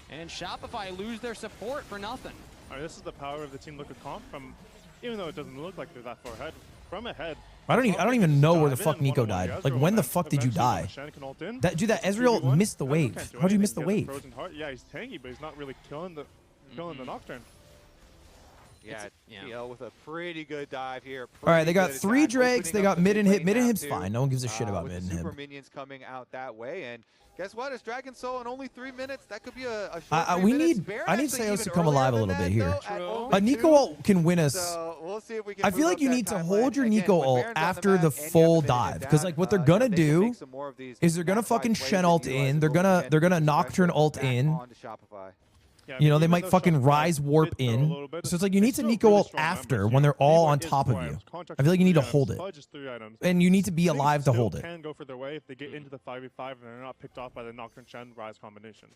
And Shopify lose their support for nothing. All right, this is the power of the Team Liquid comp from, even though it doesn't look like they're that far ahead, from ahead. I don't even know where the fuck Nico Dive died. in, Like when the one-on-one fuck did you Eventually, when die? Shen can ult in, That that it's a Ezreal 2v1. missed the Ezreal wave. can't do How'd you anything. miss the He has wave? Frozen Heart. Yeah, he's tanky, but he's not really killing the Nocturne. Yeah, yeah. TL with a pretty good dive here. All right, they got Pretty good 3 attack, Drakes. They opening got up the mid and hit. lane Mid and map hit's too, fine. No one gives a shit about with mid and the hit. super minions coming out that way, and guess what? It's Dragon Soul in only 3 minutes. That could be a short 3 We minutes. need. Baron I need actually Seos even to come earlier alive a than little bit that, here. though, at True. only A Nico 2. ult can win us. So we'll see if we can I feel move like up you that need to timeline. hold your Again, Nico when ult Baron's on after map the and you have full to finish it dive, because down, like what they're they gonna can do make some more of these is they're gonna backslide fucking plays Shen and ult utilize in. the They're gold gonna and Nocturne ult pressure in. onto Shopify. Yeah, You know, they might fucking rise warp in. So it's like you need to Nico ult after when they're all on top of you. I feel like you need to hold it. And you need to be alive to hold it. Can go for their way if they get into the 5v5 and they're not picked off by the Nocturne Shen Rise combination.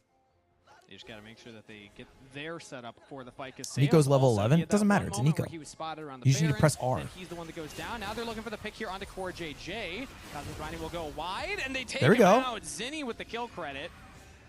You just got to make sure that they get their setup for the fight. Nico's level 11. Doesn't matter. It's a Nico. He was spotted around the you just need to press R. He's the one that goes down. Now they're looking for the pick here onto Core JJ. Cosmic Grinding will go wide, and they take him out. Zinni with the kill credit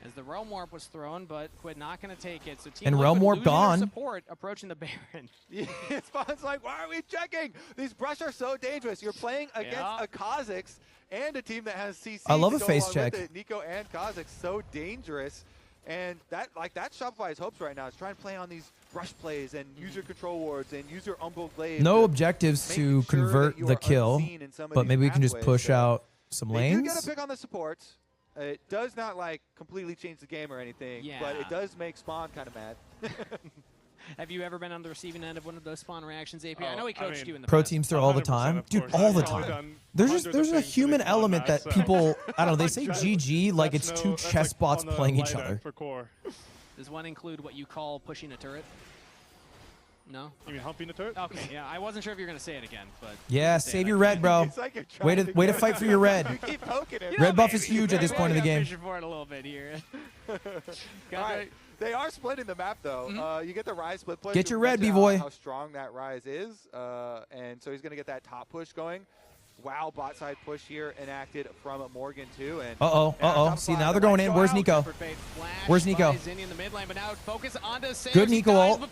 as the Realm Warp was thrown, but Quid not going to take it. So Team and Liquid Realm Warp gone. Support approaching the Baron. Yeah, Spawn's like, why are we checking? These brush are so dangerous. You're playing against a Kha'Zix and a team that has CC. I love a face check. Nico and Kha'Zix, so dangerous. And that Shopify's hopes right now is trying to play on these rush plays and use your control wards and use your Umbral Glaive. No objectives to convert the kill, but maybe we can just push out some lanes. You get a pick on the supports. It does not completely change the game or anything, but it does make Spawn kind of mad. Have you ever been on the receiving end of one of those Spawn reactions, AP? I know he coached you in the pro past. teams throw all the time, dude, all the time. There's a human element that people, I don't know, they say GG like it's two chess bots playing each other. Does one include what you call pushing a turret? No? You mean humping a turret? Okay, yeah, I wasn't sure if you were going to say it again, but... Yeah, save your red, bro. Like way to fight for your red. You keep poking it. Red buff is huge at this point of the game. For it a little bit here. Right. They are splitting the map, though. You get the Rise split push. Get your red, B-boy. How strong that Rise is. And so he's going to get that top push going. Wow, bot side push here enacted from Morgan, too. And See, now they're going in. Where's Nico? Where's Nico? Good Nico ult.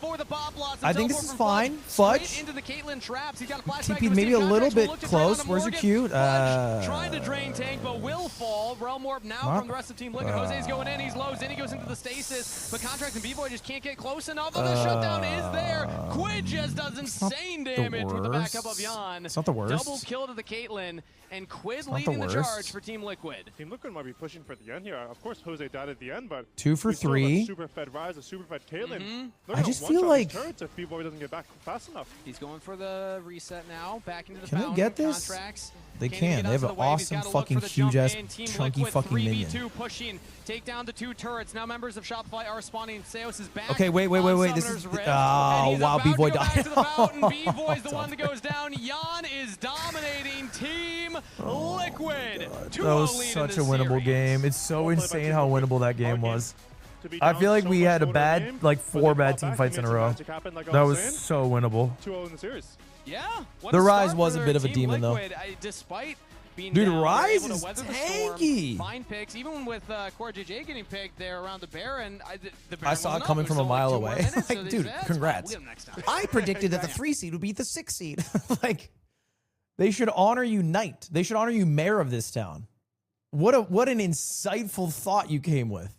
I think this is fine. Fudge. TP maybe a little bit close. Where's your Q? Trying to drain tank, but will fall. Realm Warp now from the rest of Team Liquid. Jose's going in. He's low. Zinni goes into the stasis, but Contract and B-Boy just can't get close enough. Oh, the shutdown is there. Quid just does insane damage with the backup of Yan. It's not the worst. Double kill to the Caitlyn, and Quid leading the charge for Team Liquid. Team Liquid might be pushing for the end here. Of course, Jose died at the end, but 2 for 3. Super fed Rise, a super fed Caitlyn. I just feel like if B-Boy doesn't get back fast enough. He's going for the reset now. Back into the can they get this? Contracts. They can. They have an awesome fucking huge ass chunky fucking minion. 3v2 pushing. Take down the 2 turrets. Now members of Shopify are responding. Seos is back. Okay, wait. This is wow, B-Boy died. B-Boy's the one that goes down. Yan is dominating Team Liquid. That was such a winnable game. It's so insane how winnable that game was. I feel like we had a bad, like 4 bad team fights in a row. That was so winnable. 2-0 in the series. Yeah. The Rise was a bit of a demon, though. Despite being dude, down, Rise is tanky. Fine picks, even with Core JJ getting picked there around the Baron. I saw it coming from a mile away. Minutes, like, so dude, congrats. I predicted that the 3 seed would beat the 6 seed. Like, they should honor you knight. They should honor you mayor of this town. What an insightful thought you came with.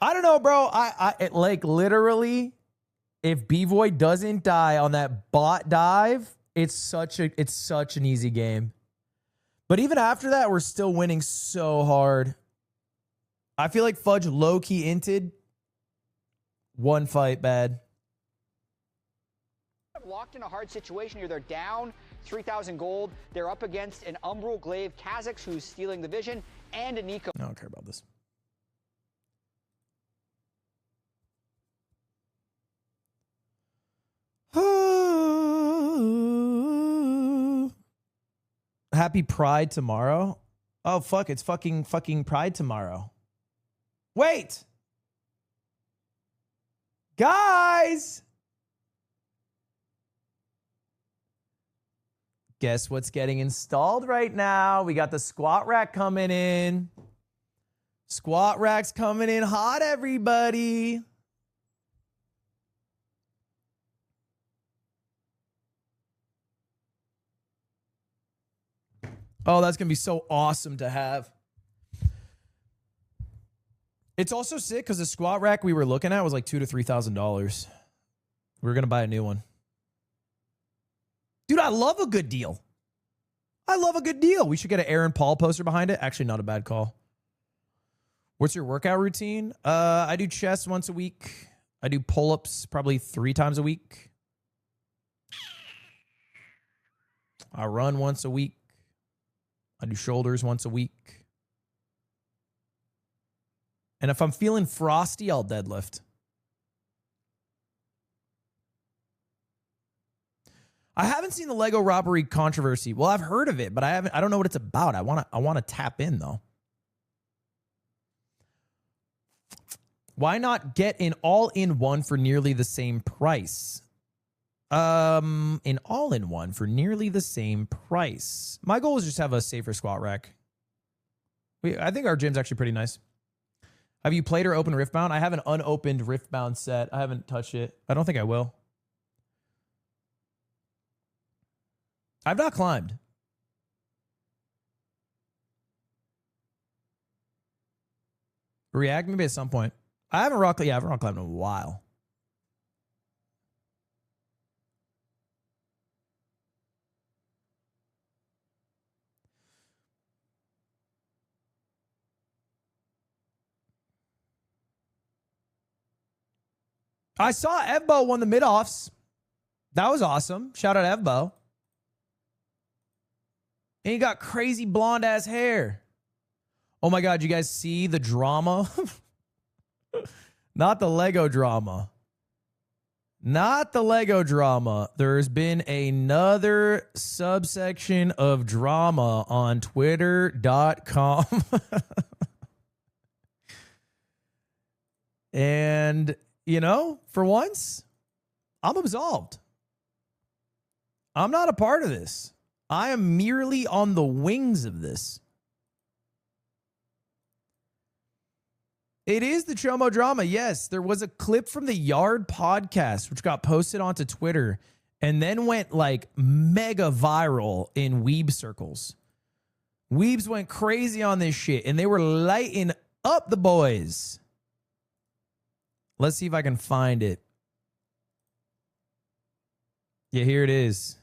I don't know, bro. I like literally, if B-Void doesn't die on that bot dive, it's such an easy game. But even after that, we're still winning so hard. I feel like Fudge low-key inted. 1 fight bad. Locked in a hard situation here. They're down 3,000 gold. They're up against an Umbral Glaive Kha'Zix who's stealing the vision, and a Nico. I don't care about this. Happy Pride tomorrow. Oh, fuck. It's fucking Pride tomorrow. Wait. Guys. Guess what's getting installed right now? We got the squat rack coming in. Squat rack's coming in hot, everybody. Oh, that's going to be so awesome to have. It's also sick because the squat rack we were looking at was like $2,000 to $3,000. We were going to buy a new one. Dude, I love a good deal. I love a good deal. We should get an Aaron Paul poster behind it. Actually, not a bad call. What's your workout routine? I do chest once a week. I do pull-ups probably 3 times a week. I run once a week. I do shoulders once a week. And if I'm feeling frosty, I'll deadlift. I haven't seen the Lego robbery controversy. Well, I've heard of it, but I don't know what it's about. I want to tap in though. Why not get an all-in-one for nearly the same price? An all-in-one for nearly the same price. My goal is just to have a safer squat rack. I think our gym's actually pretty nice. Have you played or opened Riftbound? I have an unopened Riftbound set. I haven't touched it. I don't think I will. I've not climbed. React maybe at some point. I haven't rock climbed in a while. I saw Evbo won the mid-offs. That was awesome. Shout out Evbo. And he got crazy blonde-ass hair. Oh my God, you guys see the drama? Not the Lego drama. Not the Lego drama. There's been another subsection of drama on twitter.com. And, you know, for once, I'm absolved. I'm not a part of this. I am merely on the wings of this. It is the Chomo drama. Yes, there was a clip from the Yard podcast, which got posted onto Twitter and then went like mega viral in weeb circles. Weebs went crazy on this shit and they were lighting up the boys. Let's see if I can find it. Yeah, here it is.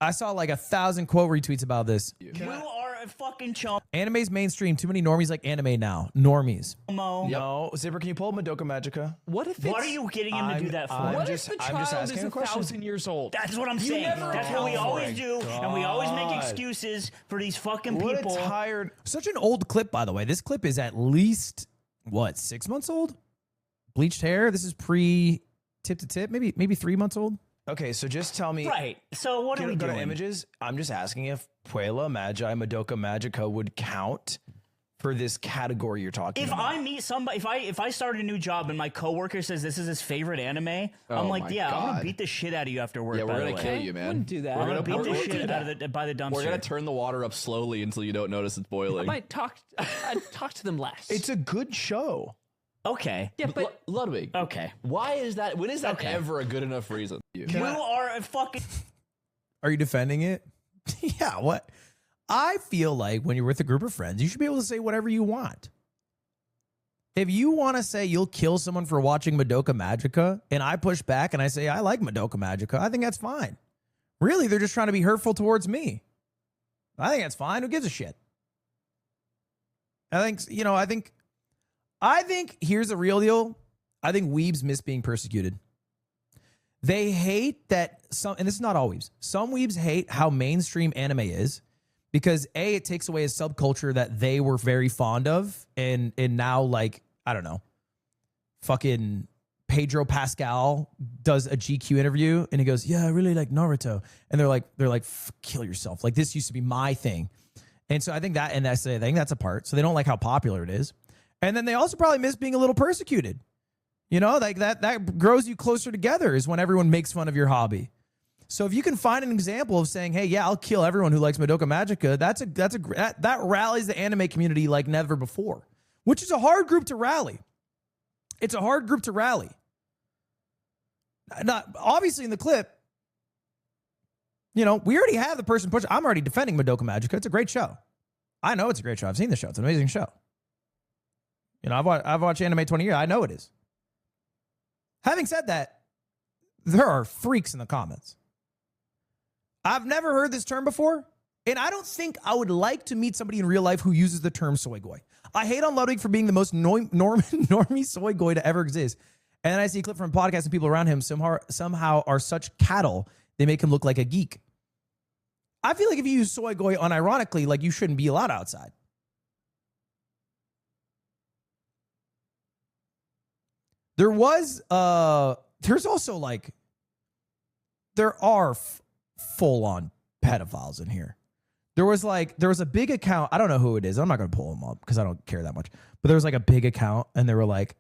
I saw like 1,000 quote retweets about this. You are a fucking chump. Anime's mainstream. Too many normies like anime now. Normies. No, Zipper, can you pull Madoka Magica? What are you getting him to do that for? What if the child is 1,000 years old? That's what I'm saying. That's what we always do, and we always make excuses for these fucking people. Tired. Such an old clip, by the way. This clip is at least, what, 6 months old? Bleached hair. This is pre-tip to tip. Maybe 3 months old. Okay, so just tell me. Right. So what are we doing? Go to images. I'm just asking if Puella Magi Madoka Magica would count for this category you're talking about. If I meet somebody, if I start a new job and my coworker says this is his favorite anime, I'm like, yeah, I'm gonna beat the shit out of you after work. Yeah, we're gonna kill you, man. Wouldn't do that. We're gonna beat the shit out of by the dumpster. We're gonna turn the water up slowly until you don't notice it's boiling. I'd talk to them less. It's a good show. Okay. Yeah, but Ludwig. Okay. Why is that? When is that ever a good enough reason? You are a fucking. Are you defending it? Yeah. What? I feel like when you're with a group of friends, you should be able to say whatever you want. If you want to say you'll kill someone for watching Madoka Magica, and I push back and I say I like Madoka Magica, I think that's fine. Really, they're just trying to be hurtful towards me. I think that's fine. Who gives a shit? I think here's the real deal. I think weebs miss being persecuted. They hate that and this is not all weebs. Some weebs hate how mainstream anime is because A, it takes away a subculture that they were very fond of. And now, like, I don't know, fucking Pedro Pascal does a GQ interview and he goes, yeah, I really like Naruto. And they're like, kill yourself. Like, this used to be my thing. And so I think that's a part. So they don't like how popular it is. And then they also probably miss being a little persecuted. You know, like that grows you closer together is when everyone makes fun of your hobby. So if you can find an example of saying, hey, yeah, I'll kill everyone who likes Madoka Magica, that rallies the anime community like never before, which is a hard group to rally. It's a hard group to rally. Not obviously in the clip, you know, we already have the person push. I'm already defending Madoka Magica. It's a great show. I know it's a great show. I've seen the show. It's an amazing show. You know, I've watched anime 20 years. I know it is. Having said that, there are freaks in the comments. I've never heard this term before, and I don't think I would like to meet somebody in real life who uses the term soy goy. I hate on Ludwig for being the most normie soy goy to ever exist. And then I see a clip from a podcast and people around him somehow are such cattle, they make him look like a geek. I feel like if you use soy goy unironically, like you shouldn't be allowed outside. There was there's also like there are full on pedophiles in here. There was a big account. I don't know who it is. I'm not going to pull them up because I don't care that much. But there was like a big account, and they were like,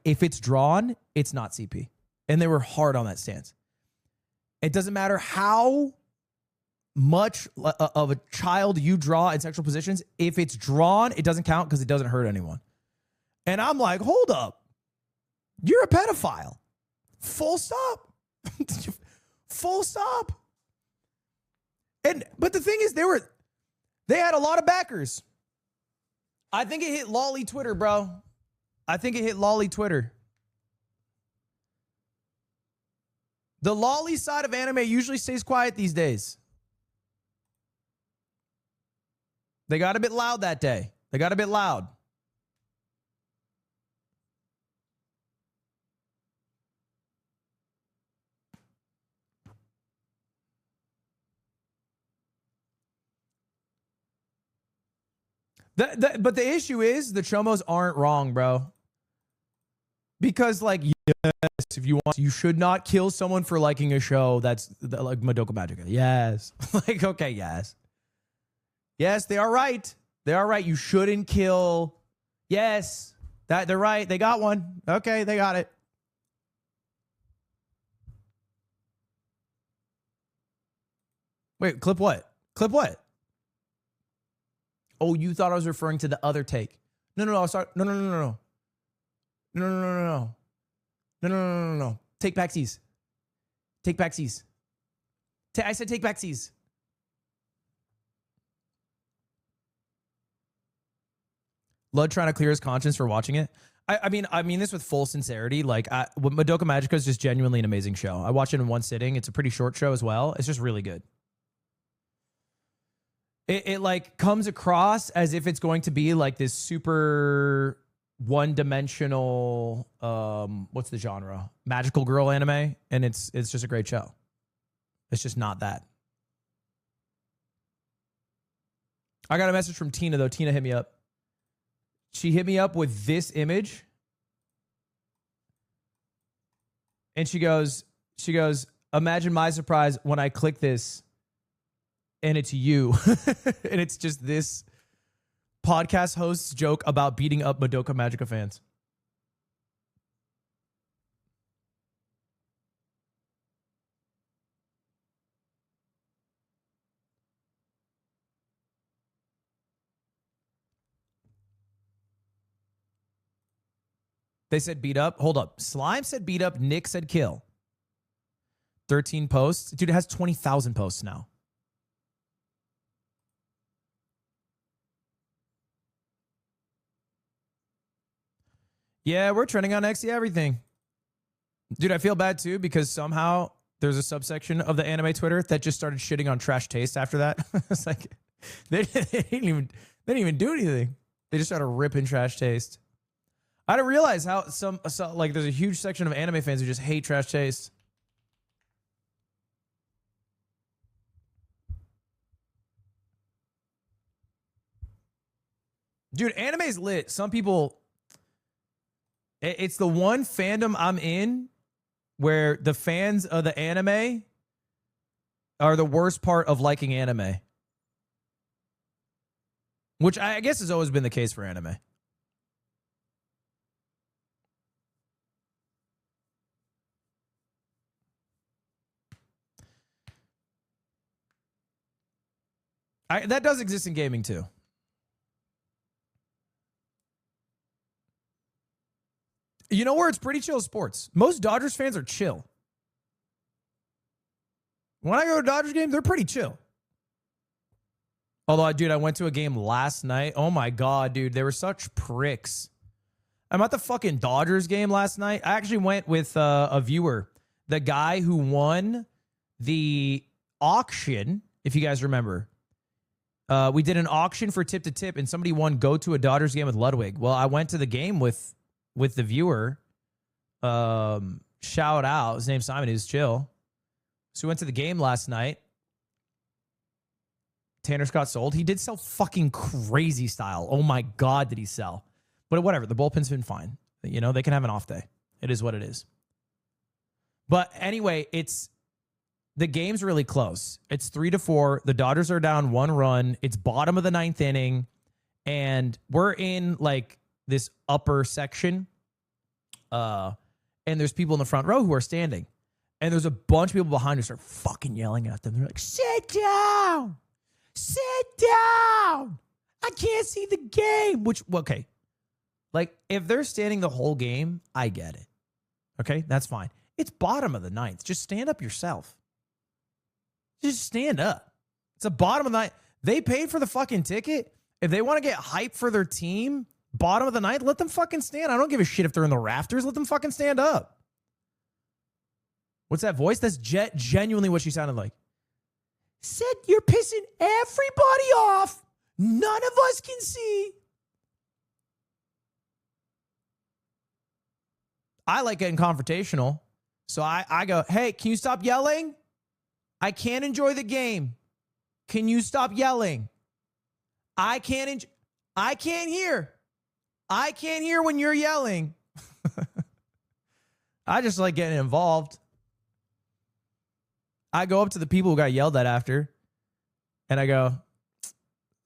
if it's drawn, it's not CP, and they were hard on that stance. It doesn't matter how much of a child you draw in sexual positions. If it's drawn, it doesn't count because it doesn't hurt anyone. And I'm like, hold up, you're a pedophile. Full stop. Full stop. But the thing is, they had a lot of backers. I think it hit lolly Twitter, bro. I think it hit lolly Twitter. The lolly side of anime usually stays quiet these days. They got a bit loud that day. They got a bit loud. But the issue is the chomos aren't wrong, bro. Because, like, yes, if you want, you should not kill someone for liking a show that's like Madoka Magica. Yes. Like, okay, yes. Yes, they are right. They are right. You shouldn't kill. Yes. They're right. They got one. Okay, they got it. Wait, clip what? Clip what? Oh, you thought I was referring to the other take. No. Sorry. No. No. Take back C's. Take back C's. I said take back C's. Lud trying to clear his conscience for watching it. I mean this with full sincerity. Like, Madoka Magica is just genuinely an amazing show. I watched it in one sitting. It's a pretty short show as well. It's just really good. It like comes across as if it's going to be like this super one-dimensional, what's the genre? Magical girl anime, and it's just a great show. It's just not that. I got a message from Tina though. Tina hit me up. She hit me up with this image, and she goes, imagine my surprise when I click this. And it's you. And it's just this podcast host's joke about beating up Madoka Magica fans. They said beat up. Hold up. Slime said beat up. Nick said kill. 13 posts. Dude, it has 20,000 posts now. Yeah, we're trending on XE everything. Dude, I feel bad too because somehow there's a subsection of the anime Twitter that just started shitting on Trash Taste after that. It's like they didn't even do anything. They just started ripping Trash Taste. I didn't realize how like there's a huge section of anime fans who just hate Trash Taste. Dude, anime's lit. Some people, it's the one fandom I'm in where the fans of the anime are the worst part of liking anime. Which I guess has always been the case for anime. That does exist in gaming too. You know where it's pretty chill? Sports. Most Dodgers fans are chill. When I go to a Dodgers game, they're pretty chill. Although, dude, I went to a game last night. Oh my God, dude. They were such pricks. I'm at the fucking Dodgers game last night. I actually went with a viewer. The guy who won the auction, if you guys remember. We did an auction for tip to tip, and somebody won go to a Dodgers game with Ludwig. Well, I went to the game with the viewer. Shout out. His name's Simon. He was chill. So we went to the game last night. Tanner Scott sold. He did sell fucking crazy style. Oh my God, did he sell? But whatever. The bullpen's been fine. You know, they can have an off day. It is what it is. But anyway, the game's really close. It's 3-4. The Dodgers are down 1 run. It's bottom of the 9th inning. And we're in like this upper section. And there's people in the front row who are standing. And there's a bunch of people behind who start fucking yelling at them. They're like, sit down. Sit down. I can't see the game. Which, okay. Like, if they're standing the whole game, I get it. Okay, that's fine. It's bottom of the 9th. Just stand up yourself. Just stand up. It's a bottom of the 9th. They paid for the fucking ticket. If they want to get hype for their team, bottom of the 9th, let them fucking stand. I don't give a shit if they're in the rafters. Let them fucking stand up. What's that voice? That's genuinely what she sounded like. Said you're pissing everybody off. None of us can see. I like getting confrontational. So I go, hey, can you stop yelling? I can't enjoy the game. Can you stop yelling? I can't hear. I can't hear when you're yelling. I just like getting involved. I go up to the people who got yelled at after, and I go,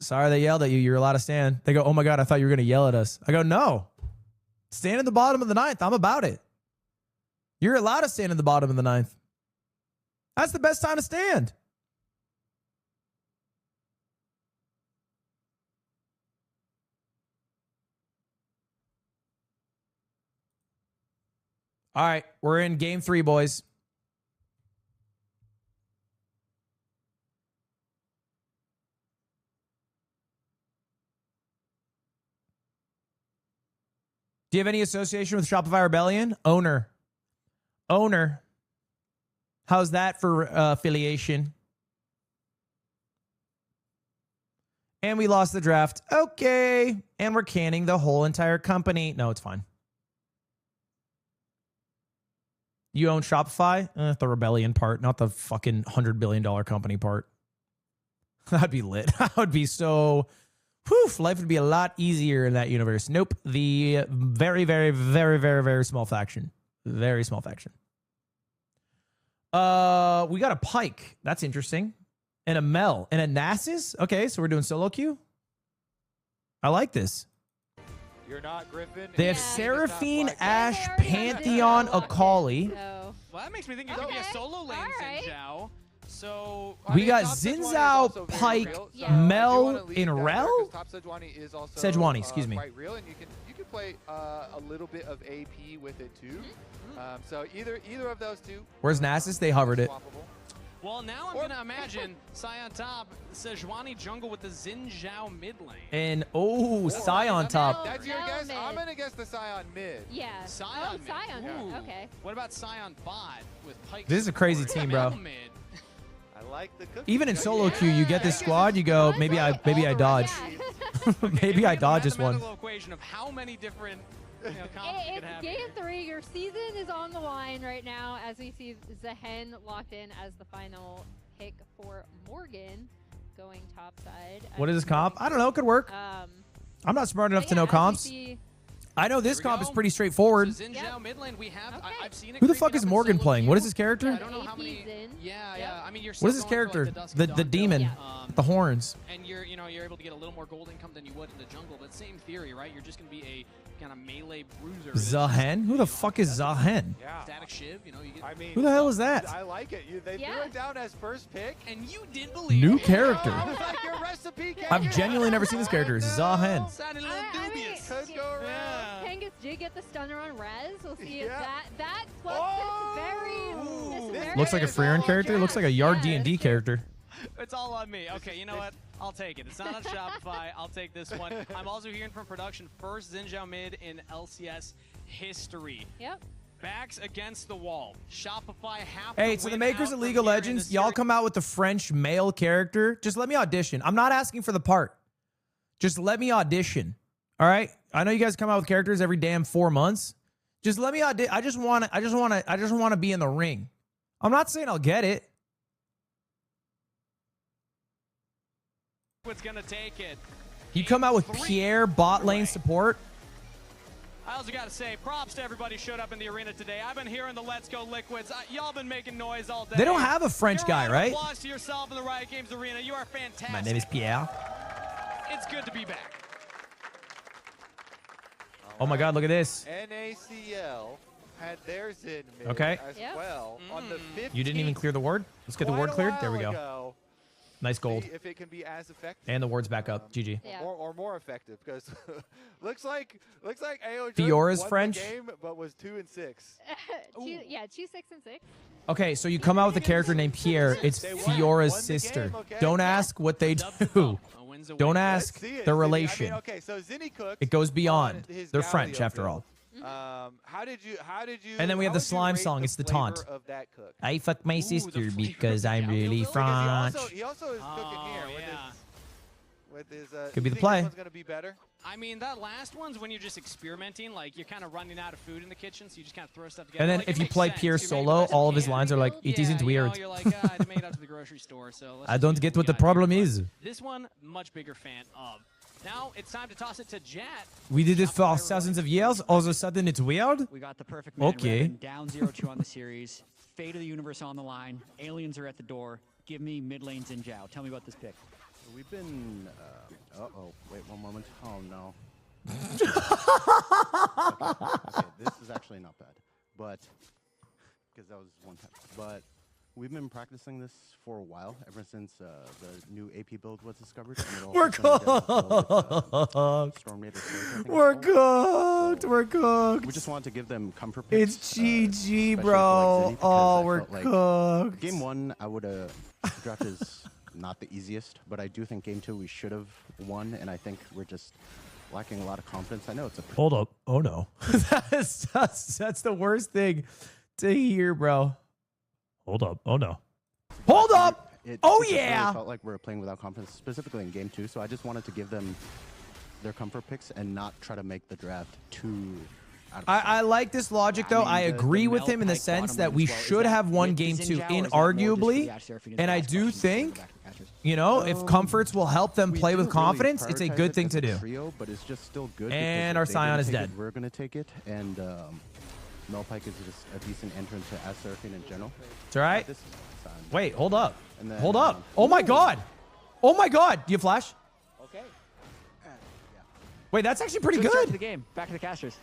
sorry they yelled at you. You're allowed to stand. They go, oh my God, I thought you were going to yell at us. I go, no. Stand at the bottom of the 9th. I'm about it. You're allowed to stand at the bottom of the 9th. That's the best time to stand. All right, we're in game 3, boys. Do you have any association with Shopify Rebellion? Owner. How's that for affiliation? And we lost the draft. Okay. And we're canning the whole entire company. No, it's fine. You own Shopify? The Rebellion part, not the fucking $100 billion company part. That'd be lit. That would be so... Whew, life would be a lot easier in that universe. Nope. The very, very, very, very, very small faction. Very small faction. We got a Pike. That's interesting. And a Mel. And a Nasus? Okay, so we're doing solo queue. I like this. You're not Griffin. They have Seraphine, Ashe, Pantheon, Akali. Well, that makes me think it's going to be a solo lane, Xin. So we got Xin Zhao, Pike, Mel, in Rel? Sejuani, excuse me. Quite real, and you can play a little bit of AP with it too. So either of those two. Where's Nasus? They hovered it. Well, now I'm going to imagine Psy on top, Sejuani jungle with the Xin Zhao mid lane. And, Psy on top. That's your guess? I'm going to guess the Psy on mid. Yeah. Psy on mid. Okay. What about Psy on bot with Pike? This is a crazy team, bro. I like the cookie. Even in solo queue, you get this squad, you go, maybe I dodge. Maybe I dodge this one. Equation of how many different it's game 3. Your season is on the line right now as we see Zehen locked in as the final pick for Morgan going topside. What is this comp? I don't know. It could work. I'm not smart enough to know comps. I know this comp is pretty straightforward. Xin Zhao mid lane, we have. I've seen it. Who the fuck is Morgan playing? What is his character? I don't know how many. Yeah. I mean, you're. What is his character? The demon, the horns. And you're able to get a little more gold income than you would in the jungle, but same theory, right? You're just gonna be a kind of melee bruiser. Zehen? Who the fuck is Zehen? Yeah. Static Shiv, you get. I mean, who the hell is that? I like it. They threw it down as first pick, and you did believe. New character. I was like, your recipe. I've genuinely never seen this character. Zehen. Sounded a little dubious. Could go around. Kangas did get the stunner on Rez. We'll see if that plus this very Looks like a free earn character. Looks like a Yard D&D character. It's all on me. Okay, you know what? I'll take it. It's not on Shopify. I'll take this one. I'm also hearing from production, first Xin Zhao mid in LCS history. Yep. Backs against the wall. Shopify half. Hey, so the makers of League of Legends, y'all come out with the French male character. Just let me audition. I'm not asking for the part. Just let me audition. All right? I know you guys come out with characters every damn 4 months. Just let me audition. I just want to be in the ring. I'm not saying I'll get it. What's gonna take it? You come out with Pierre bot lane support. I also got to say, props to everybody who showed up in the arena today. I've been hearing the Let's Go Liquids. Y'all been making noise all day. They don't have a French guy, right? Applause to yourself in the Riot Games arena. You are fantastic. My name is Pierre. It's good to be back. Oh my God, look at this. NACL had theirs in mid Okay. as well on the 15th. You didn't even clear the ward? Let's get the ward cleared. There we go. Nice gold. See if it can be as effective. And the ward's back up. GG. Yeah. Or more effective, because looks like AO Fiora's won French? the game, but was 2 and 6. Yeah, 2, 6, and 6. Okay, so you come out with a character named Pierre. It's Fiora's sister. Don't ask what they do. Don't ask their relation. I mean, okay, so Zinni cooked It goes beyond. on his They're Galio French after build. all. How did you And then we have how the would you slime rate song. It's the flavor taunt. of that cook? I fuck my sister because I'm really Because French. he also is cooking here yeah. with his Could be the you think play. This one's gonna be better. I mean, that last one's when you're just experimenting, like you're kind of running out of food in the kitchen, so you just kind of throw stuff together. And then Like, if it you makes play sense. Pierre You're making the solo, best all you of his can. lines are like, it isn't you weird. know, you're like, I made it out to the grocery store, so let's I just don't use get we what the got here." problem But is. This one, much bigger fan of. Now it's time to toss it to Jat. We did this for thousands of years. All of a sudden, it's weird. We got the perfect man. Okay. Revan, down 0-2 on the series. Fate of the universe on the line. Aliens are at the door. Give me mid lanes in Zhao. Tell me about this pick. We've been. Wait one moment. Oh no. Okay, this is actually not bad, but because that was one time. But we've been practicing this for a while, ever since the new AP build was discovered. And it We're cooked. We're cooked. We're cooked. We just wanted to give them comfort picks. It's GG, especially bro. for, like, Zinni, Oh, because I we're felt like cooked. Game 1, I would have draft is not the easiest, but I do think Game 2 we should have won, and I think we're just lacking a lot of confidence. I know it's a Hold up. Oh no. that's the worst thing to hear, bro. Hold up. Oh no. Hold up. Oh just really yeah. felt like we were playing without confidence, specifically in Game 2. So I just wanted to give them their comfort picks and not try to make the draft too. I like this logic though. I agree with him in the sense that we should have won Game 2 inarguably, and I do think, you know, if comforts will help them play with confidence, it's a good thing to do. Trio, but it's just still good. And because our if they Scion didn't is take dead. it, we're gonna take it, and Melpike is just a decent entrant to Seraphine in general. It's all right. This is Scion. Wait, hold up. And then, Hold up. Oh my god. Oh my god. Do you flash? Okay. Wait, that's actually pretty Good start to good. the game. Back to the casters.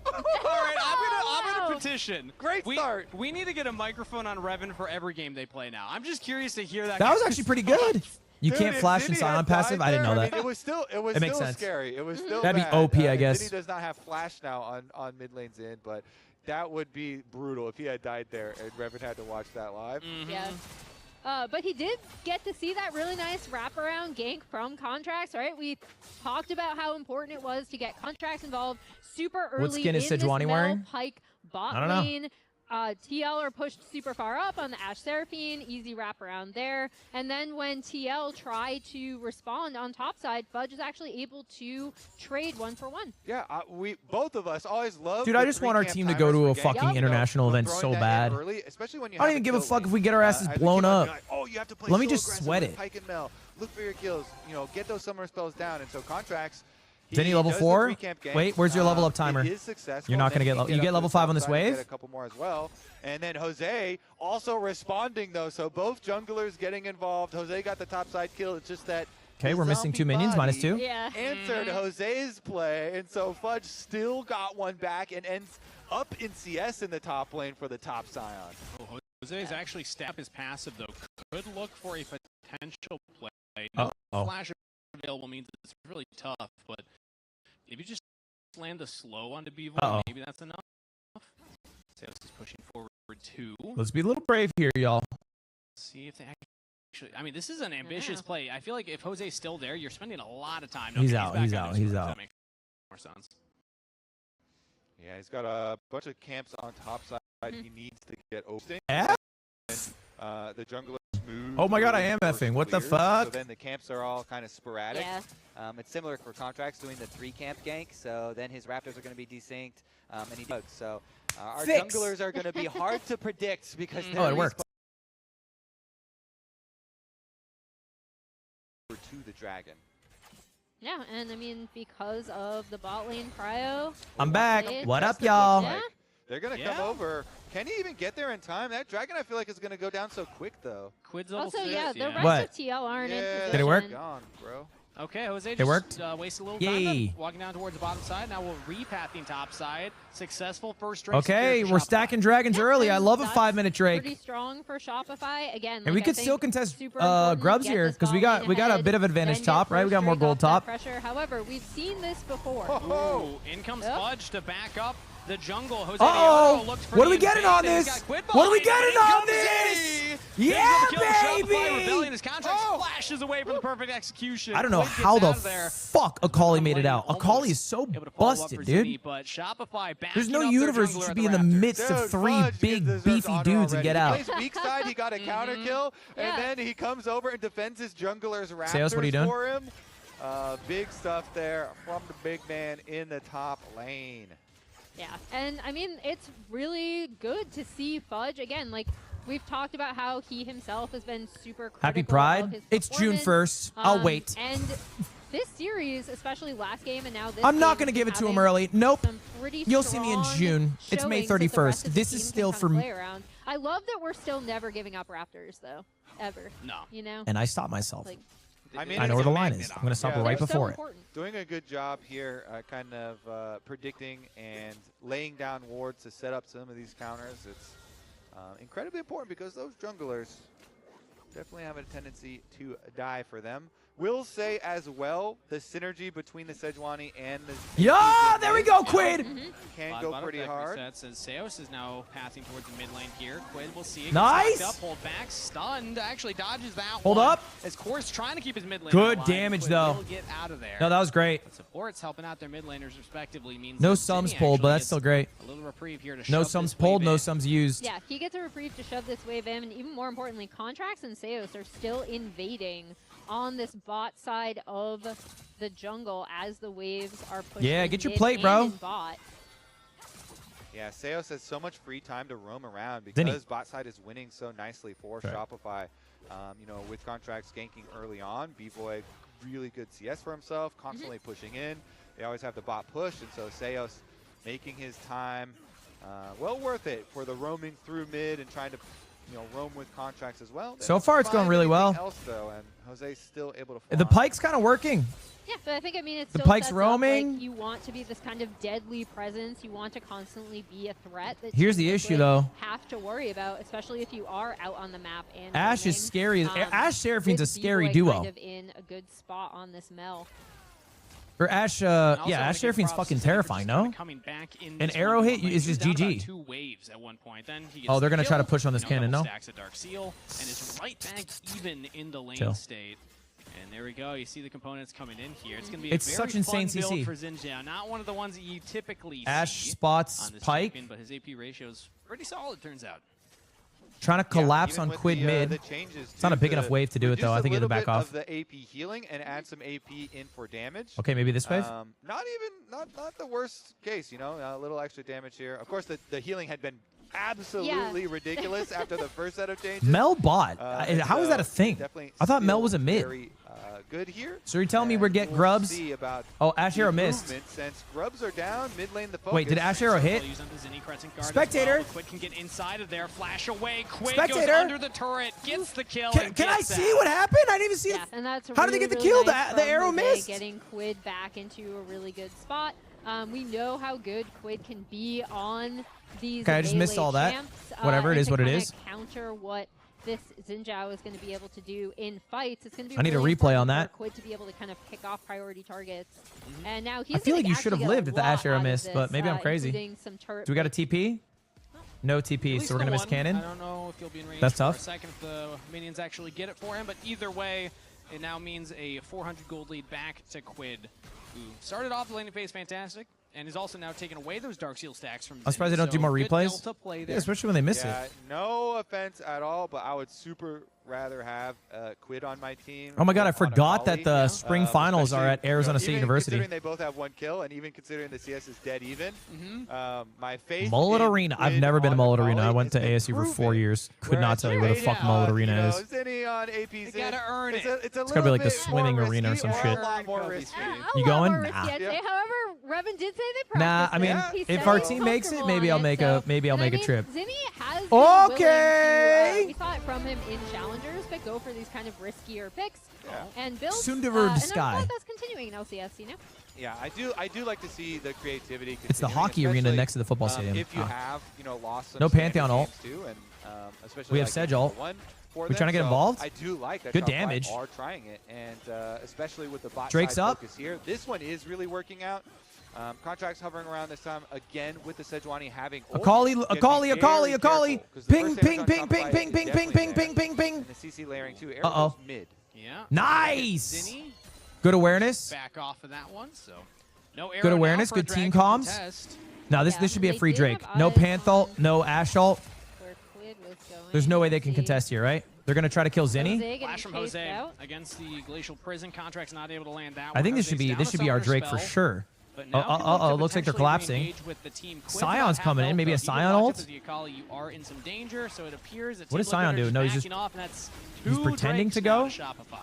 All right, I'm gonna petition. Great start. We need to get a microphone on Revan for every game they play now. I'm just curious to hear that. That was actually pretty good. You Dude, can't if flash Zinni and had silent died passive. I didn't know there, that. I mean, it was still makes sense. scary. It was still That'd be bad. OP, I guess. Zinni does not have flash now on mid lanes in, but that would be brutal if he had died there and Revan had to watch that live. Yes. But he did get to see that really nice wraparound gank from Contracts, right? We talked about how important it was to get Contracts involved super early What skin is in this Sejuani wearing? Pike I bot don't know. lane. TL are pushed super far up on the Ashe Seraphine, easy wraparound there. And then when TL tried to respond on top side, Fudge is actually able to trade 1-for-1. Yeah, we both of us always love. Dude, I just want our team to go to a fucking international event so bad. Early, especially when you I don't have even give a kill fuck lane. if we get our asses I think blown you might up. be like, oh, you have to play Let me so just aggressive sweat with it. Pike and Mel. Look for your kills. You know, get those summoner spells down. And so Contracts. Zinni level does the 4? three-camp gank. Wait, where's your level up timer? It is successful. You're not Then gonna he get you get up level to 5 the on this top side and wave? Get a couple more as well. And then Jose also responding though. So both junglers getting involved. Jose got the top side kill. It's just that. Okay, we're missing zombie 2 minions, body -2. Yeah. Answered Jose's play, and so Fudge still got one back and ends up in CS in the top lane for the top Scion. Oh, Jose's actually step his passive though. Could look for a potential play. No flash available means it's really tough, but if you just land the slow onto Bevo, maybe that's enough. Zeus is pushing forward 2. Let's be a little brave here, y'all. See if they actually. I mean, this is an ambitious play. I feel like if Jose's still there, you're spending a lot of time. He's No, out. back He's on out. his He's route. out. That makes more sense. Yeah, he's got a bunch of camps on top side. He needs to get open. Yeah. The junglers move. Oh my god, I am effing. What the fuck? So then the camps are all kind of sporadic. Yeah. It's similar for Contracts doing the 3-camp gank, so then his Raptors are going to be desynced, and he bugs. So our junglers are going to be hard to predict because they're it worked. to the dragon. Yeah, and I mean, because of the bot lane cryo. I'm back. What up, y'all? Yeah. They're going to come over. Can he even get there in time? That Dragon, I feel like, is going to go down so quick, though. Quid's level Also, 6. yeah, the rest What? of TL aren't in position. Did it work? Gone, bro. Okay, Jose It just worked? wasted a little Yay. time. Walking down towards the bottom side. Now we're repathing top side. Successful first drake. Okay, we're stacking dragons early. I love a 5-minute Pretty Drake. strong for Shopify. Again, And we like, I could think still contest super important, grubs get here this because we bot got lane a ahead, bit of advantage then top, get right? We got first more Drake gold off that top. Pressure. However, we've seen this before. Ooh, in comes Fudge to back up the jungle. Jose Uh-oh! looks What are we pretty getting invade, on and he's this? got Quid What are we behind him, getting and on in this? comes Eddie. Yeah, There's the kill. Shopify baby! Rebellion. His contract flashes away for the perfect execution. I don't know Quid gets how the out of there. fuck Akali made it out. Almost Akali is so able to follow up busted, for dude. Zinni, but Shopify There's no backing up their universe jungler you at should be in the Raptors. midst of Dude, 3 Fudge big deserves beefy honor dudes and already. get He out. plays weak side, he got a counter kill, Yeah. and then he comes over and defends his jungler's Raptors Seos, what are you doing? for him. Big stuff there from the big man in the top lane. Yeah, and I mean, it's really good to see Fudge again. Like, we've talked about how he himself has been super critical Happy of Pride. his It's June performance. 1st. I'll wait. And this series, especially last game and now this I'm not game, going to give it to him having early. Nope. some pretty You'll see me in strong June. It's May showings that the rest 31st. of the This team is can still kind for of me. play around. I love that we're still never giving up Raptors, though. Ever. No. You know? And I stopped myself. Like, I mean, I know where the line is. I'm going to stop it right they're so before it. important. Doing a good job here, kind of predicting and laying down wards to set up some of these counters. It's incredibly important because those junglers definitely have a tendency to die for them. Will say as well, the synergy between the Sejuani and the... Yeah, there we go, Quid! Can go pretty hard. Says Seos is now passing towards the mid lane here. Quid will see it. Nice! Up, hold back, stunned. Actually dodges that Hold one. up. As Course trying to keep his mid lane Good alive. damage, Quid though. will get out of there. No, that was great. But supports helping out their mid laners respectively means No that sums Zinni pulled, but actually that's gets still great. A little reprieve here to No shove sums this pulled, wave no in. sums used. Yeah, he gets a reprieve to shove this wave in, and even more importantly, Contracts and Seos are still invading on this bot side of the jungle as the waves are pushing. Yeah, get your mid plate, and bro. in Bot. Yeah, Seos has so much free time to roam around Zinni. because bot side is winning so nicely for Right. Shopify. You know, with Contracts ganking early on, B-Boy really good CS for himself, constantly pushing in. They always have the bot push, and so Seos making his time well worth it for the roaming through mid and trying to, you know, roam with Contracts as well. They So don't far, it's going find really anything well. Else, though, and Jose's still able to The farm. pike's kind of working. Yeah, but I think, I mean, it's The still pike's sets roaming. Up, like, you want to be this kind of deadly presence. You want to constantly be a threat. That Here's the teams issue, would though. Have to worry about, especially if you are out on the map. And Ash is roaming. scary. Ash Seraphine's a with scary B-Boy duo. Kind of in a good spot on this Mel. Or Ash, And also yeah, wanna Ash give Seraphine's props to fucking Zinni for terrifying, just kinda no? coming back in An this arrow one hit lane. is He was just down GG. about 2 waves at one point. Then he gets Oh, they're the gonna try kill, to push on this cannon, double no? Stacks of Dark Seal, and is right back even in the lane Chill. state. And there we go. You see the components coming in here. It's going to be It's a very such insane fun build CC. for Xinjiang. Not one of the ones that you typically Ash see spots on this Pike. champion, but his AP ratio is pretty solid, turns out. Trying to collapse even on with Quid the, mid. the changes It's not a too, big to enough wave to do it, though. I reduce think a it'll little back bit off. of the AP healing and add some AP in for damage. Okay, maybe this wave? Not the worst case, you know, a little extra damage here. Of course, the healing had been absolutely ridiculous after the first set of changes. Mel bot. How is that a thing? Definitely I thought Mel still was a mid. Very good here. So you're telling me we're getting We'll grubs? see about Oh, Ash the Arrow missed. improvement Since grubs are down, mid lane the focus. Wait, did Ash Arrow hit? Spectator. Quid can get inside of there, flash away. Quid Spectator. goes under the turret, gets the kill. Can I see what happened? I didn't even see. Yeah, and that's How did they really, get the really kill? nice The from arrow Jose missed. Getting Quid back into a really good spot. We know how good Quid can be on these Okay, I just missed melee all that. champs, Whatever, it and is to what it kinda is. Counter what this Xinjiao is going to be able to do in fights. It's going to be I need a really replay important on that. for Quid to be able to kind of pick off priority targets. And now he's I feel gonna like you should actually have get a lived if the lot Ash Arrow out of missed, but this, maybe I'm crazy. including some turret Do we got a TP? No TP, so we're gonna miss cannon. I don't know if you'll be in range That's for tough. a second if the minions actually get it for him, but either way, it now means a 400 gold lead back to Quid, who started off the laning phase fantastic, and is also now taking away those Dark Seal stacks from I'm surprised they Zinni, don't do so more good replays. Delta play Yeah, there. especially when they miss Yeah, it. no offense at all, but I would super rather have Quid on my team. Oh my God, I forgot that the spring finals are at Arizona State University. Considering they both have 1 kill, and even considering the CS is dead even, my faith Mullet in Arena. I've Quid never been to on Mullet Akali Arena. I went to has ASU been for 4 proven. years. Could not tell you where the fuck Mullet Arena is. Zinni on APZ. You gotta earn it. It's gotta be like the swimming arena or some shit. A lot more risky. You going? Nah. Nah. However, Revan did say they Nah, practiced I mean, it. He if said our he's team makes it, comfortable maybe on I'll make it, a so- maybe I'll and make I a mean, trip. Zinni has been Okay. willing to, we saw it from him in challengers, but go for these kind of riskier picks and builds. Soon to Verb and Sky. I'm glad that's continuing in LCS, you know? Yeah, I do like to see the creativity. It's the hockey arena next to the football stadium. If you Oh. have, lost some No Pantheon ult. games too, and especially We have like Sedge in ult. one for We trying to them, get so involved? I do like that. Good Shopify damage. Are trying it, and especially with the bot Drake's side up. focus here, this one is really working out. Contracts hovering around this time again with the Sejuani having ult. Akali. You gotta be very Akali. careful, 'cause the Ping, first ping, damage ping, on ping, Shopify ping, is ping, ping, definitely ping, there. ping, ping, ping. And the CC layering too. Arrow Uh-oh. goes mid. Yeah. Nice. Zinni Good awareness. back off of that one, so no arrow Good now awareness. for Good team Dragon comms. contest. No, this should be a They free did Drake. have No eyes Panthol. on No Ash ult. Where Quid was going. There's no way they Let's can see. contest here, right? They're gonna try to kill Zinni. Jose getting Flash from chased Jose out. against the Glacial Prison. Contract's not able to land that I one. think this should Jose's be down our a Drake for spell, sure. but now can look to Looks like they're potentially collapsing. re-engage with the team. Quid's Scion's not coming half in. Maybe a health, though. Scion You go ult? watch it, Akali, you are in some danger, so it appears that What does Team Liquid Scion are do? just No, he's backing just- off, and that's he's two pretending Drakes to now go? Shopify.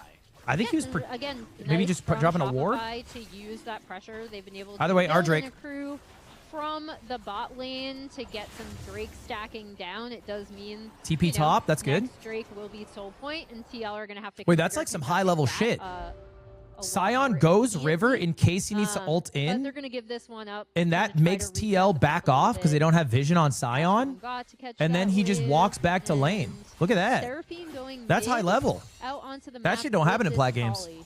I think he was Again, maybe nice just from dropping a ward. Shopify to use that pressure. They've been able to Either way, our build Drake. in a crew from the bot lane to get some Drake stacking down. It does mean TP top, that's good. next Drake will be soul point, and TL are going to have to. Wait, that's consider like some contesting high-level that, shit. a lot Scion more goes immediately. river in case he needs to ult But in, they're going to give this one up, and kinda that try to makes reset TL the back map a little off because they bit. don't have vision on Scion, Got to catch and then that he just wave, walks back to lane. and Look at that. Seraphine going That's high mid level. out onto the That map shit don't with happen in this Plat games. volley.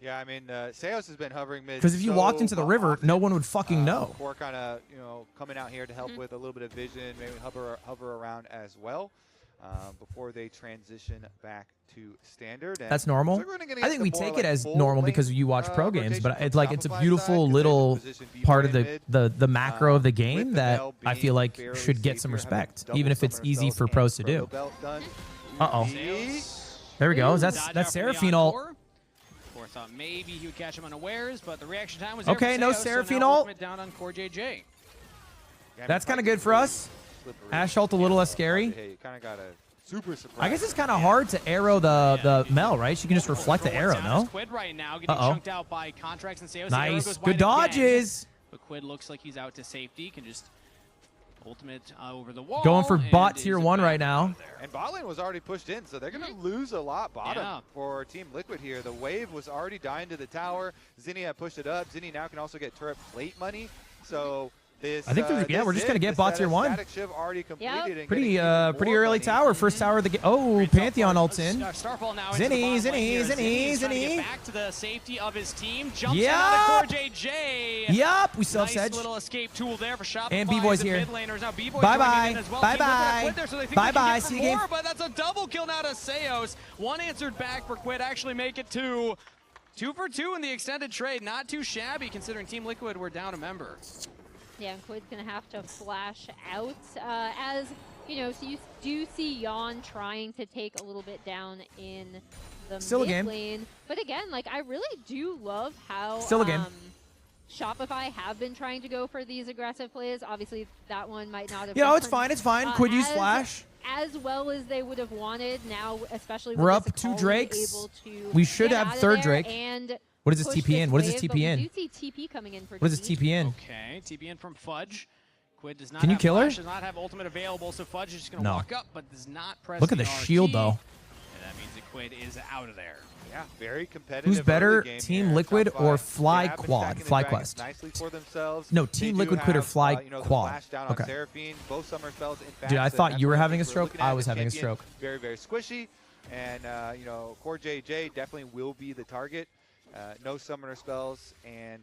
Yeah, I mean, Seos has been hovering mid. Because if you walked into the river, often. no one would fucking know. Core kind of, coming out here to help with a little bit of vision, maybe hover around as well before they transition back to standard. And That's normal. so we're gonna get I think the we more, take like, it as full normal lane, because you watch pro games, rotation but from it's like Shopify it's a side, beautiful 'cause they little position B part of lane the mid, the macro of the with game the that Bell I feel being like fairly should get safe some here, having respect, double even if it's summoner easy spells for and pros to proto do. belt done. Uh-oh. See? There we go. That's Dodge out from Seraphine the ult. encore. Core thought maybe he would catch him unawares, but the reaction time was there Okay, for no Seos, so Seraphine now ult. ultimate down on Core JJ. That's kind of good for us. Ash ult a little less scary. Hey, you kind of got a super surprise. I guess it's kind of hard to arrow the Mel, right? She can just reflect the arrow, no? Quid right now getting Uh-oh. chunked out by Contracts and Seos. Nice. Good dodges. But Quid looks like he's out to safety. Can just ultimate over the wall. Going for and bot is tier about 1 right out now. of there. And bot lane was already pushed in, so they're going to lose a lot bottom Yeah. for Team Liquid here. The wave was already dying to the tower. Zinni had pushed it up. Zinni now can also get turret plate money. So this, I think there's, yeah, we're just going to get bot tier 1. Pretty early tower. First tower of the game. Oh, Pantheon ults in. Starfall now Zinni, into the bot lane here. Zinni, Zinni's trying to Zinni. get back to the safety of his team. Jumps Yup. in on the Core JJ. Yup, we still have Nice Sedge. little escape tool there for Shopify. And B-Boy's the here. mid laners. Now B-Boy Bye-bye. joining in as well. Bye-bye. Team Liquid have Quid there, so they think Bye-bye. they can get See for you again. more, but that's a double kill now to Seos. One answered back for Quid. Actually make it 2. 2 for 2 in the extended trade. Not too shabby considering Team Liquid were down a member. Yeah, and Quid's going to have to flash out as, so you do see Yawn trying to take a little bit down in the Still a mid game. lane. But again, I really do love how Still a game. Shopify have been trying to go for these aggressive plays. Obviously, that one might not have It's gone, fine. It's fine. Quid use as- flash. as well as they would have wanted. Now, especially We're with up this 2 Akali Drakes. able to We should get have out of third there Drake. and What is this push TP in? What is this wave, TP but we in? do see TP coming in for What is this TP. TP in? Okay, TP in from Fudge. Quid does not Can you have kill her? flash, does not have ultimate available, so Fudge is just going to No. walk up, but does not press Look at the RT. shield, though. And that means that Quid is out of there. Yeah, very competitive. Who's better, early game Team here. Liquid Shopify, or they Fly have been Quad? stacking the Fly dragons Quest. nicely for themselves. No, They Team do Liquid Quid or have, Fly the Quad. flash down Okay. on Seraphine, both summer spells in fast, Dude, I so thought that's you were one of the having a things we're stroke. looking I at. was The having a champion, stroke. Very, very squishy. And, Core JJ definitely will be the target. No summoner spells, and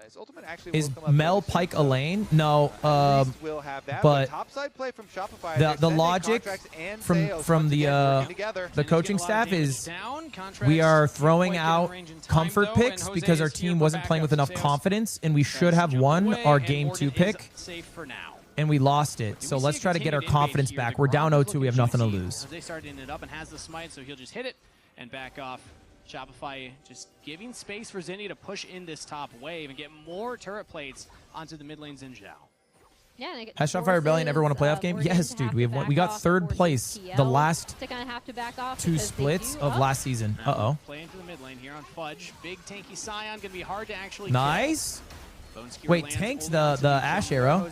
his ultimate actually Is will come up Mel very Pike a soon. lane? No. Priest will have that, but topside play from Shopify. the They're sending logic Contracts and from Seos from once the again working together. the coaching Getting a lot of staff damage is down. we are Contracts throwing quite out good range in time, comfort though, picks and because our Jose's team here for wasn't playing with backup, enough so Seos confidence, and we should tries to have jump won away, our and game 2 Morgan is pick. safe for now. and we lost it. So let's try to get our confidence back. We're down 0-2. We have nothing to lose. Jose starting it up and has the smite, so he'll just hit it and back off. Shopify just giving space for Zinni to push in this top wave and get more turret plates onto the mid lane Xin Zhao. Yeah, has Shopify Rebellion ever won a playoff game? Yes, dude. We got third place the last two splits of last season. Uh-oh. Playing to the mid lane here on Fudge. Big tanky Scion gonna be hard to actually nice. Wait, tanked the Ash Arrow.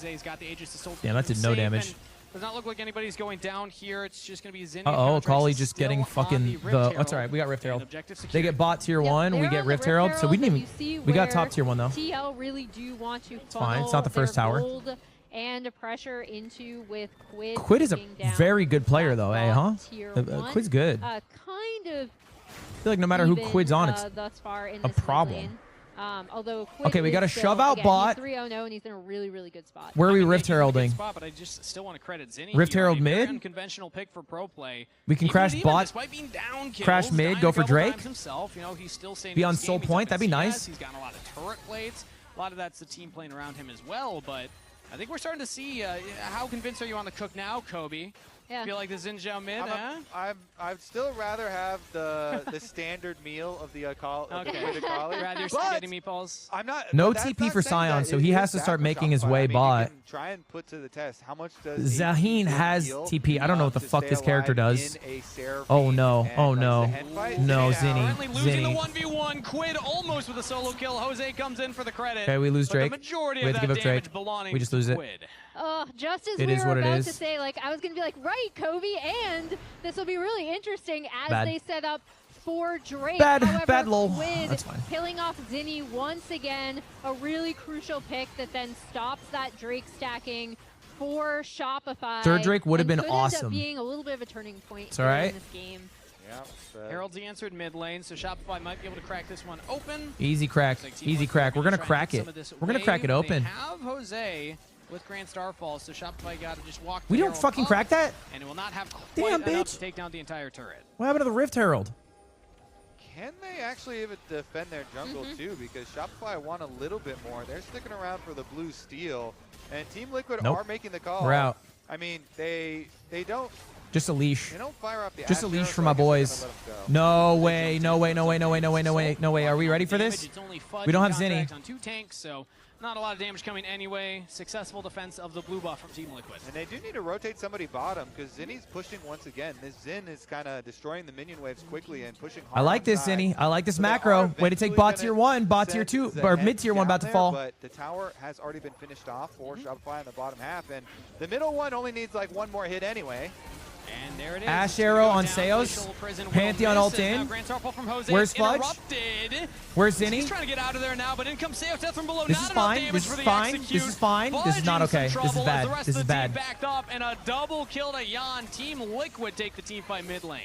Damn, that did no damage. Does not look like anybody's going down here. It's just gonna be Zinni. Uh-oh, Akali just getting fucking the... That's all right, we got Rift Herald. They get bot tier 1, we get Rift Herald, so we didn't even... We got top tier 1, though. TL really do want to it's fine, it's not the first tower. And pressure into with Quid. Quid is a very good player, though, eh, huh? Quid's good. Kind of... I feel like no matter who Quid's on, it's a problem. Although okay, we got to shove out bot. He's 3-0-0 and he's in a really, really good spot. Where are we Rift Heralding? Spot, but I just still want to credit Zinni. Rift Herald mid. Unconventional pick for pro play. We can crash bot. Crash mid. Go for Drake. Himself, you know, he's still saying be on soul point. That'd be nice. He's got a lot of turret plates. A lot of that's the team playing around him as well. But I think we're starting to see. How convinced are you on the cook now, Kobe? Yeah. Feel like the Xin Zhao mid, I'd still rather have the standard meal of the Akali. Okay. Rather spaghetti meatballs. I'm not. No TP for Scion, so he has to start making his way bot. Try and put to the test. How much does Zaheen has TP? I don't know what the fuck this character does. Oh no! Oh no! No, Zinni. Losing the 1v1. Quid almost with a solo kill. Jose comes in for the credit. Okay, we lose Drake. The majority we have to give up Drake. We just lose it. Oh, just as we were about to say, like, I was going to be like, right, Kobe, and this will be really interesting as they set up for Drake. However, bad lol. Quid That's fine. killing off Zinni once again, a really crucial pick that then stops that Drake stacking for Shopify. Third Drake would have been could awesome. End up being a little bit of a turning point it's all right. in this game. Yep, Herald's answered mid lane, so Shopify might be able to crack this one open. Easy crack. Easy crack. We're going to crack it. We're going to crack it open. They have Jose with Grand Starfall, so Shopify got to just walk. We don't fucking crack that? And it will not have quite enough to take down the entire turret. What happened to the Rift Herald? Can they actually even defend their jungle too? Because Shopify want a little bit more. They're sticking around for the blue steel, and Team Liquid are making the call. We're out. I mean, they don't. Just a leash. They don't fire up the just a leash for my boys. No way, no way, no way, no way, no way, no way, no way. Are we ready for this? We don't have Zinni. On 2 tanks, so not a lot of damage coming anyway. Successful defense of the blue buff from Team Liquid. And they do need to rotate somebody bottom because Zinni's pushing once again. This Xin is kind of destroying the minion waves quickly and pushing hard. I like this, Zinni. I like this macro. Way to take bot tier 1, bot tier 2, or mid tier 1 about to fall. But the tower has already been finished off for Shopify in the bottom half, and the middle one only needs like one more hit anyway. And there it is. Ash Arrow on Seos. Pantheon ult in. Where's Fudge? Where's Zinni? He's trying to get out of there now, but in comes Seos death from below. This is fine. This is fine. This is fine. This is not okay. This is bad. This is bad. Backed up and a double kill to Yan. Team Liquid take the team fight mid lane.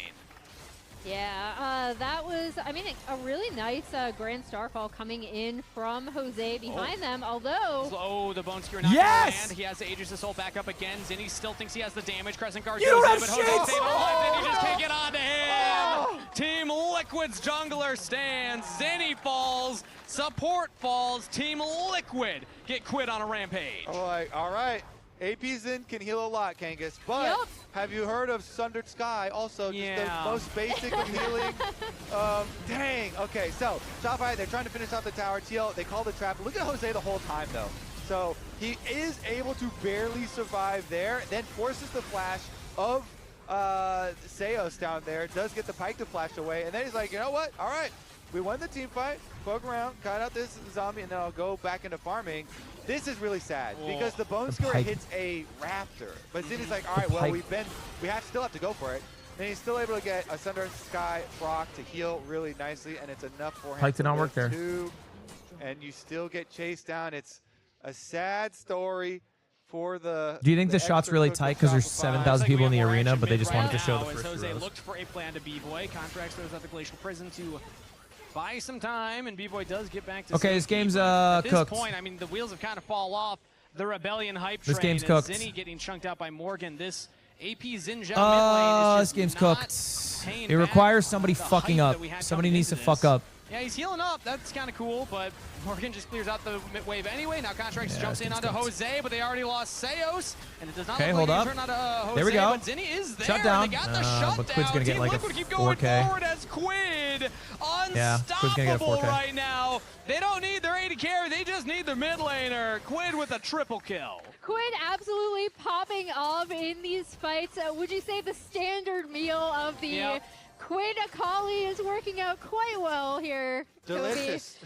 Yeah, that was, I mean, a really nice Grand Starfall coming in from Jose behind them, although... Oh, the Bone Skewer not gonna land. He has the Aegis Assault back up again. Zinni still thinks he has the damage. Crescent Guard goes in, but Jose saved alive, and he just can't get onto him. Team Liquid's jungler stands. Zinni falls. Support falls. Team Liquid get quit on a rampage. All right. AP Xin can heal a lot, Kangas, but have you heard of Sundered Sky? Also, just the most basic of healing. Dang. Okay, so Shopify, they're trying to finish off the tower. TL, they call the trap. Look at Jose the whole time, though. So he is able to barely survive there, then forces the flash of Seos down there, does get the pike to flash away, and then he's like, you know what? All right, we won the team fight. Poke around, cut out this zombie, and then I'll go back into farming. This is really sad because the Bone Skewer hits a raptor, but Zinni's like, all right, well, we still have to go for it. And he's still able to get a Sundered Sky proc to heal really nicely, and it's enough for him. Pike did not work there. And you still get chased down. It's a sad story for the. Do you think the shot's really tight because there's 7,000 people in the arena, but they just wanted to show the first Jose rows? looked for a plan to B-Boy. Contracts those at the Glacial Prison to buy some time, and B-Boy does get back to this game's at this cooked. point, I mean, the wheels have kind of fall off. The Rebellion hype this train. Game's cooked. Zinni getting chunked out by Morgan. This AP Xin Zhao mid lane is this game's cooked. It requires somebody fucking up. Somebody needs to fuck up. Yeah, he's healing up. That's kind of cool, but Morgan just clears out the mid wave anyway. Now Contracts jumps in onto Jose, but they already lost Seos, and it does not look like turn onto Jose. There we go. But Zinni is there. Shut down. They got the shutdown. But Quid's gonna get like a 4K. Keep going forward as Quid, unstoppable right now. They don't need their AD carry. They just need their mid laner. Quid with a triple kill. Quid absolutely popping off in these fights. Would you say the standard meal of the Quid Akali is working out quite well here? Delicious.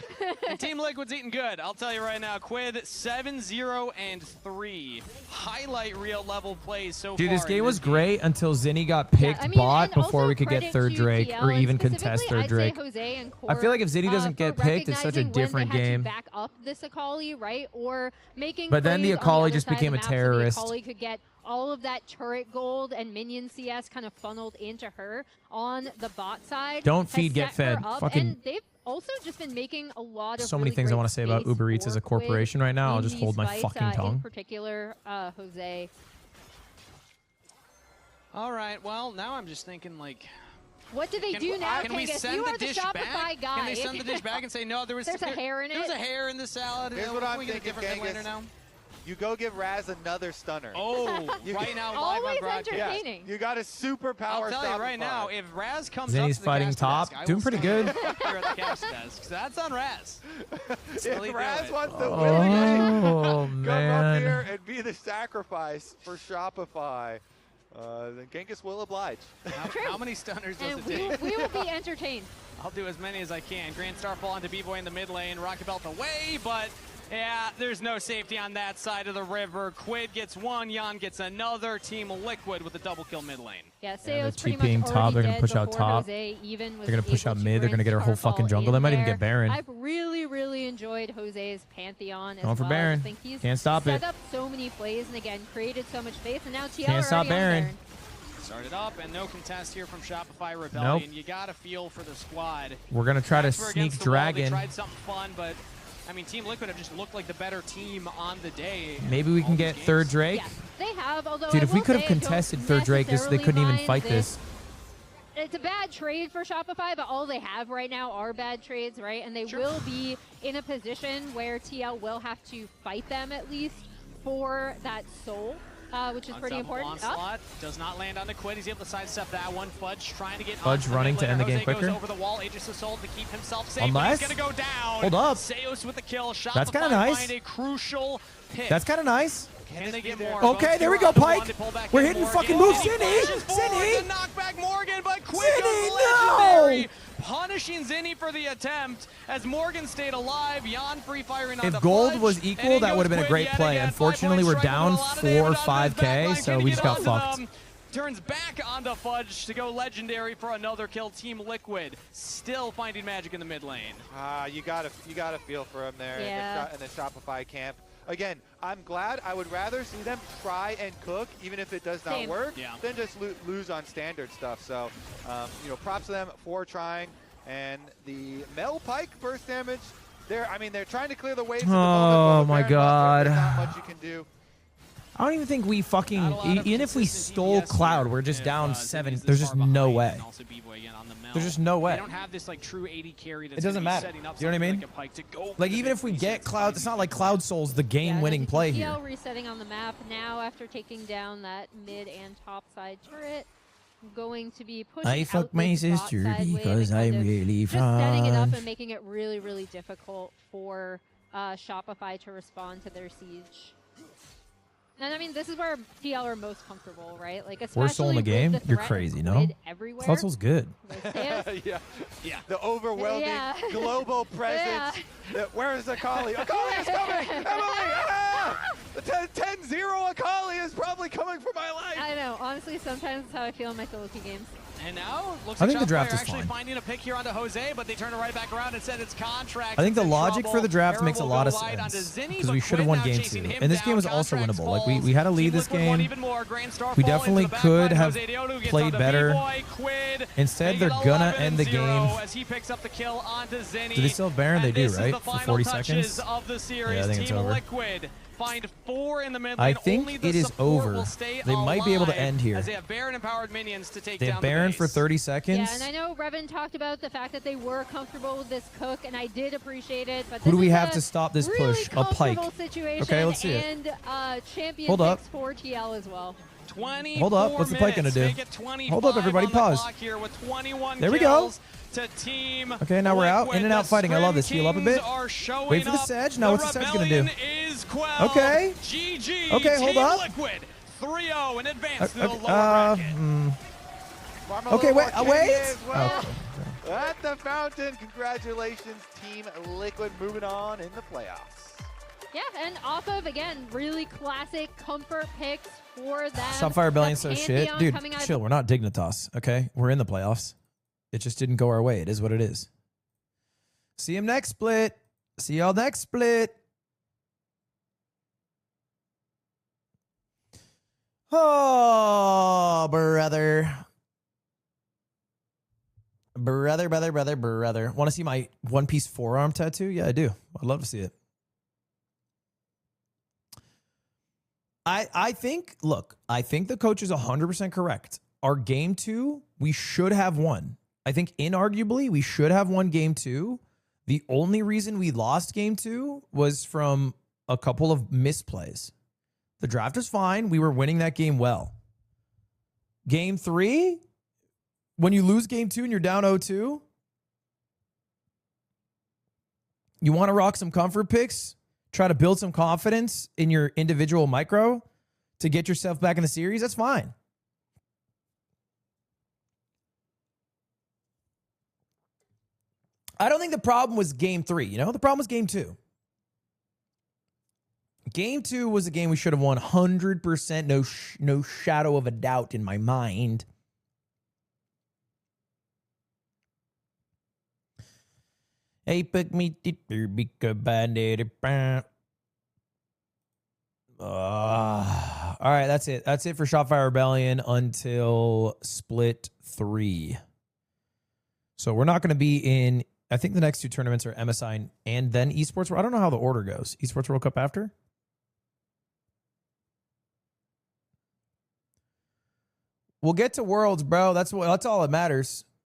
And Team Liquid's eating good. I'll tell you right now. Quid 7-0-3. Highlight reel level plays so far. Dude, this game was great until Zinni got picked bot before we could get third Drake or even contest third Drake. I feel like if Zinni doesn't get picked, it's such a different game. Back up this Akali, right? Or making but then the Akali just became a terrorist. So the Akali could get all of that turret gold and minion CS kind of funneled into her on the bot side. Don't feed, get fed. Fucking. And they've also just been making a lot of so many things I want to say about Uber Eats as a corporation right now. I'll just hold my fucking tongue. In particular, Jose. All right, well, now I'm just thinking, like, what do they do now? Can we send the dish back? Guy. Can they send the dish back and say, no, there's a hair in it? There's a hair in the salad. Here's what I'm thinking, Genghis. Now? You go give Raz another stunner. Oh, right now, live on broadcast. Entertaining. Yeah, you got a super power. I'll tell you right now, if Raz comes Zinni's up to fighting the top, desk, doing pretty good. Here at the cast desk. So that's on Raz. If Raz wants to man. come up here and be the sacrifice for Shopify, then Genghis will oblige. How many stunners does it take? We will be entertained. I'll do as many as I can. Grand Starfall onto B-Boy in the mid lane. Rocket Belt away, but yeah, there's no safety on that side of the river. Quid gets one, Jan gets another. Team Liquid with a double kill mid lane. Yeah, they're TPing top. They're going to push out top. They're going to push out mid. They're going to get our whole fucking jungle. They might even get Baron. I've really enjoyed Jose's Pantheon as Going for Baron. I think he's Can't stop it. Set up so many plays and again created so much space, and now TL Can't stop Baron. Started up and no contest here from Shopify Rebellion. Nope. You got to feel for the squad. We're going to try to sneak Dragon. They tried something fun, but I mean, Team Liquid have just looked like the better team on the day. Maybe we can get third Drake. Yes, they have. Although dude, if we could have contested third Drake, they couldn't even fight this. It's a bad trade for Shopify, but all they have right now are bad trades, right? And they will be in a position where TL will have to fight them at least for that soul. Which is pretty important. Onslaught does not land on the Quid. He's able to sidestep that one. Fudge trying to get Fudge running to end the game quicker. Goes over the wall. Aegis Assault to keep himself safe. Unless, he's gonna go down. Hold up. Seos with the kill. Shopify that's kind of nice. Find a crucial pick. That's kind of nice. Can they get more? Okay, there we go, Pike. We're hitting fucking moves. Zinni. Knock back Morgan, but Quid Zinni, no! Punishing Zinni for the attempt as Morgan stayed alive. Jan free firing on if the gold Fudge, was equal, that would have been a great play. Unfortunately, we're down 4 or 5K, so we just got fucked. Turns back onto Fudge to go legendary for another kill. Team Liquid still finding magic in the mid lane. You gotta feel for him there in the Shopify camp. Again, I'm glad. I would rather see them try and cook, even if it does not work, than just lose on standard stuff. So, you know, props to them for trying. And the Mel Pike burst damage, they're trying to clear the waves. Oh my God! Not much you can do. I don't even think we fucking, even if we stole Cloud, we're just down 7. There's just no way. There's just no way. They don't have this like true AD carry that's it doesn't matter. You know what I mean? Like even if we get Cloud, it's not like Cloud Soul's the game-winning play here. TL resetting on the map now after taking down that mid and top side turret. Going to be pushing I fucked my sister because I'm really just setting it up and making it really difficult for Shopify to respond to their siege. And I mean, this is where TL are most comfortable, right? Like, especially worst soul in the game? You're crazy, no? Cloud Soul's good. Yeah. The overwhelming global presence. Where is Akali? Akali is coming! Emily! Ah! The 10-0 Akali is probably coming for my life! I know. Honestly, sometimes that's how I feel in my solo queue games. And now, looks I like think the draft is actually fine. finding a pick here onto Jose, but they turn it right back around and said it's contract. I think the logic for the draft makes a lot of sense because we should have won game 2, and this game was also winnable. Like we had to lead this game. We definitely could have played better. Instead, they're gonna end the game. Do they still have Baron? They do, right? For 40 seconds. Yeah, I think it's over. Find 4 in the mid I lane. think Only the it is support over. will stay They might be able to alive end here. As they have Baron empowered minions to take they down have Baron for 30 seconds. Yeah, and I know Revan talked about the fact that they were comfortable with this cook, and I did appreciate it. But Who do we have a to stop this really push? A Pike. situation, Okay, let's see it. And champion Hold up. picks for TL as well. 24 Hold up. What's the Pike going to do? Hold up, everybody. Pause. There we go. Okay, now we're out. In and out fighting. I love this. Heal up a bit. Wait for the Sedge. Now what's the Sedge going to do? Okay. Okay, hold up. 3-0 in advance to the lower bracket. Okay, wait. Wait. Well. At the fountain, congratulations, Team Liquid, moving on in the playoffs. Yeah, and off of, again, really classic comfort picks for them. Shopfire Rebellion so shit. Dude, chill. We're not Dignitas, okay? We're in the playoffs. It just didn't go our way. It is what it is. See him next split. See y'all next split. Oh, brother. Brother. Want to see my One Piece forearm tattoo? Yeah, I do. I'd love to see it. I think, look, I think the coach is 100% correct. Our game 2, we should have won. I think inarguably we should have won game 2. The only reason we lost game 2 was from a couple of misplays. The draft was fine. We were winning that game well. Game 3, when you lose game 2 and you're down 0-2, you want to rock some comfort picks, try to build some confidence in your individual micro to get yourself back in the series, that's fine. I don't think the problem was game 3, you know? The problem was game 2. Game 2 was a game we should have won 100%, no shadow of a doubt in my mind. All right, that's it. That's it for Shotfire Rebellion until split 3. So we're not going to be in, I think the next 2 tournaments are MSI and then Esports. I don't know how the order goes. Esports World Cup after? We'll get to Worlds, bro. That's all that matters.